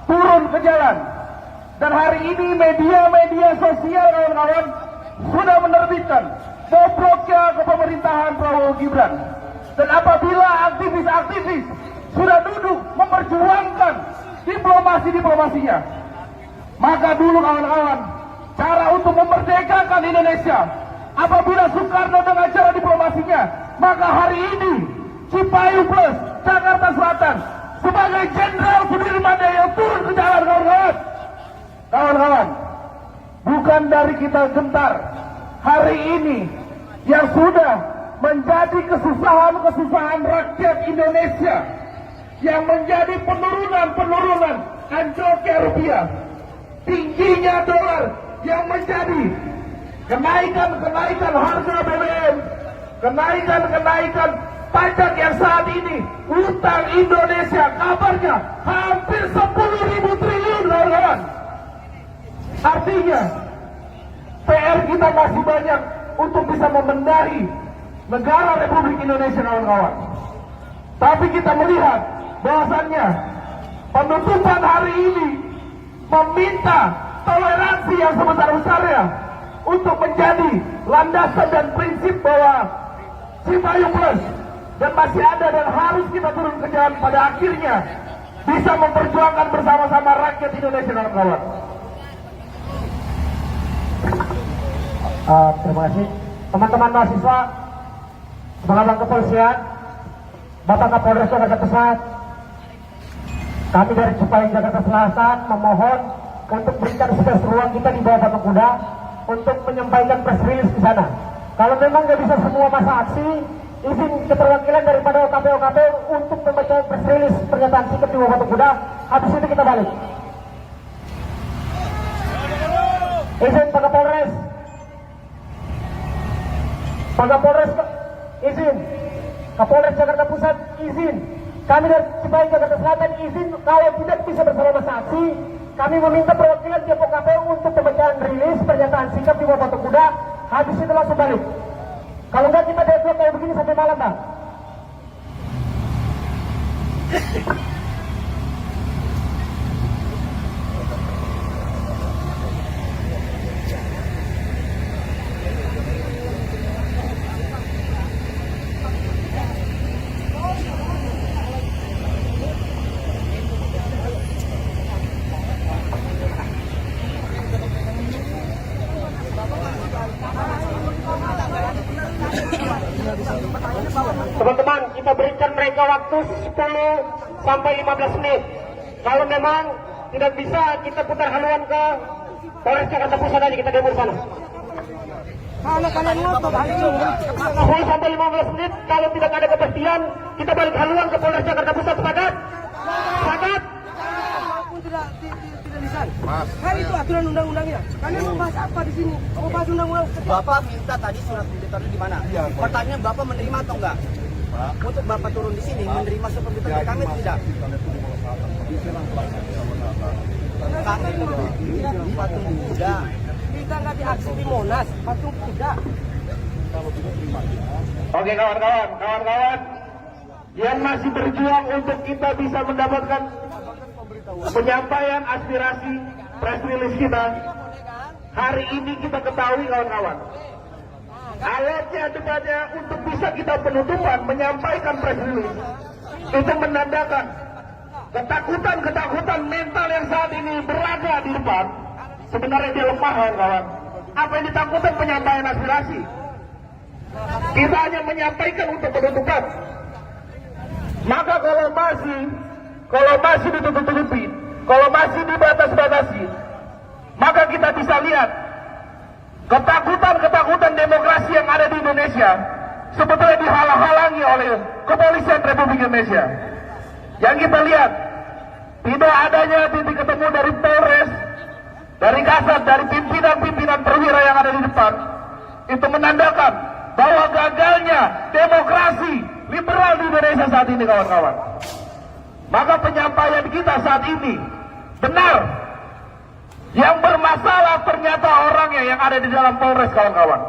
R: turun ke jalan. Dan hari ini media-media sosial kawan-kawan sudah menerbitkan bobroknya kepemerintahan Prabowo Gibran. Dan apabila aktivis-aktivis sudah duduk memperjuangkan diplomasinya, maka dulu kawan-kawan, cara untuk memerdekakan Indonesia, apabila Soekarno dengan cara diplomasinya, maka hari ini Cipayung plus Jakarta Selatan sebagai Jenderal Sudirman yang turun ke jalan kawan-kawan. Kawan-kawan, bukan dari kita gentar. Hari ini yang sudah menjadi kesusahan rakyat Indonesia, yang menjadi penurunan anjloknya rupiah, tingginya dolar, yang menjadi kenaikan harga BBM, kenaikan pajak yang saat ini utang Indonesia kabarnya hampir 10.000 triliun kawan-kawan. Artinya PR kita masih banyak untuk bisa membenahi negara Republik Indonesia kawan-kawan. Tapi kita melihat bahwasannya penutupan hari ini meminta toleransi yang sebesar-besarnya untuk menjadi landasan dan prinsip bahwa Cipayung plus dan masih ada dan harus kita turun ke jalan pada akhirnya bisa memperjuangkan bersama-sama rakyat Indonesia kawan-kawan.
T: Terima kasih teman-teman mahasiswa, teman-teman kepolisian, Bapak Kapolres Jakarta Pusat. Kami dari Cipayung Jakarta Selatan memohon untuk berikan space ruang kita di bawah patung kuda untuk menyampaikan press release di sana. Kalau memang nggak bisa semua masa aksi, izin keterwakilan daripada OKP untuk membaca press release pernyataan sikap di bawah patung kuda. Habis itu kita balik. Izin Pak Kapolres. Pak Kapolres izin. Kapolres Jakarta Pusat izin. Kami dari Cipayung Jakarta Selatan izin. Kalau tidak bisa bersama masa aksi, kami meminta perwakilan tiap OKP untuk pembacaan rilis pernyataan sikap di bawah patung kuda. Habis itu langsung balik. Kalau enggak kita deadlock kayak begini sampai malam, Bang. Teman-teman, kita berikan mereka waktu 10 sampai 15 menit. Kalau memang tidak bisa, kita putar haluan ke Polres Jakarta Pusat aja, kita demo di sana. 10 sampai 15 menit, kalau tidak ada kepastian, kita balik haluan ke Polres Jakarta Pusat. Sepakat? Sepakat?
A: Kan itu aturan undang-undangnya. Kalian mau bahas apa di sini? Mau bahas undang-undang? Bapak minta tadi surat pemberitahuan di mana? Pertanyaan Bapak menerima atau enggak? Untuk Bapak turun di sini menerima surat pemberitahuan kami tidak? Kami patung kuda. kita nggak diaksi di Monas, langsung tidak.
T: Oke kawan-kawan yang masih berjuang untuk kita bisa mendapatkan penyampaian aspirasi press release kita. Hari ini kita ketahui kawan-kawan, alatnya depannya untuk bisa kita penutupan menyampaikan press release itu menandakan ketakutan mental yang saat ini berada di depan sebenarnya dia lemah kawan-kawan. Apa yang ditakutkan penyampaian aspirasi? Kita hanya menyampaikan untuk penutupan. Maka kalau masih ditutup-tutupi, kalau masih dibatas-batasi, maka kita bisa lihat ketakutan demokrasi yang ada di Indonesia sebetulnya dihalang-halangi oleh Kepolisian Republik Indonesia. Yang kita lihat, tidak adanya titik ketemu dari Polres, dari Kasat, dari pimpinan-pimpinan perwira yang ada di depan, itu menandakan bahwa gagalnya demokrasi liberal di Indonesia saat ini kawan-kawan. Maka penyampaian kita saat ini benar. Yang bermasalah ternyata orangnya yang ada di dalam Polres kawan-kawan.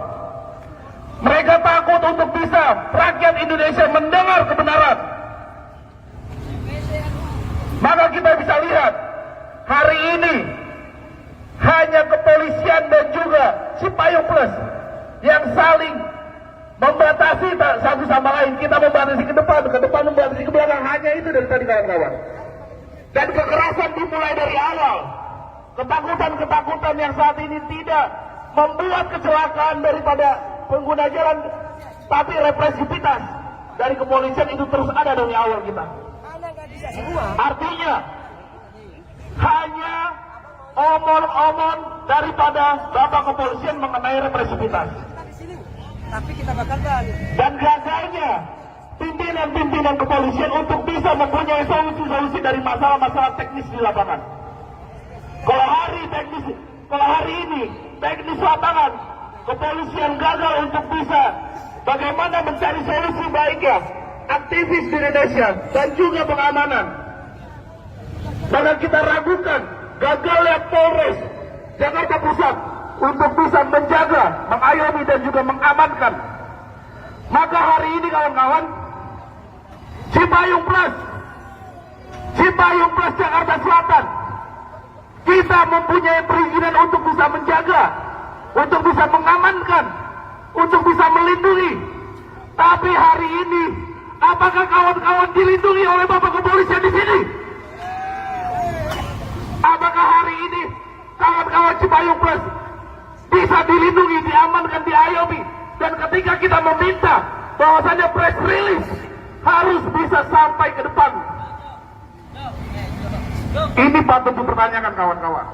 T: Mereka takut untuk bisa rakyat Indonesia mendengar kebenaran. Maka kita bisa lihat hari ini hanya kepolisian dan juga Cipayung Plus yang saling membatasi satu sama lain. Kita membatasi ke depan membatasi ke belakang. Hanya itu dari tadi kawan-kawan. Dan kekerasan dimulai dari awal. Ketakutan yang saat ini tidak membuat kecelakaan daripada pengguna jalan, tapi represivitas dari kepolisian itu terus ada dari awal kita. Artinya hanya omong-omong daripada Bapak Kepolisian mengenai represivitas.
A: Tapi kita batalkan. Dan
T: gagalnya pimpinan kepolisian untuk bisa mempunyai solusi-solusi dari masalah-masalah teknis di lapangan. Kalau hari ini teknis lapangan kepolisian gagal untuk bisa bagaimana mencari solusi baiknya aktivis di Indonesia dan juga pengamanan. Maka kita ragukan gagalnya Polres Jakarta Pusat untuk bisa menjaga, mengayomi dan juga mengamankan. Maka hari ini kawan-kawan, Cipayung Plus Jakarta Selatan, kita mempunyai perizinan untuk bisa menjaga, untuk bisa mengamankan, untuk bisa melindungi. Tapi hari ini, apakah kawan-kawan dilindungi oleh Bapak Kepolisian di sini? Apakah hari ini kawan-kawan Cipayung Plus bisa dilindungi, diamankan, diayomi? Dan ketika kita meminta bahwasannya press release harus bisa sampai ke depan, ini patut dipertanyakan kawan-kawan.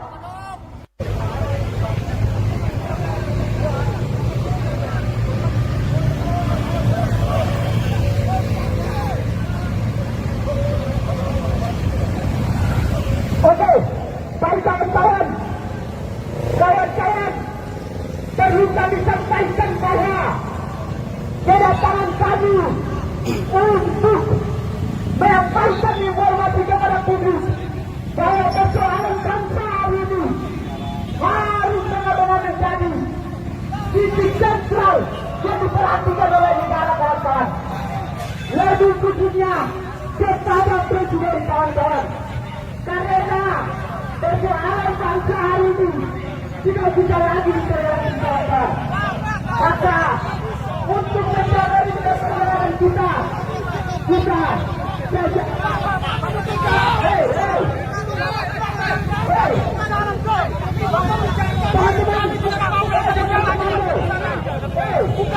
R: Oke, baik kawan-kawan, perlu kami sampaikan bahwa kedatangan kami untuk menyampaikan informasi kepada publik bahwa persoalan bangsa hari ini harus benar-benar menjadi titik sentral yang diperhatikan oleh negara kawan-kawan. Lebih khususnya kepada presiden kawan-kawan. Karena persoalan bangsa hari ini tidak bisa lagi diterima kawan-kawan. Maka untuk menjaga persoalan kita buka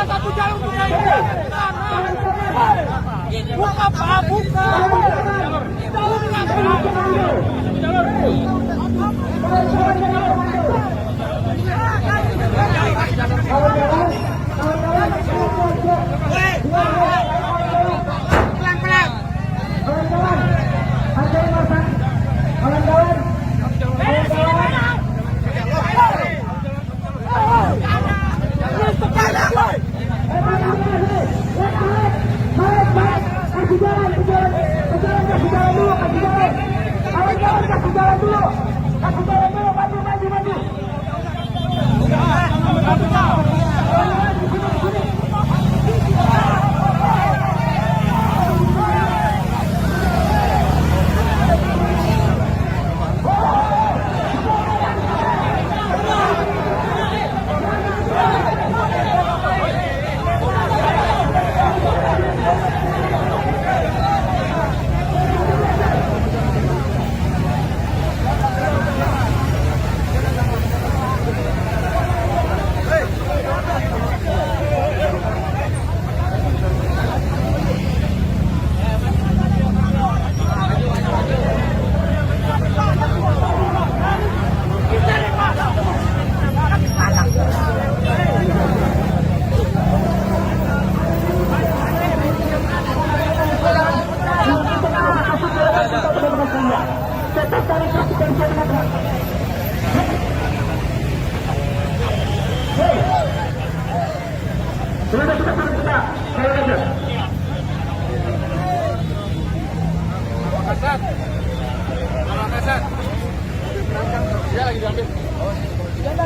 R: satu jalan untuk buka Pak, buka Jalan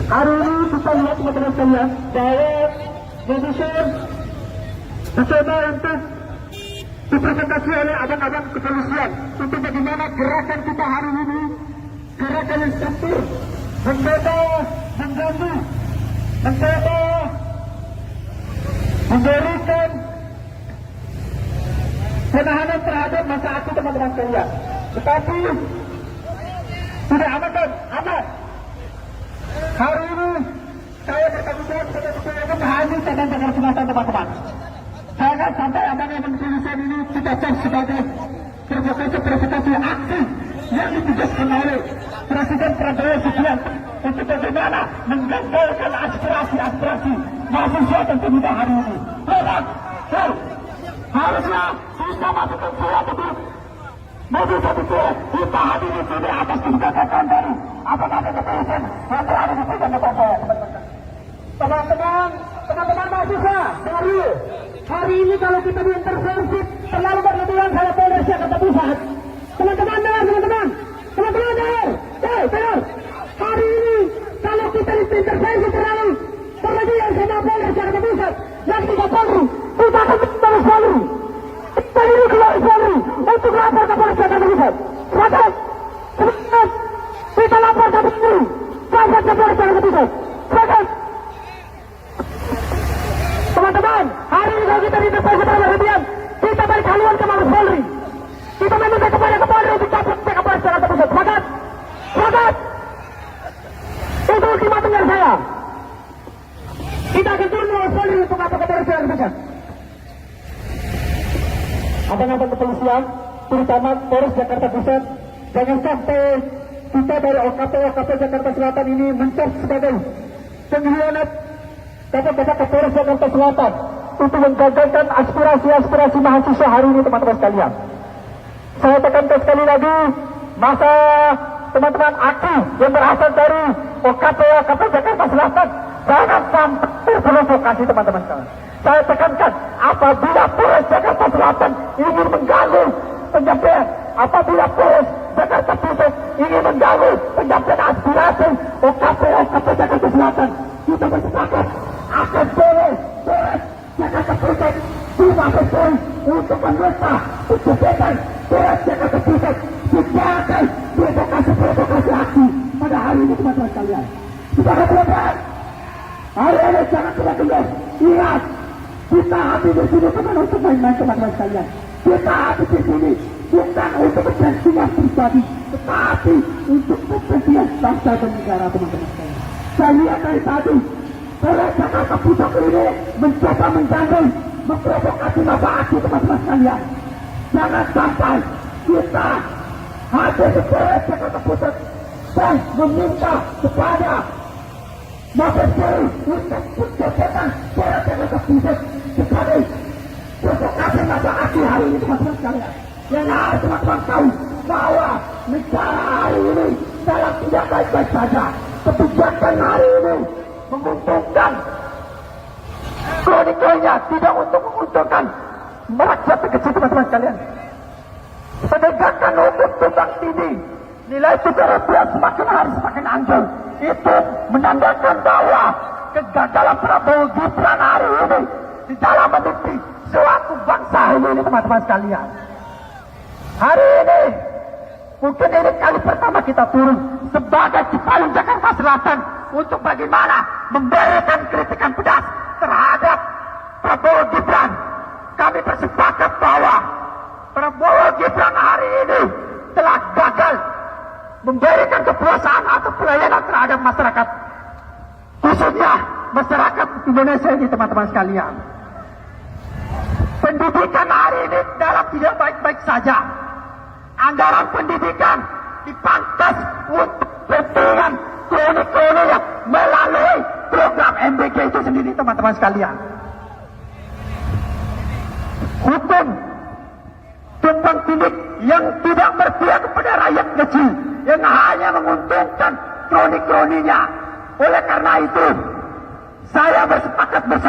T: Hari ini kita lihat teman-teman sekalian bahwa menyusun rencana untuk dipresentasi oleh abang-abang kepolisian untuk bagaimana gerakan kita hari ini, gerakan yang struktur, mencoba mengganggu, mencoba memberikan penahanan terhadap masa aksi teman-teman sekalian. Tetapi sudah aman kan? Aman. Hari ini saya bertanggung jawab sebagai ketua umum hanya Cabang Jakarta Selatan teman-teman. Jangan sampai abang-abang kepolisian ini kita cek sebagai provokasi aksi yang ditugaskan oleh Presiden Prabowo Subianto untuk bagaimana menggagalkan aspirasi mahasiswa dan pemuda hari ini. Harusnya kita masukkan surat itu. Mobil satu kita hadiri di atas kebijakan dari apa-apa kepolisian yang berada di sekitar teman-teman mahasiswa. Hari ini kalau kita diintervensi terlalu berlebihan oleh Polres Jakarta Pusat. Teman-teman dengar. Hari ini kalau kita diintervensi terlalu berlebihan sama Polres Jakarta Pusat yang tidak perlu, kita akan terus lalu. Kita ini keluar Polri untuk lapor ke Polres Jakarta Pusat. Silakan, kita lapor ke Polri, lapor ke Polres Jakarta Pusat. Silakan. Teman-teman, hari ini kalau kita diintervensi terlalu berlebihan, kita balik haluan ke Mabes Polri. Kita meminta kepada Kapolri untuk cabut ke Polres Jakarta Pusat. Sepakat. Itu ultimatum dari saya. Kita akan turun Mabes Polri untuk apa ke Polres Jakarta Pusat. Abang-abang kepolisian, terutama Polres Jakarta Pusat, jangan sampai kita dari OKP Jakarta Selatan ini mencap sebagai pengkhianat Bapak-bapak Kapolres Jakarta Selatan untuk menggagalkan aspirasi mahasiswa hari ini, teman-teman sekalian. Saya tekankan sekali lagi, masa teman-teman aksi yang berasal dari OKP Jakarta Selatan jangan sampai terprovokasi, teman-teman sekalian. Saya tekankan, apabila Polres Jakarta Selatan ingin mengganggu penyampaian, apabila Polres Jakarta Pusat ingin mengganggu penyampaian aspirasi OKP Jakarta Selatan, kita bersepakat akan Polres Jakarta Pusat cuma betul untuk menerima keputusan Polres Jakarta Pusat sebagai provokasi aksi pada hari ini, teman-teman sekalian. Sebagai teman-teman, hari ini jangan kemudian ingat, kita habis di sini bukan untuk main-main, teman-teman sekalian. Kita habis di sini bukan untuk kepentingan pribadi, tetapi untuk kepentingan bangsa dan negara, teman-teman sekalian. Saya lihat dari tadi, Polres Jakarta Pusat ini mencoba mengganggu, memprovokasi masa aksi, teman-teman sekalian. Jangan sampai kita hadir di Polres Jakarta Pusat dan meminta kepada Mabes Polri untuk menjadikan Polres Jakarta Pusat sebagai provokasi masa aksi hari ini, teman-teman sekalian. Yang harus teman-teman tahu bahwa negara hari ini dalam tidak baik-baik saja. Kebijakan hari ini menguntungkan kronikalnya, tidak untuk menguntungkan rakyat kecil, teman-teman sekalian. Penegakan hukum tumbang tinggi, nilai tukar rupiah semakin hari semakin anjlok. Itu menandakan bahwa kegagalan Prabowo Gibran hari ini di dalam mendidik suatu bangsa ini, teman-teman sekalian. Hari ini mungkin ini kali pertama kita turun sebagai Cipayung Jakarta Selatan untuk bagaimana memberikan kritikan pedas terhadap Prabowo Gibran. Kami bersepakat bahwa Prabowo Gibran hari ini telah gagal memberikan kepuasan atau pelayanan terhadap masyarakat, khususnya masyarakat Indonesia ini, teman-teman sekalian. Pendidikan hari ini dalam tidak baik-baik saja. Anggaran pendidikan dipangkas untuk kepentingan kroni-kroni yang melalui program MBG itu sendiri, teman-teman sekalian. Hukum tumbang tindih yang tidak berpihak kepada rakyat kecil, yang hanya menguntungkan kroni-kroninya. Oleh karena itu, saya bersepakat bersama